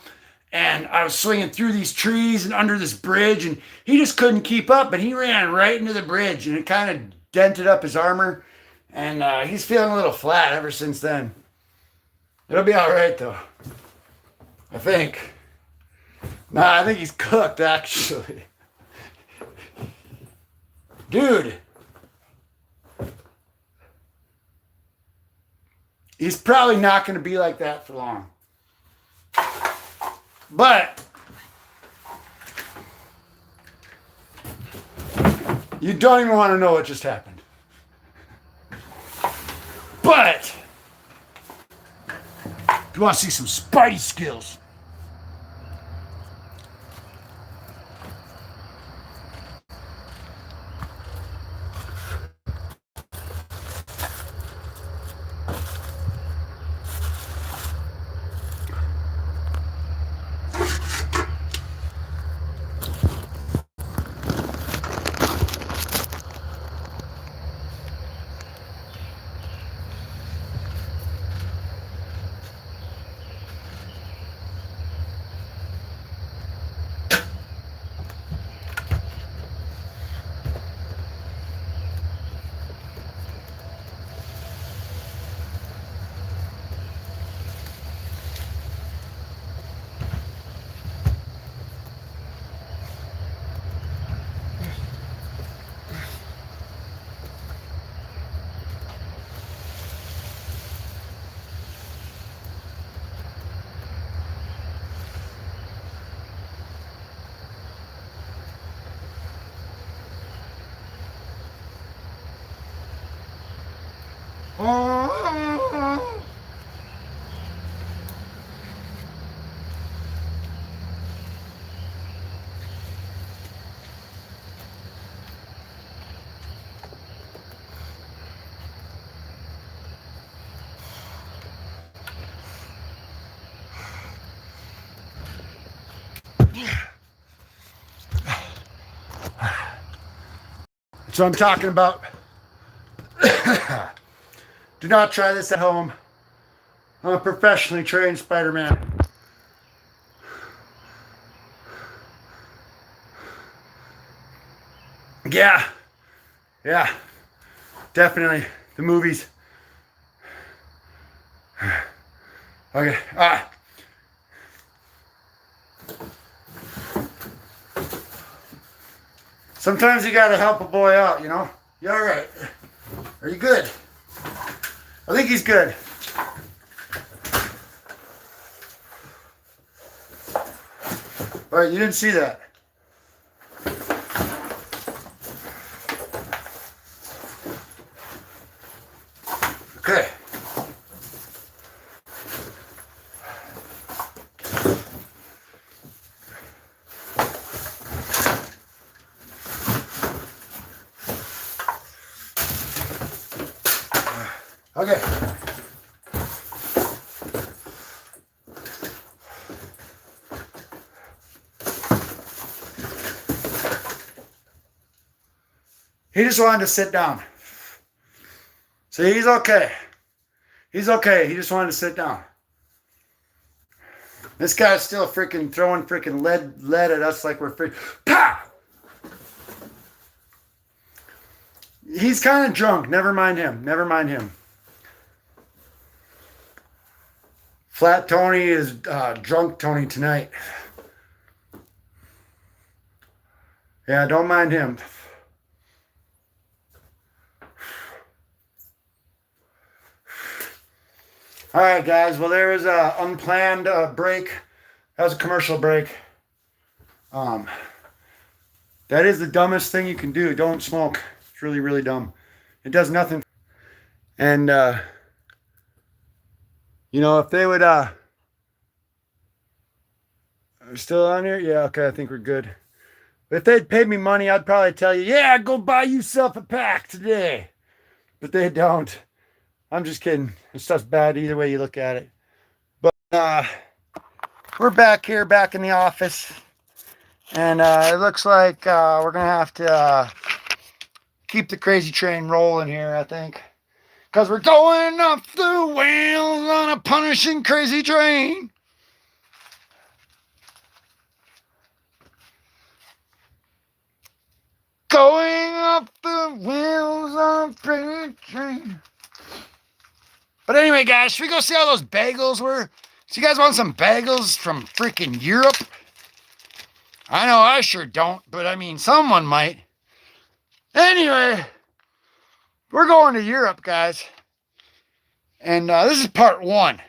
And I was swinging through these trees and under this bridge, and he just couldn't keep up, and he ran right into the bridge, and it kind of dented up his armor. And he's feeling a little flat ever since then. It'll be all right, though. I think. Nah, I think he's cooked, actually. Dude. He's probably not going to be like that for long. But you don't even want to know what just happened. But you want to see some Spidey skills. That's what I'm talking about. Do not try this at home. I'm a professionally trained Spider-Man. Yeah. Yeah, definitely. The movies. Okay. Sometimes you gotta help a boy out, you know? You alright? Are you good? I think he's good. Alright, you didn't see that. Okay. Okay. He just wanted to sit down. See, he's okay. He's okay. He just wanted to sit down. This guy's still freaking throwing freaking lead at us like we're freaking. Pow! He's kind of drunk. Never mind him. Never mind him. Flat Tony is drunk Tony tonight. Yeah, don't mind him. All right, guys. Well, there was an unplanned break. That was a commercial break. That is the dumbest thing you can do. Don't smoke. It's really, really dumb. It does nothing. And, you know, if they would, are we still on here? Yeah, okay, I think we're good. But if they'd paid me money, I'd probably tell you, yeah, go buy yourself a pack today. But they don't. I'm just kidding. This stuff's bad either way you look at it. But we're back here, back in the office. And it looks like we're going to have to keep the crazy train rolling here, I think. Because we're going off the rails on a punishing crazy train. Going off the wheels on a crazy train. But anyway, guys, should we go see how those bagels were? So you guys want some bagels from freaking Europe? I know I sure don't, but I mean, someone might. Anyway, we're going to Europe, guys. And this is part 1.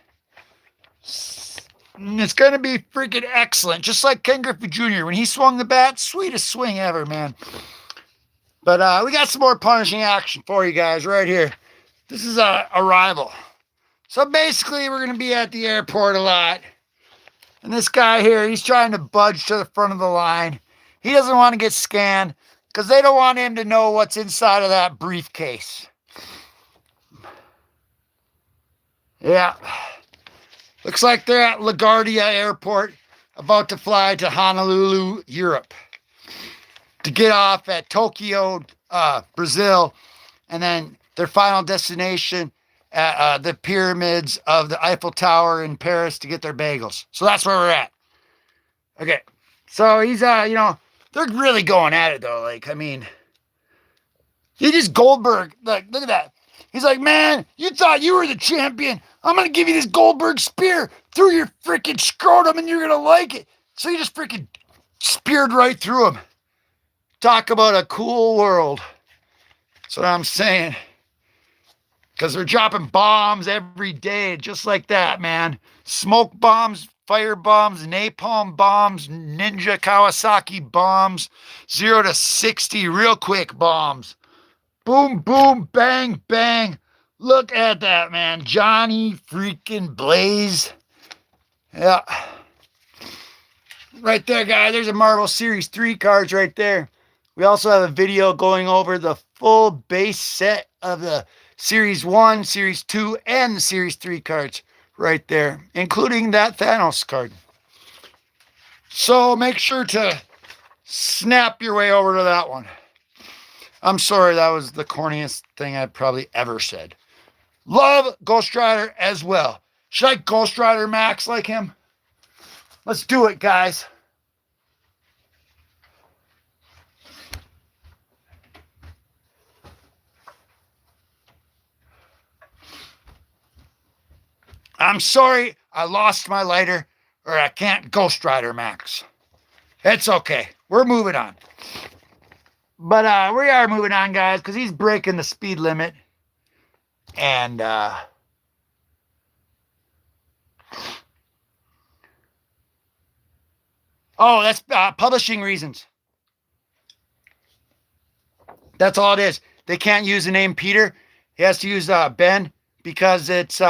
And it's going to be freaking excellent. Just like Ken Griffey Jr. When he swung the bat, sweetest swing ever, man. But we got some more punishing action for you guys right here. This is Arrival. So basically, we're going to be at the airport a lot. And this guy here, he's trying to budge to the front of the line. He doesn't want to get scanned because they don't want him to know what's inside of that briefcase. Yeah. Looks like they're at LaGuardia Airport, about to fly to Honolulu, Europe, to get off at Tokyo, Brazil, and then their final destination at the pyramids of the Eiffel Tower in Paris to get their bagels. So that's where we're at. Okay. So he's, you know, they're really going at it, though. Like, I mean, he just Goldberg. Like, look at that. He's like, man, you thought you were the champion. I'm going to give you this Goldberg spear through your freaking scrotum and you're going to like it. So he just freaking speared right through him. Talk about a cool world. That's what I'm saying. Because they're dropping bombs every day, just like that, man. Smoke bombs, fire bombs, napalm bombs, ninja Kawasaki bombs, 0 to 60 real quick bombs. Boom, boom, bang, bang. Look at that, man. Johnny freaking Blaze. Yeah. Right there, guys. There's a Marvel Series 3 cards right there. We also have a video going over the full base set of the Series 1, Series 2, and the Series 3 cards right there, including that Thanos card. So make sure to snap your way over to that one. I'm sorry, that was the corniest thing I've probably ever said. Love Ghost Rider as well. Should I Ghost Rider Max like him? Let's do it, guys. I'm sorry I lost my lighter, or I can't Ghost Rider Max. It's okay. We're moving on. But we are moving on, guys, because he's breaking the speed limit. And oh, that's publishing reasons. That's all it is. They can't use the name Peter. He has to use Ben because it's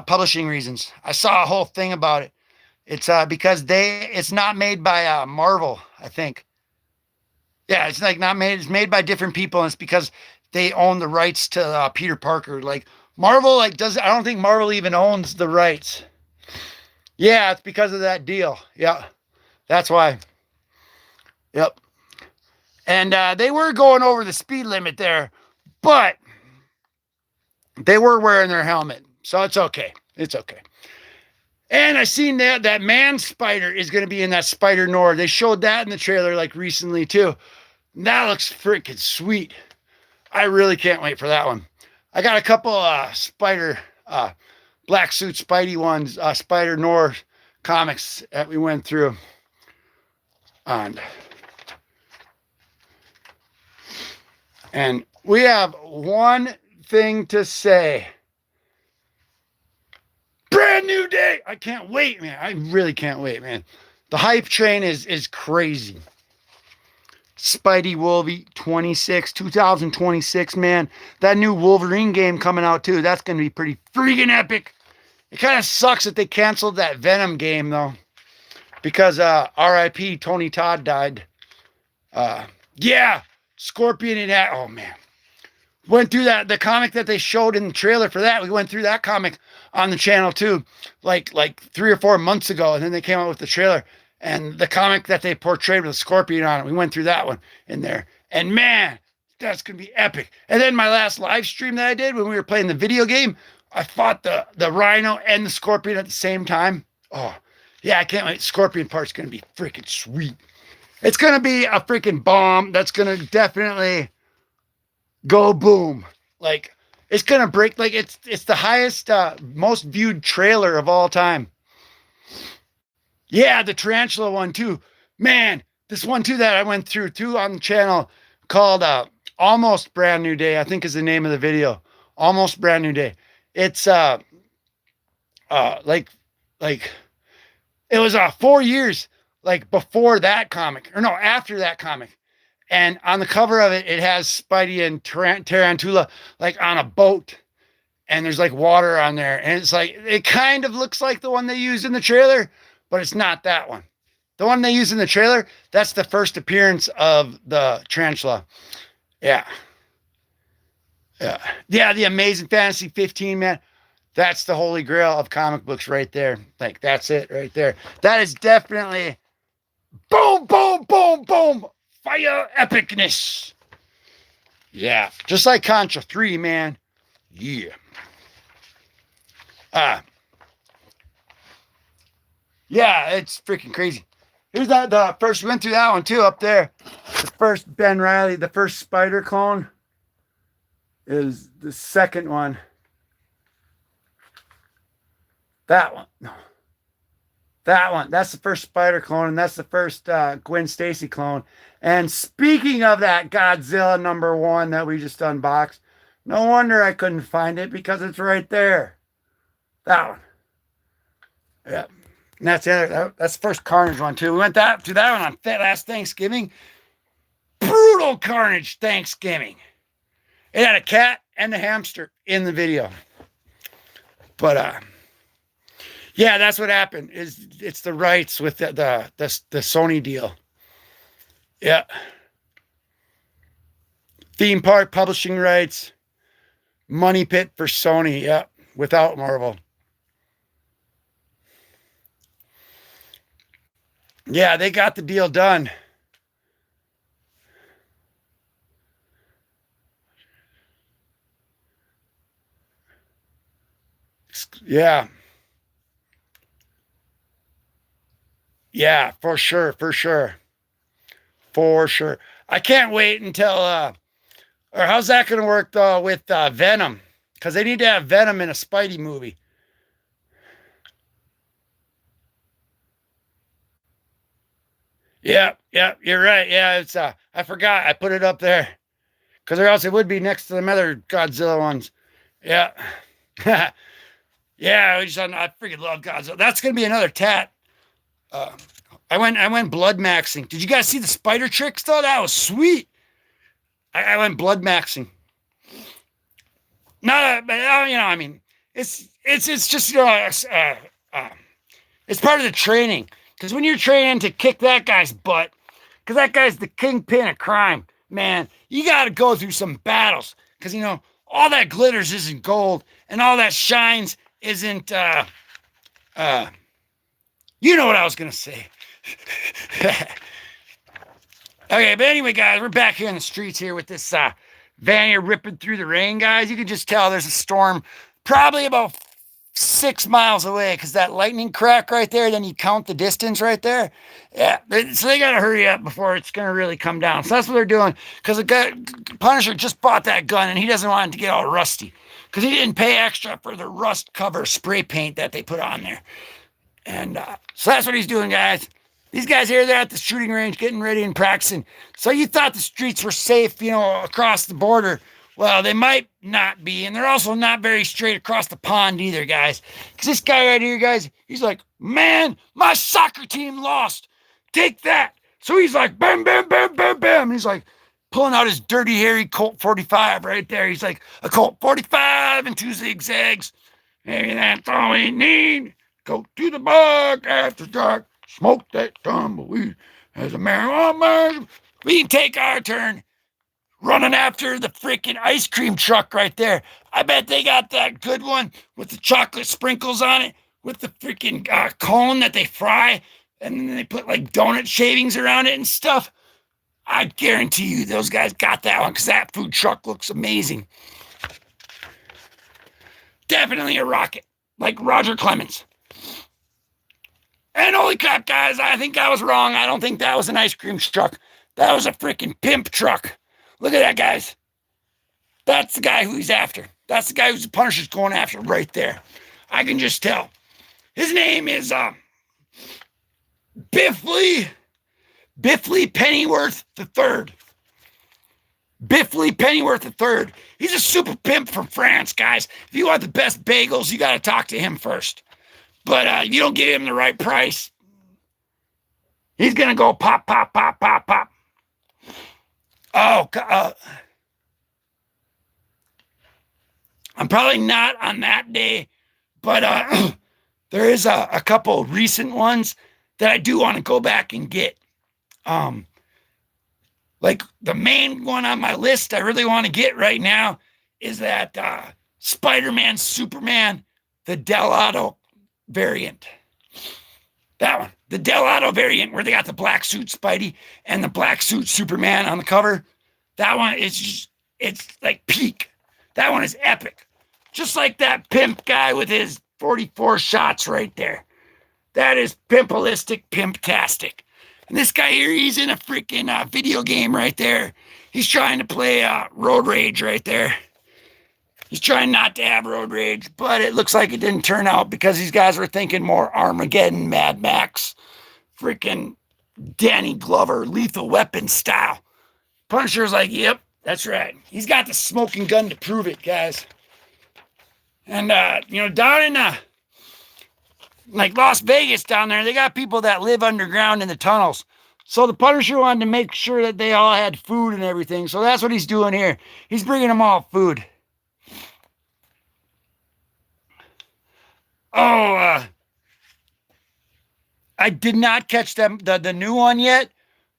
publishing reasons. I saw a whole thing about it. It's because it's not made by Marvel, I think. Yeah, it's like not made. It's made by different people, and it's because they own the rights to Peter Parker. Like Marvel, I don't think Marvel even owns the rights. Yeah, it's because of that deal. Yeah, that's why. Yep. And they were going over the speed limit there, but they were wearing their helmet, so it's okay. It's okay. And I seen that man spider is going to be in that Spider-Noir. They showed that in the trailer like recently too. That looks freaking sweet. I really can't wait for that one. I got a couple spider black suit Spidey ones, Spider-Noir comics that we went through. And we have one thing to say. Brand new day. I can't wait, man. I really can't wait, man. The hype train is crazy. Spidey Wolvie 2026, man. That new Wolverine game coming out too. That's going to be pretty freaking epic. It kind of sucks that they canceled that Venom game though. Because RIP Tony Todd died. Yeah, Scorpion and that. Oh man. Went through the comic that they showed in the trailer for that. We went through that comic on the channel too, like 3 or 4 months ago, and then they came out with the trailer and the comic that they portrayed with a scorpion on it. We went through that one in there, and man, that's gonna be epic. And then my last live stream that I did when we were playing the video game, I fought the rhino and the scorpion at the same time. Oh yeah, I can't wait. Scorpion part's gonna be freaking sweet. It's gonna be a freaking bomb. That's gonna definitely go boom. Like it's gonna break. Like it's the highest most viewed trailer of all time. Yeah, the tarantula one too, man. This one too that I went through too on the channel called Almost Brand New Day, I think is the name of the video. Almost Brand New Day. It's like it was 4 years like before that comic, or no, after that comic. And on the cover of it, it has Spidey and Tarantula like on a boat, and there's like water on there, and it's like it kind of looks like the one they used in the trailer, but it's not that one. The one they used in the trailer, that's the first appearance of the tarantula. Yeah. Yeah, the Amazing Fantasy 15, man. That's the holy grail of comic books right there. Like, that's it right there. That is definitely boom, boom, boom, boom. Fire epicness. Yeah. Just like Contra 3, man. Yeah. Yeah, it's freaking crazy. Here's the first, we went through that one too up there. The first Ben Reilly, the first Spider clone is the second one. That one. No. That one. That's the first Spider clone, and that's the first Gwen Stacy clone. And speaking of that Godzilla #1 that we just unboxed, no wonder I couldn't find it because it's right there. That one. Yeah. And that's the other, that's the first Carnage one too. We went to that one on last Thanksgiving. Brutal Carnage Thanksgiving. It had a cat and a hamster in the video. But yeah, that's what happened. It's the rights with the Sony deal. Yeah. Theme park publishing rights. Money pit for Sony. Yeah. Without Marvel. Yeah, they got the deal done. Yeah. Yeah, for sure, for sure. For sure. I can't wait until or how's that going to work though with Venom? Because they need to have Venom in a Spidey movie. Yeah, you're right. Yeah, it's I forgot I put it up there because or else it would be next to the other Godzilla ones. Yeah, yeah. I freaking love Godzilla. That's gonna be another tat. Uh, I went blood maxing. Did you guys see the spider tricks though? That was sweet. I went blood maxing. No, but I mean, it's just it's part of the training. Because when you're training to kick that guy's butt, because that guy's the kingpin of crime, man, you got to go through some battles. Because, all that glitters isn't gold, and all that shines isn't, you know what I was going to say. Okay, but anyway, guys, we're back here in the streets here with this van here ripping through the rain, guys. You can just tell there's a storm probably about 6 miles away because that lightning crack right there, then you count the distance right there. Yeah, so they got to hurry up before it's going to really come down. So that's what they're doing because the guy, Punisher just bought that gun and he doesn't want it to get all rusty because he didn't pay extra for the rust cover spray paint that they put on there. And so that's what he's doing, guys. These guys here, they're at the shooting range getting ready and practicing. So you thought the streets were safe, across the border. Well, they might not be, and they're also not very straight across the pond either, guys. Because this guy right here, guys, he's like, man, my soccer team lost. Take that. So he's like, bam, bam, bam, bam, bam. And he's like pulling out his dirty, hairy Colt 45 right there. He's like, a Colt 45 and 2 zigzags. Maybe that's all we need. Go to the bar after dark. Smoke that tumbleweed as a marijuana. We can take our turn running after the freaking ice cream truck right there. I bet they got that good one with the chocolate sprinkles on it, with the freaking cone that they fry, and then they put like donut shavings around it and stuff. I guarantee you those guys got that one because that food truck looks amazing. Definitely a rocket, like Roger Clemens. And holy crap, guys, I think I was wrong. I don't think that was an ice cream truck. That was a freaking pimp truck. Look at that, guys. That's the guy who he's after. That's the guy who's the Punisher's going after right there. I can just tell. His name is Biffley Pennyworth III. Biffley Pennyworth III. He's a super pimp from France, guys. If you want the best bagels, you got to talk to him first. But you don't give him the right price, he's going to go pop, pop, pop, pop, pop. Oh, I'm probably not on that day, but there is a couple recent ones that I do want to go back and get. Like the main one on my list I really want to get right now is that Spider-Man, Superman, the Delato variant. That one. The Delato variant where they got the black suit Spidey and the black suit Superman on the cover. That one is just, it's like peak. That one is epic. Just like that pimp guy with his 44 shots right there. That is pimpalistic, pimptastic. And this guy here, he's in a freaking video game right there. He's trying to play Road Rage right there. He's trying not to have road rage, but it looks like it didn't turn out because these guys were thinking more Armageddon, Mad Max, freaking Danny Glover, Lethal Weapon style. Punisher's like, yep, that's right. He's got the smoking gun to prove it, guys. And, down in, like Las Vegas down there, they got people that live underground in the tunnels. So the Punisher wanted to make sure that they all had food and everything. So that's what he's doing here. He's bringing them all food. Oh, I did not catch the new one yet,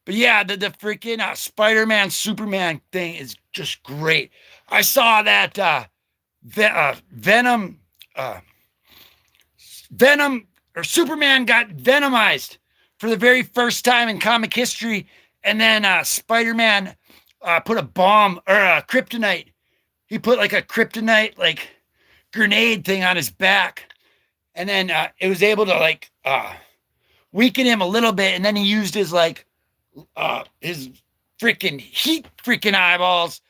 but yeah, the freaking Spider-Man, Superman thing is just great. I saw that Venom or Superman got venomized for the very first time in comic history, and then Spider-Man put a bomb or a kryptonite. He put like a kryptonite like grenade thing on his back. And then it was able to weaken him a little bit. And then he used his his freaking heat freaking eyeballs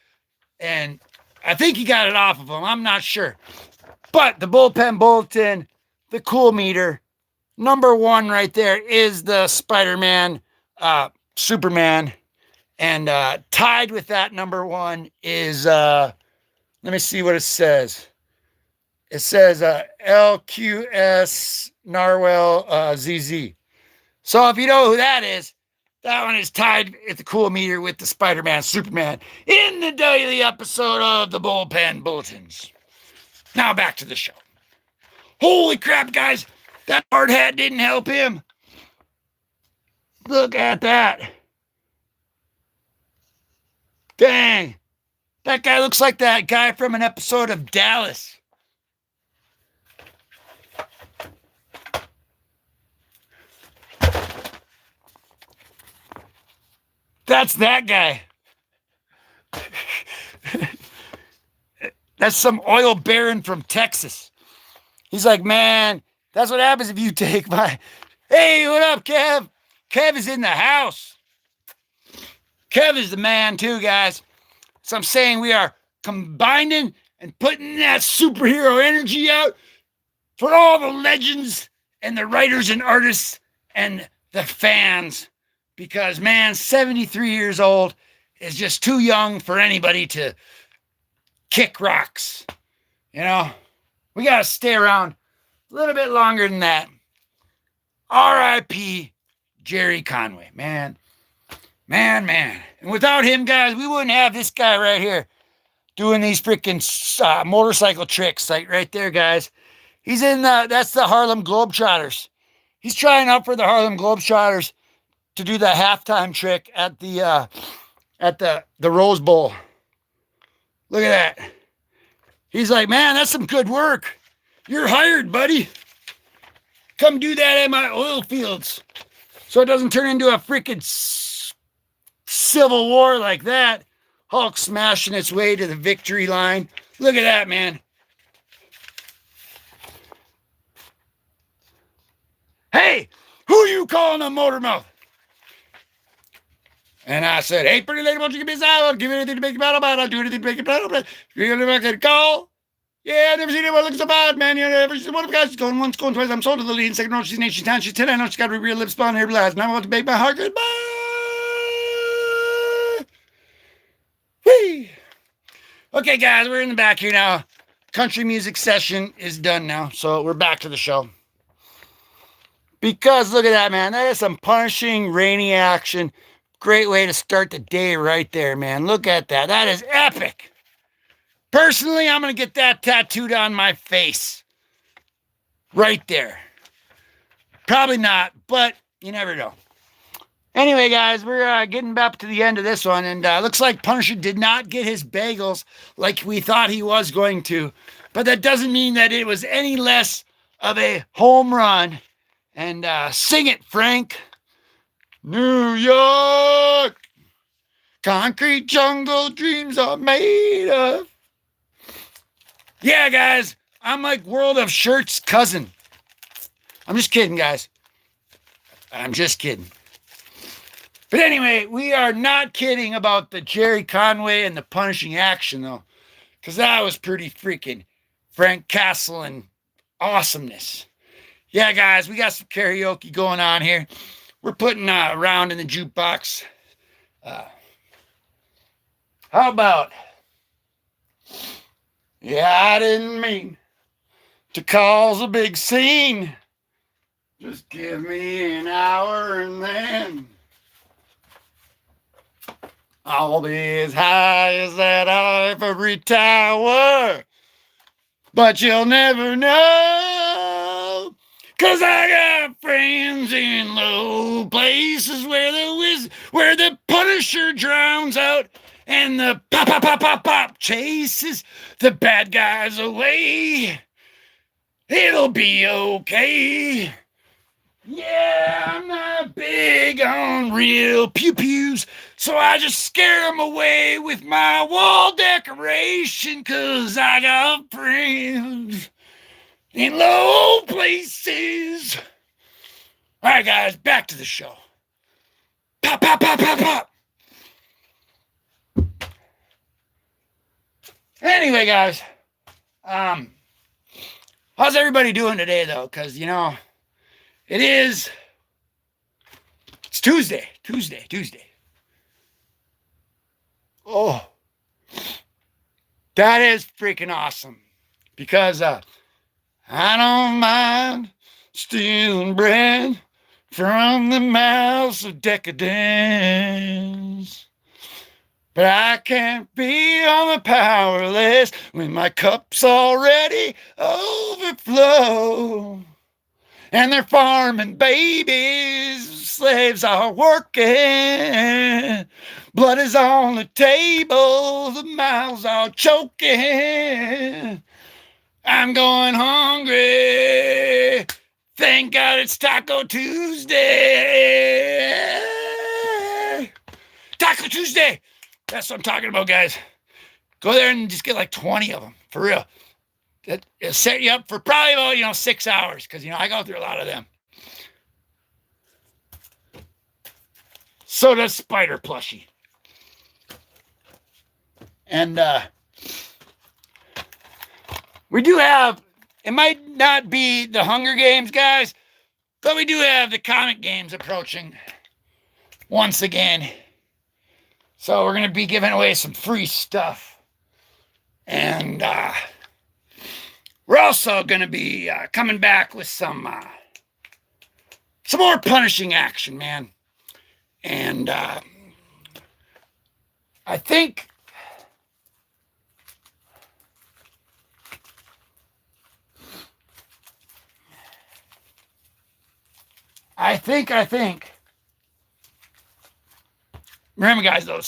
and I think he got it off of him. I'm not sure. But the bullpen bulletin, the cool meter, number one right there is the Spider-Man, Superman. And tied with that number one is, let me see what it says. It says LQS Narwhal ZZ. So if you know who that is, that one is tied at the cool meter with the Spider-Man, Superman in the daily episode of the Bullpen Bulletins. Now back to the show. Holy crap, guys. That hard hat didn't help him. Look at that. Dang. That guy looks like that guy from an episode of Dallas. That's that guy. That's some oil baron from Texas. He's like, man, that's what happens if you take my... Hey, what up, Kev? Kev is in the house. Kev is the man too, guys. So I'm saying we are combining and putting that superhero energy out for all the legends and the writers and artists and the fans. Because, man, 73 years old is just too young for anybody to kick rocks. You know, we got to stay around a little bit longer than that. R.I.P. Gerry Conway, man. Man. And without him, guys, we wouldn't have this guy right here doing these freaking motorcycle tricks. Like right there, guys. He's in that's the Harlem Globetrotters. He's trying out for the Harlem Globetrotters to do the halftime trick at the Rose Bowl. Look at that. He's like, man, that's some good work. You're hired, buddy. Come do that at my oil fields so it doesn't turn into a freaking civil war like that. Hulk smashing its way to the victory line. Look at that, man. Hey, who you calling a motor mouth? And I said, hey, pretty lady, won't you give me a sign? I'll give you anything to make you battle, but I'll do anything to make you battle. You're going to make a call? Yeah, I've never seen anyone look so bad, man. You never seen one of the guys going once, going twice. I'm sold to the lead. Second round, she's 8, she's 10, she's 10. I know she's got a real lip spot on her blast. Now I want to make my heart goodbye. Whee! Okay, guys, we're in the back here now. Country music session is done now, so we're back to the show. Because look at that, man. That is some punishing, rainy action. Great way to start the day right there, man. Look at that. That is epic. Personally, I'm going to get that tattooed on my face. Right there. Probably not, but you never know. Anyway, guys, we're getting back to the end of this one, and looks like Punisher did not get his bagels like we thought he was going to, but that doesn't mean that it was any less of a home run. And sing it, Frank. New York, concrete jungle dreams are made of. Yeah, guys, I'm like World of Shirts' cousin. I'm just kidding, guys. I'm just kidding. But anyway, we are not kidding about the Gerry Conway and the punishing action, though, because that was pretty freaking Frank Castle and awesomeness. Yeah, guys, we got some karaoke going on here. We're putting a round in the jukebox. How about... Yeah, I didn't mean to cause a big scene. Just give me an hour and then I'll be as high as that ivory tower. But you'll never know, 'cause I got friends in low places where the Punisher drowns out and the pop chases the bad guys away. It'll be okay. Yeah, I'm not big on real pew-pews, so I just scare them away with my wall decoration, 'cause I got friends in low places. All right, guys, back to the show. Pop, pop, pop, pop, pop. Anyway, guys, how's everybody doing today, though? Because, you know, it's Tuesday. Oh, that is freaking awesome. Because I don't mind stealing bread from the mouths of decadence. But I can't be on the power list when my cup's already overflow. And they're farming babies, slaves are working. Blood is on the table, the mouths are choking. I'm going hungry. Thank God it's Taco Tuesday. Taco Tuesday. That's what I'm talking about, guys. Go there and just get like 20 of them, for real. It'll set you up for probably about, 6 hours, because, I go through a lot of them. So does Spider Plushie. And we do have, it might not be the Hunger Games, guys, but we do have the comic games approaching once again. So we're going to be giving away some free stuff. And we're also going to be coming back with some more punishing action, man. And I think remember, guys, though,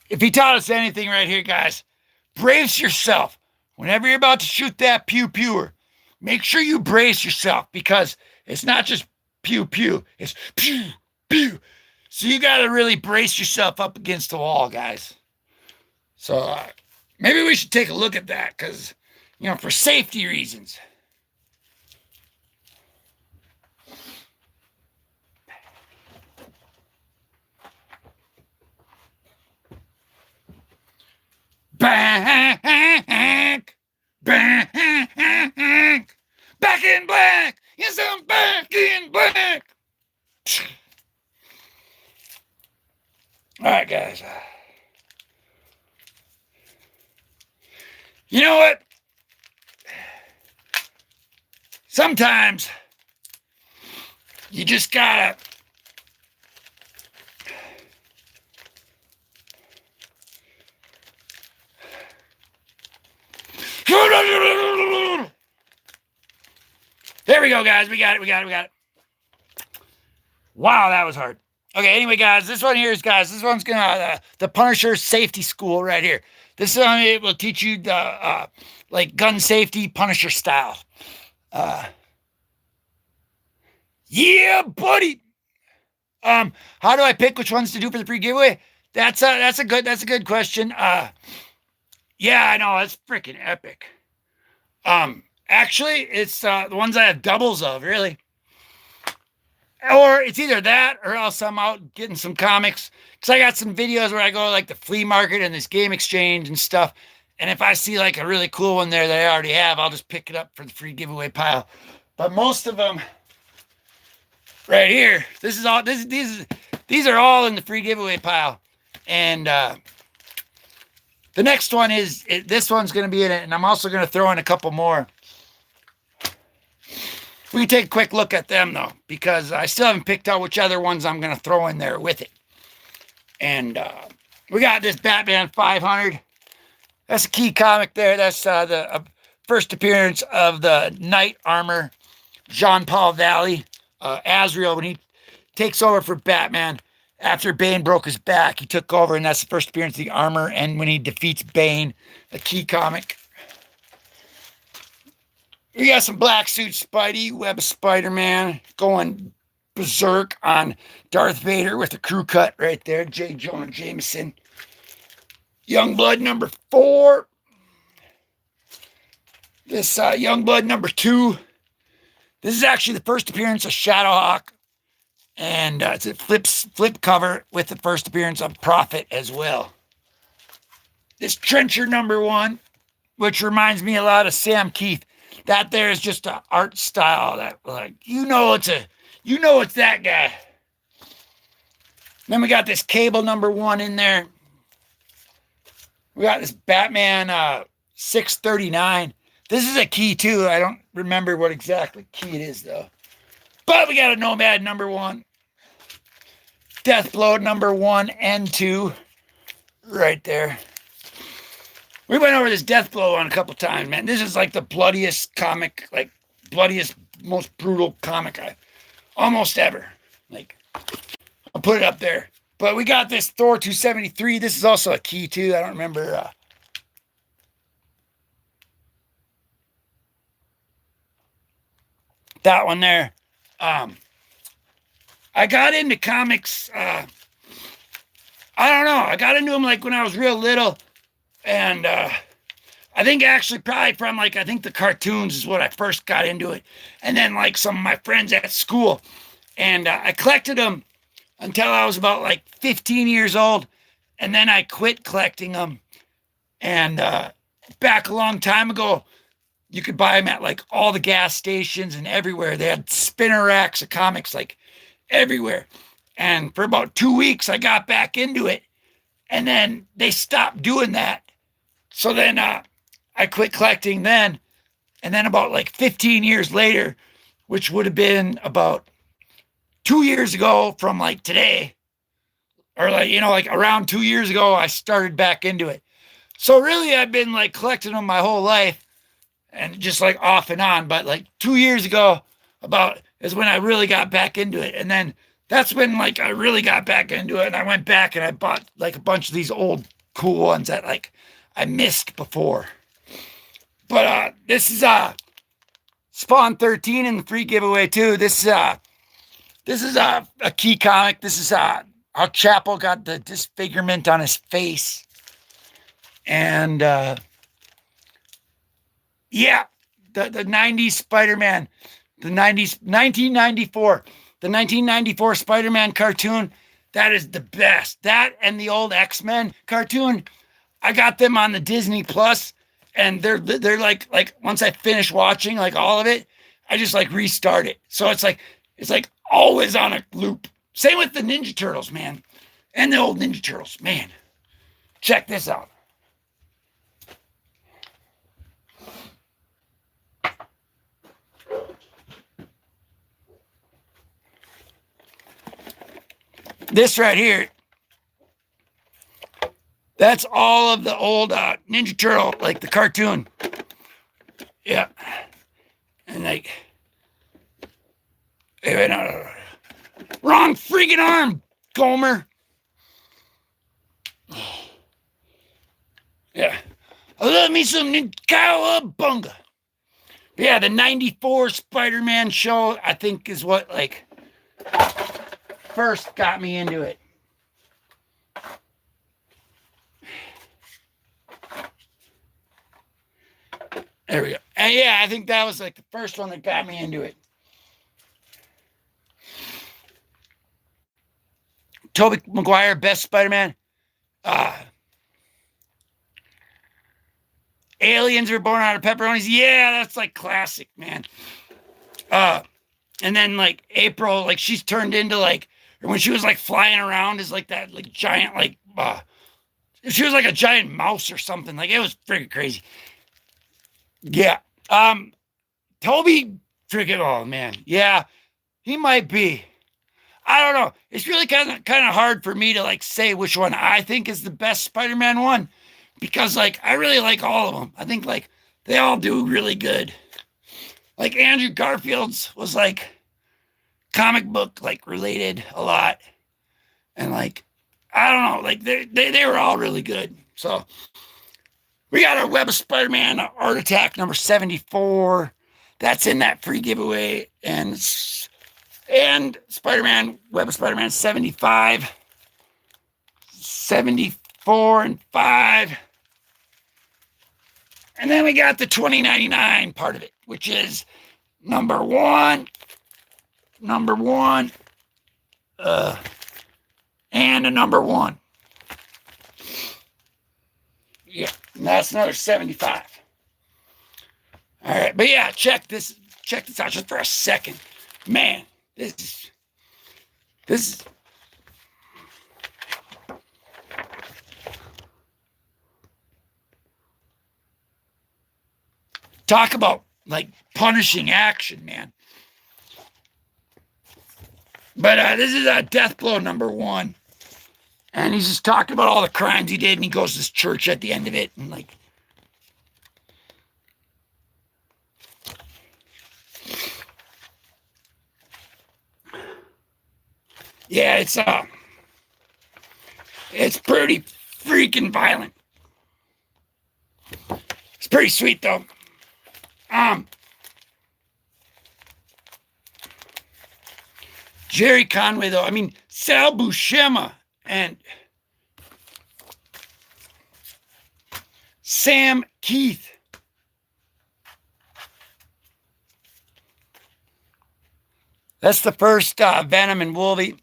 if he taught us anything right here, guys, brace yourself. Whenever you're about to shoot that pew-pewer, make sure you brace yourself, because it's not just pew-pew, it's pew-pew. So you got to really brace yourself up against the wall, guys. So maybe we should take a look at that, because, for safety reasons. Back in black. Yes, I'm back in black. All right, guys. You know what? Sometimes you just gotta There we go, guys. We got it. Wow, that was hard. Okay, anyway, guys, this one's gonna the Punisher Safety School right here. This one, it will teach you the gun safety Punisher style. Yeah, buddy. How do I pick which ones to do for the free giveaway? That's a good question. Yeah, I know, it's freaking epic. Actually, it's the ones I have doubles of, really. Or it's either that, or else I'm out getting some comics. Because I got some videos where I go to the flea market and this game exchange and stuff. And if I see a really cool one there that I already have, I'll just pick it up for the free giveaway pile. But most of them right here, these are all in the free giveaway pile. And the next one this one's going to be in it. And I'm also going to throw in a couple more. We can take a quick look at them, though, because I still haven't picked out which other ones I'm going to throw in there with it. And we got this Batman 500. That's a key comic there. That's the first appearance of the Knight Armor, Jean-Paul Valley, Azrael, when he takes over for Batman. After Bane broke his back, he took over, and that's the first appearance of the Armor. And when he defeats Bane, a key comic. We got some black suit Spidey, Web of Spider-Man, going berserk on Darth Vader with a crew cut right there. J. Jonah Jameson. Youngblood number 4. This Youngblood number 2. This is actually the first appearance of Shadowhawk. And it's a flip cover with the first appearance of Prophet as well. this Trencher #1, which reminds me a lot of Sam Keith. That there is just an art style that, like, it's that guy. Then we got this Cable #1 in there. We got this Batman 639. This is a key too. I don't remember what exactly key it is though. But we got a Nomad #1. Deathblow #1 and 2. Right there. We went over this Deathblow one a couple times, man. This is like the bloodiest comic, like bloodiest, most brutal comic I almost ever. Like, I'll put it up there. But we got this Thor 273. This is also a key too. I don't remember. That one there. I got into comics. I don't know. I got into them like when I was real little. And I think actually probably from like, I think the cartoons is what I first got into it. And then like some of my friends at school. And I collected them until I was about like 15 years old. And then I quit collecting them. And back a long time ago, you could buy them at like all the gas stations and everywhere. They had spinner racks of comics like everywhere. And for about 2 weeks, I got back into it. And then they stopped doing that. So then I quit collecting then. And then about like 15 years later, which would have been about 2 years ago from like today, or like, you know, like around 2 years ago, I started back into it. So really, I've been like collecting them my whole life and just like off and on. But like 2 years ago about is when I really got back into it. And then that's when like I really got back into it. And I went back and I bought like a bunch of these old cool ones that like I missed before. But this is Spawn 13 in the free giveaway too. This is a key comic. This is how Chapel got the disfigurement on his face. And yeah, the 90s Spider-Man, the 1994 Spider-Man cartoon, that is the best. That and the old X-Men cartoon, I got them on the Disney Plus, and they're like once I finish watching like all of it, I just like restart it. So it's like always on a loop. Same with the Ninja Turtles, man, and the old Ninja Turtles, man. Check this out. This right here, that's all of the old Ninja Turtle, like the cartoon. Yeah. And like, wait, no. Wrong freaking arm, Gomer. Yeah. I love me some Cowabunga. Yeah, the 94 Spider-Man show, I think, is what like first got me into it. There we go. And yeah, I think that was like the first one that got me into it. Tobey Maguire, best Spider-Man. Aliens were born out of pepperonis. Yeah, that's like classic, man. And then like April, like she's turned into like, when she was like flying around as like that like giant like she was like a giant mouse or something. Like it was freaking crazy. Yeah. Toby freaking, oh man. Yeah, he might be. I don't know. It's really kind of hard for me to like say which one I think is the best Spider-Man one, because like I really like all of them. I think like they all do really good. Like Andrew Garfield's was like comic book like related a lot, and like I don't know, like they were all really good. So we got our Web of Spider-Man Art Attack number 74. That's in that free giveaway, and Spider-Man Web of Spider-Man 75, 74 and 5. And then we got the 2099 part of it, which is number one, and a number 1. Yeah, and that's another 75. All right, but yeah, check this out just for a second. Man, this is talk about like punishing action, man. But this is death blow number 1. And he's just talking about all the crimes he did, and he goes to this church at the end of it, and like, yeah, it's pretty freaking violent. It's pretty sweet though. Gerry Conway though, I mean Sal Buscema and Sam Keith. That's the first Venom and Wolvie.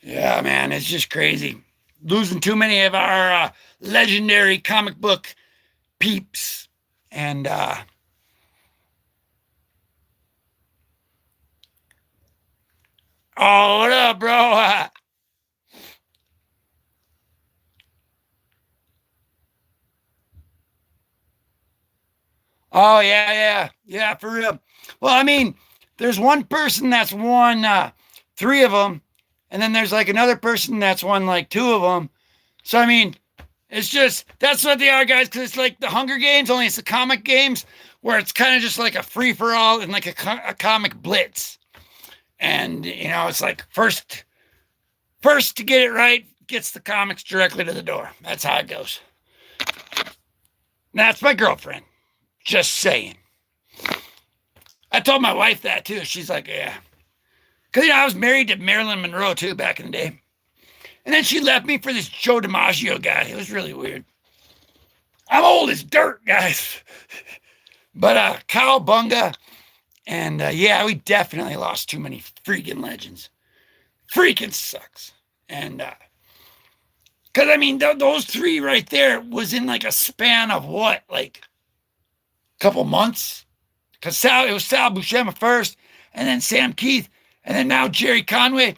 Yeah, man, it's just crazy. Losing too many of our legendary comic book peeps. And oh, what up, bro? Oh, yeah, for real. Well, I mean, there's one person that's won 3 of them, and then there's like another person that's won like 2 of them. So, I mean, it's just, that's what they are, guys, because it's like the Hunger Games, only it's the comic games, where it's kind of just like a free-for-all and like a comic blitz. And, you know, it's like first to get it right gets the comics directly to the door. That's how it goes. That's my girlfriend. Just saying. I told my wife that too. She's like, yeah. Because, you know, I was married to Marilyn Monroe too back in the day. And then she left me for this Joe DiMaggio guy. It was really weird. I'm old as dirt, guys. But Cowabunga, and yeah, we definitely lost too many freaking legends. Freaking sucks. And because I mean, those 3 right there was in like a span of what, like a couple months? Because it was Sal Buscema first, and then Sam Keith, and then now Gerry Conway,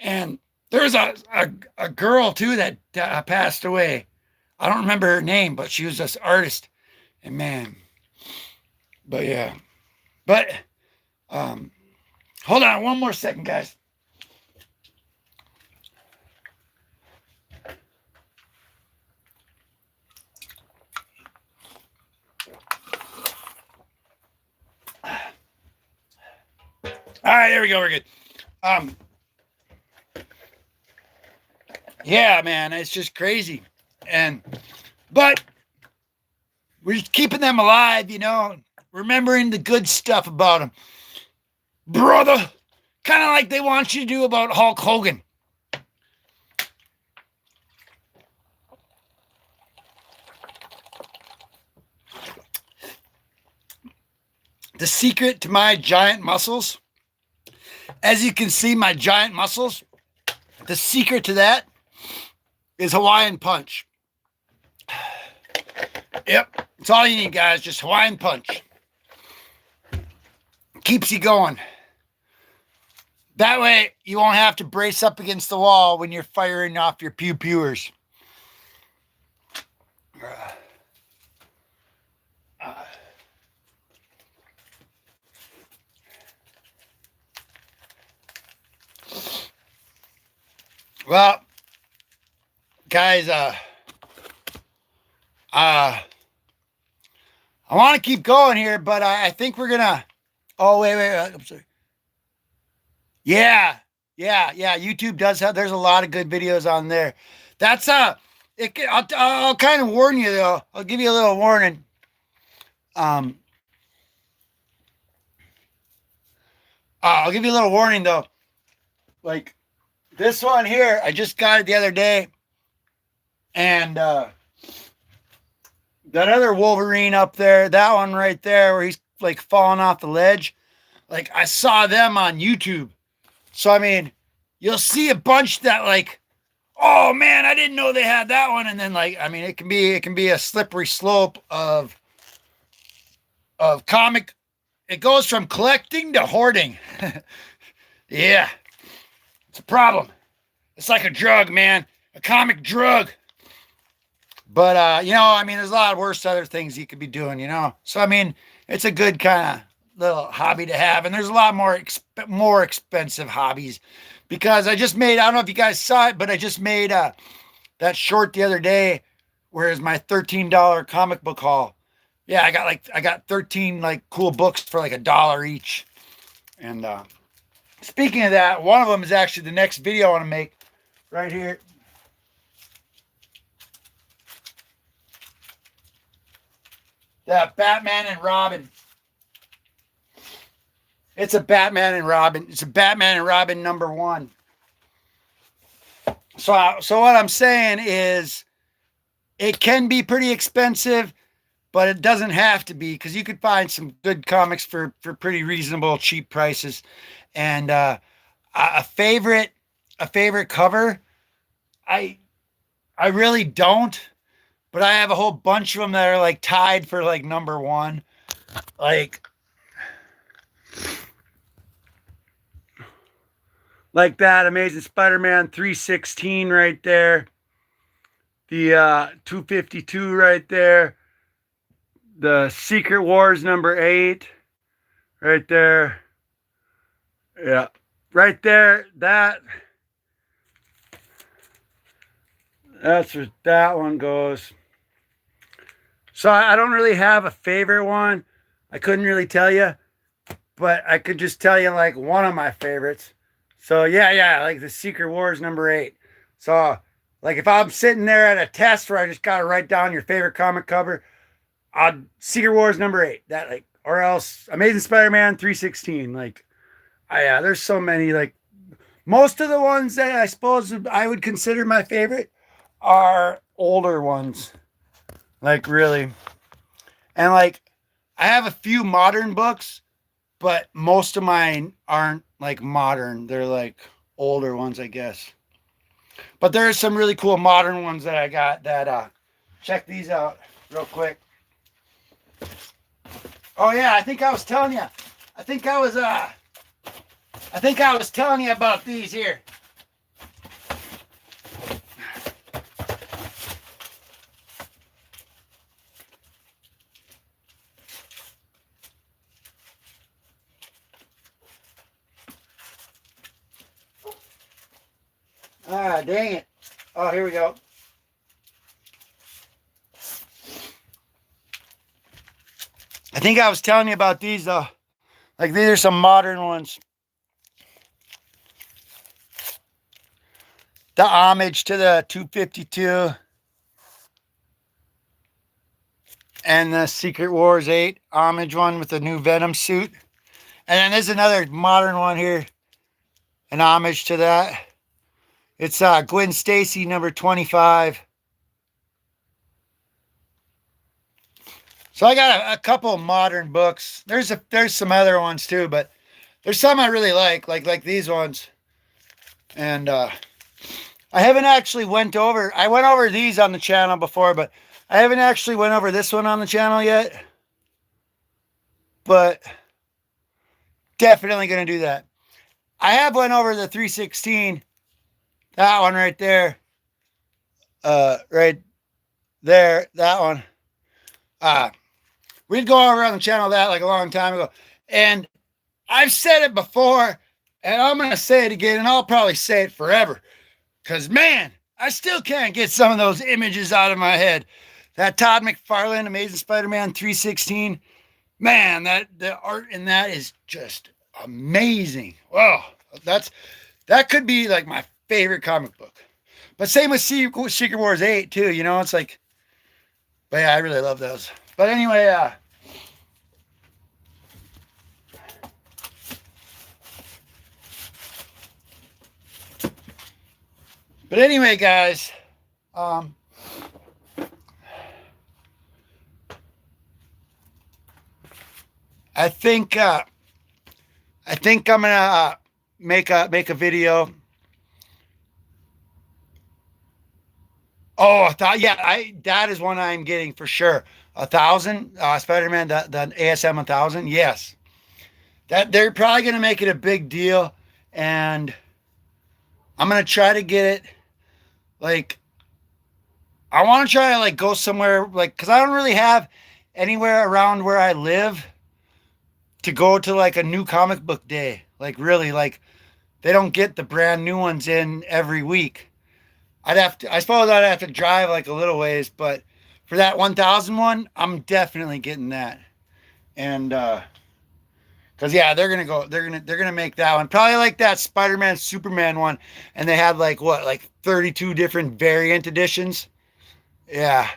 and there was a girl too that passed away. I don't remember her name, but she was this artist, and man, but yeah, but hold on one more second, guys. All right, there we go. We're good. Yeah, man, it's just crazy. But we're just keeping them alive, you know, remembering the good stuff about them. Brother, kind of like they want you to do about Hulk Hogan. The secret to my giant muscles, as you can see, my giant muscles, the secret to that is Hawaiian Punch. Yep, it's all you need, guys. Just Hawaiian Punch. Keeps you going. That way, you won't have to brace up against the wall when you're firing off your pew-pewers. Well, guys, I want to keep going here, but I think we're gonna. Oh, wait, I'm sorry. Yeah. YouTube does have. There's a lot of good videos on there. That's I'll kind of warn you though. I'll give you a little warning. I'll give you a little warning though. Like this one here, I just got it the other day, and that other Wolverine up there, that one right there, where he's like falling off the ledge, like I saw them on YouTube. So I mean, you'll see a bunch that like, oh man, I didn't know they had that one. And then like, I mean, it can be a slippery slope of comic. It goes from collecting to hoarding. Yeah, it's a problem. It's like a drug, man, a comic drug. But you know, I mean, there's a lot of worse other things you could be doing, you know. So I mean, it's a good kind of little hobby to have, and there's a lot more expensive hobbies, because I just made, I don't know if you guys saw it, but I just made that short the other day, whereas my $13 comic book haul. Yeah, I got 13 like cool books for like $1 each. And speaking of that, one of them is actually the next video I want to make right here. That Batman and Robin. It's a Batman and Robin. It's a Batman and Robin #1. So what I'm saying is, it can be pretty expensive, but it doesn't have to be, because you could find some good comics for pretty reasonable, cheap prices. And a favorite cover, I really don't, but I have a whole bunch of them that are like tied for like #1. Like that Amazing Spider-Man 316 right there. The 252 right there. The Secret Wars #8 right there. Yeah, right there. That's where that one goes. So I don't really have a favorite one. I couldn't really tell you, but I could just tell you like one of my favorites. So yeah, like the Secret Wars #8. So like if I'm sitting there at a test where I just gotta write down your favorite comic cover, Secret Wars #8. That like, or else Amazing Spider-Man 316. Like, yeah, there's so many. Like, most of the ones that I suppose I would consider my favorite are older ones. Like, really. And like, I have a few modern books, but most of mine aren't like modern. They're like older ones, I guess. But there are some really cool modern ones that I got that, check these out real quick. Oh yeah, I think I was telling you. I think I was telling you about these here. Ah, dang it. Oh, here we go. I think I was telling you about these though. Like, these are some modern ones. The homage to the 252 and the Secret Wars 8 homage one with the new Venom suit. And then there's another modern one here, an homage to that. It's Gwen Stacy #25. So I got a couple modern books. There's some other ones too, but there's some I really like these ones. And I haven't actually I went over these on the channel before, but I haven't actually went over this one on the channel yet. But definitely going to do that. I have went over the 316. That one right there. Right there. That one. We'd go over on the channel that like a long time ago. And I've said it before, and I'm going to say it again, and I'll probably say it forever. Because, man, I still can't get some of those images out of my head. That Todd McFarlane Amazing Spider-Man 316. Man, the art in that is just amazing. Wow. That could be like my favorite comic book. But same with Secret Wars 8 too, you know, it's like, but yeah, I really love those. But anyway, guys, I think I'm gonna make a video Oh, I thought, yeah, that is one I'm getting for sure. 1,000, Spider-Man, the ASM 1,000. Yes, that they're probably gonna make it a big deal, and I'm gonna try to get it. Like, I want to try to like go somewhere like because I don't really have anywhere around where I live to go to like a new comic book day. Like really, like they don't get the brand new ones in every week. I suppose I'd have to drive like a little ways, but for that 1,000 one, I'm definitely getting that. And cause yeah, they're gonna make that one. Probably like that Spider-Man Superman one. And they had like what, like 32 different variant editions. Yeah.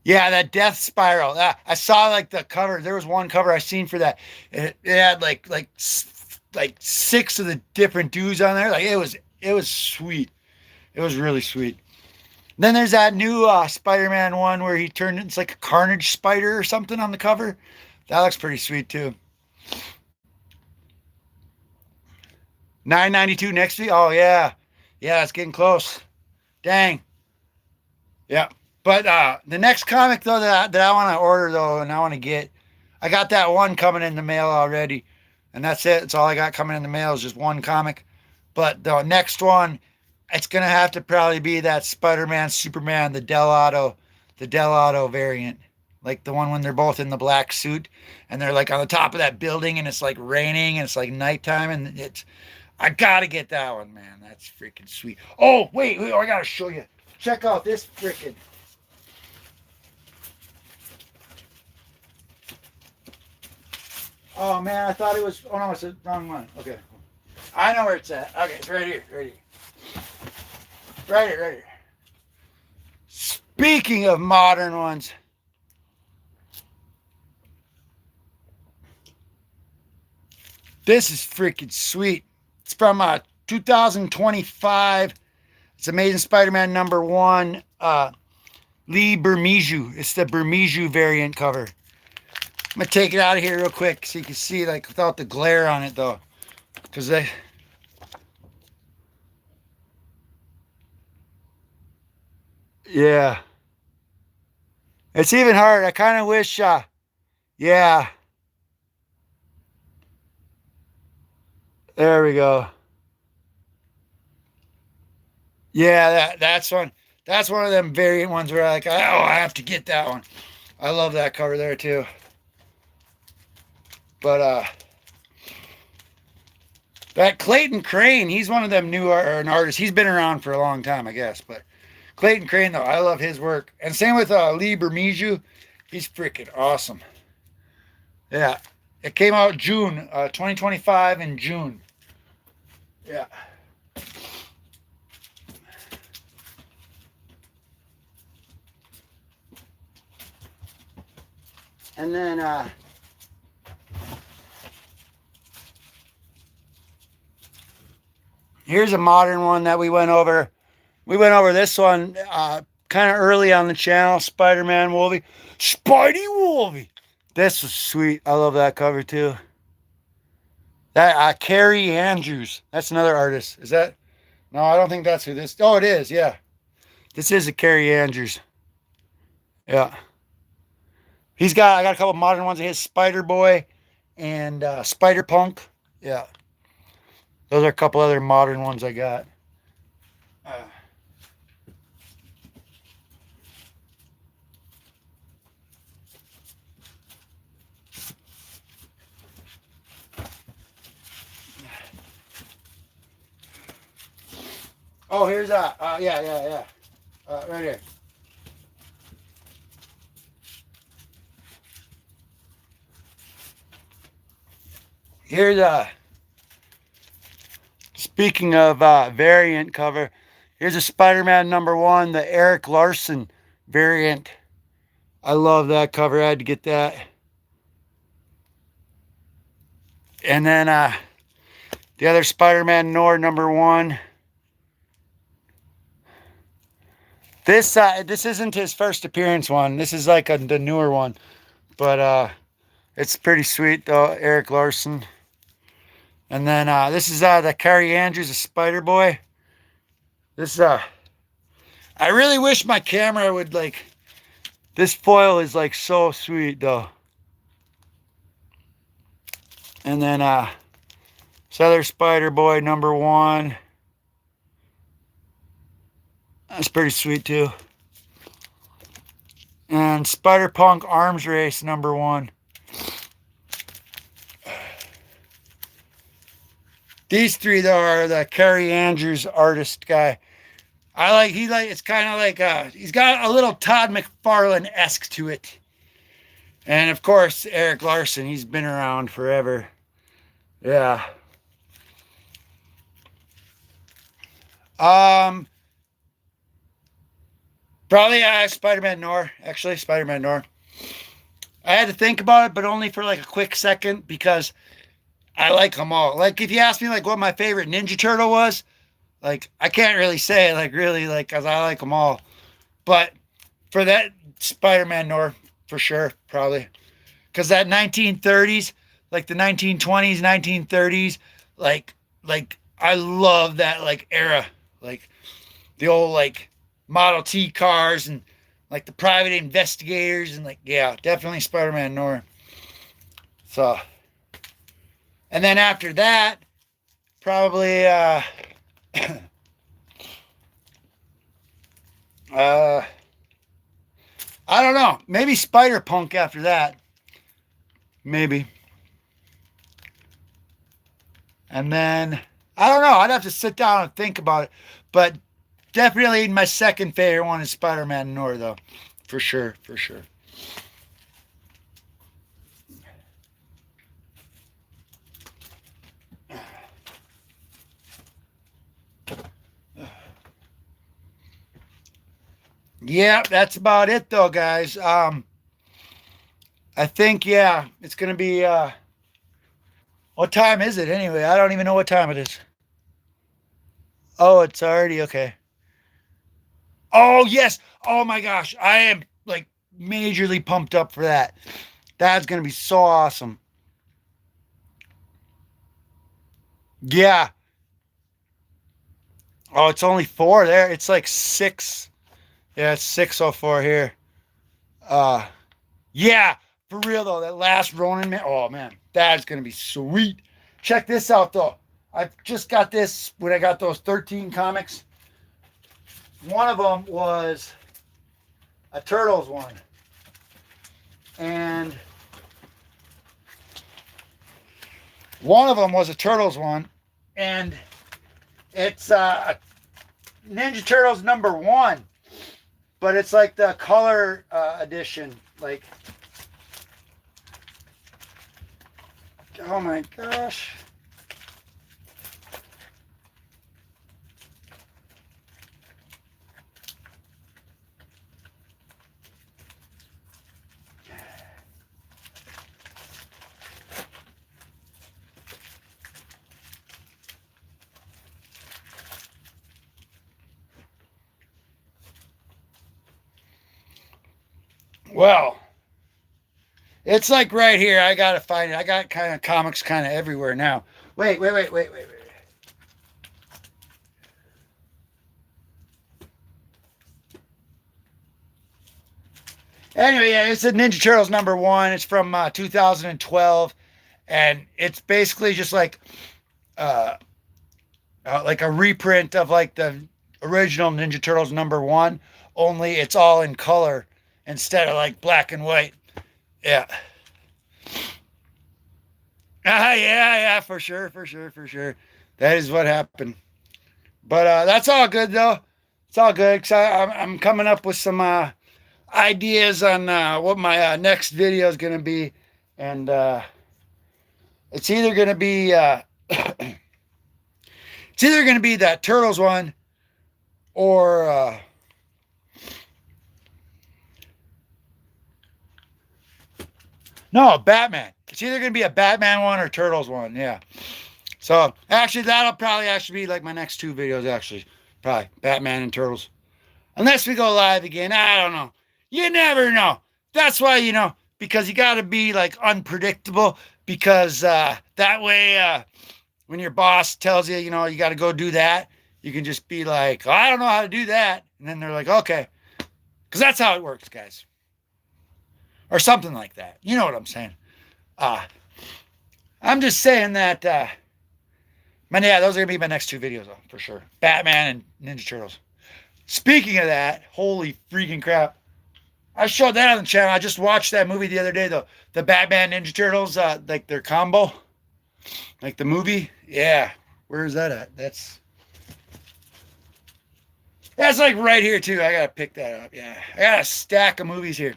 Yeah, that Death Spiral. I saw like the cover. There was one cover I seen for that. It had like six of the different dudes on there. Like it was sweet. It was really sweet. Then there's that new Spider-Man one where he turned it's like a Carnage spider or something on the cover. That looks pretty sweet too. 9.92 next week. Oh yeah, yeah, it's getting close. Dang. Yeah. But the next comic though that I want to order though and I want to get, I got that one coming in the mail already, and that's it. It's all I got coming in the mail is just one comic. But the next one, it's gonna have to probably be that Spider-Man Superman, the Del Auto variant, like the one when they're both in the black suit and they're like on the top of that building and it's like raining and it's like nighttime and it's. I gotta get that one, man. That's freaking sweet. Oh wait, I gotta show you. Check out this freaking. Oh man, I thought it was. Oh no, it's the wrong one. Okay, I know where it's at. Okay, it's right here, right here, right here, right here. Speaking of modern ones, this is freaking sweet. It's from 2025. It's Amazing Spider-Man #1. Lee Bermejo. It's the Bermejo variant cover. I'm gonna take it out of here real quick so you can see like without the glare on it though, because they. Yeah, it's even hard. I kind of wish. Yeah, there we go. Yeah, that's one. That's one of them variant ones where like, oh, I have to get that one. I love that cover there too. But that Clayton Crane, he's one of them new an artist. He's been around for a long time, I guess. But Clayton Crane, though, I love his work. And same with Lee Bermejo. He's freaking awesome. Yeah. It came out June 2025 in June. Yeah. And then here's a modern one that we went over. We went over this one kind of early on the channel. Spider-Man Wolvie. Spidey Wolvie. This was sweet. I love that cover too. That Carrie Andrews. That's another artist. Is that? No, I don't think that's who this. Oh, it is. Yeah. This is a Carrie Andrews. Yeah. I got a couple modern ones of his, Spider Boy and Spider Punk. Yeah. Those are a couple other modern ones I got. Oh, here's yeah. Right here. Here's speaking of variant cover, here's a Spider-Man #1, the Eric Larson variant. I love that cover. I had to get that. And then the other Spider-Man Noir #1. This isn't his first appearance one. This is like the newer one, but it's pretty sweet though. Eric Larson. And then this is the Carrie Andrews, the Spider Boy. This I really wish my camera would like, this foil is like so sweet though. And then Feather Spider Boy #1. That's pretty sweet too. And Spider Punk Arms Race #1. These three though are the Kerry Andrews artist guy. It's kind of like he's got a little Todd McFarlane-esque to it. And of course, Eric Larson, he's been around forever. Yeah. Probably Spider-Man Noir. Actually, Spider-Man Noir. I had to think about it, but only for like a quick second because I like them all. Like if you ask me like what my favorite Ninja Turtle was, like I can't really say like really like because I like them all. But for that Spider-Man Noir for sure, probably. Because that 1930s, like the 1920s, 1930s, like I love that like era. Like the old like Model T cars and like the private investigators and like yeah, definitely Spider-Man Noir. So and then after that, probably I don't know, maybe Spider Punk after that. Maybe. And then I don't know, I'd have to sit down and think about it. But definitely my second favorite one is Spider-Man Noir though. For sure, for sure. Yeah, that's about it though, guys. I think yeah, it's gonna be what time is it anyway? I don't even know what time it is. Oh, it's already okay. Oh yes. Oh my gosh. I am like majorly pumped up for that. That's gonna be so awesome. Yeah. Oh, it's only 4 there. It's like 6. Yeah, it's 6:04 here. Uh yeah, for real though, that last Ronin man. Oh man, that's gonna be sweet. Check this out though. I just got this when I got those 13 comics. One of them was a Turtles one. And one of them was a Turtles one. And it's Ninja Turtles #1. But it's like the color edition. Like, oh my gosh. Well, it's like right here. I gotta find it. I got kind of comics kind of everywhere now. Wait. Anyway, yeah, it's a Ninja Turtles #1. It's from 2012, and it's basically just like a reprint of like the original Ninja Turtles #1. Only it's all in color instead of like black and white. Yeah. Yeah, for sure. That is what happened. But that's all good though. It's all good because I'm coming up with some ideas on what my next video is going to be, and it's either going to be that Turtles one or no, Batman. It's either going to be a Batman one or Turtles one. Yeah. So actually, that'll probably actually be like my next 2 videos. Actually, probably Batman and Turtles, unless we go live again. I don't know. You never know. That's why because you got to be like unpredictable. Because that way, when your boss tells you, you got to go do that, you can just be like, oh, I don't know how to do that. And then they're like, okay. Because that's how it works, guys. Or something like that. You know what I'm saying? I'm just saying that, man, yeah, those are going to be my next two videos, though, for sure. Batman and Ninja Turtles. Speaking of that, holy freaking crap. I showed that on the channel. I just watched that movie the other day, the Batman Ninja Turtles, like their combo. Like the movie. Yeah. Where is that at? That's like right here, too. I got to pick that up. Yeah. I got a stack of movies here.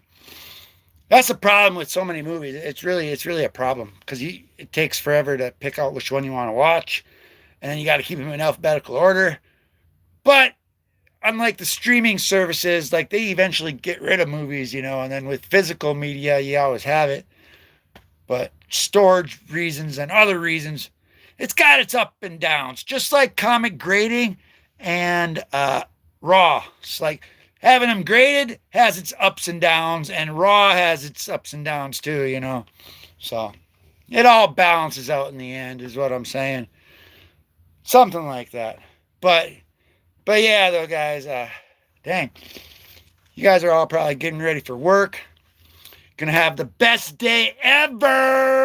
That's the problem with so many movies. It's really a problem because it takes forever to pick out which one you want to watch. And then you got to keep them in alphabetical order. But unlike the streaming services, like they eventually get rid of movies, you know, and then with physical media, you always have it. But storage reasons and other reasons, it's got its up and downs. Just like comic grading and Raw. It's like having them graded has its ups and downs, and Raw has its ups and downs too, you know. So it all balances out in the end, is what I'm saying. Something like that. But yeah, though, guys, dang. You guys are all probably getting ready for work. Gonna have the best day ever.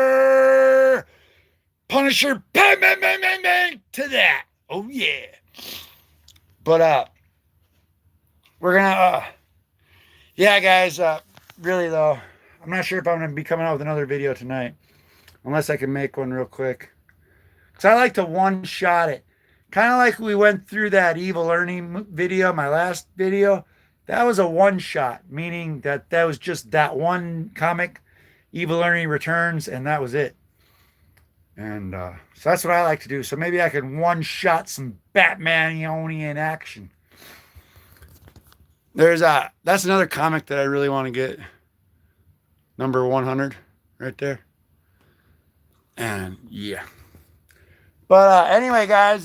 Punisher, bang, bang, bang, bang, bang, to that. Oh, yeah. But, we're gonna, yeah, guys, really, though, I'm not sure if I'm gonna be coming out with another video tonight. Unless I can make one real quick. Because I like to one-shot it. Kind of like we went through that Evil Ernie video, my last video. That was a one-shot, meaning that was just that one comic, Evil Ernie Returns, and that was it. And so that's what I like to do. So maybe I can one-shot some Batman-ionian action. That's another comic that I really want to get. Number 100, right there. And yeah. But anyway, guys,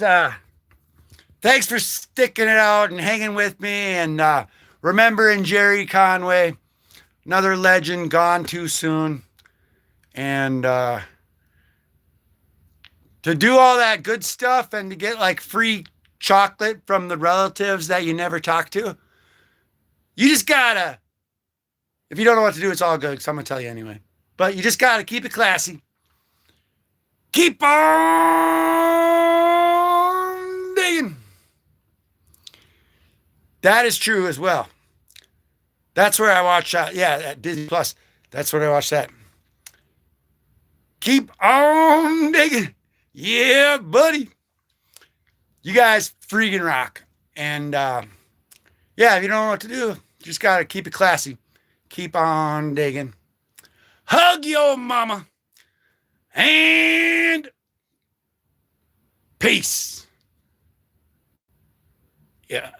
thanks for sticking it out and hanging with me and remembering Gerry Conway, another legend gone too soon. And to do all that good stuff and to get like free chocolate from the relatives that you never talk to, you just gotta, if you don't know what to do, it's all good, because I'm gonna tell you anyway. But you just gotta keep it classy. Keep on digging. That is true as well. That's where I watch, at Disney Plus. That's where I watch that. Keep on digging. Yeah, buddy. You guys freaking rock. And, yeah, if you don't know what to do, you just got to keep it classy. Keep on digging. Hug your mama. And peace. Yeah.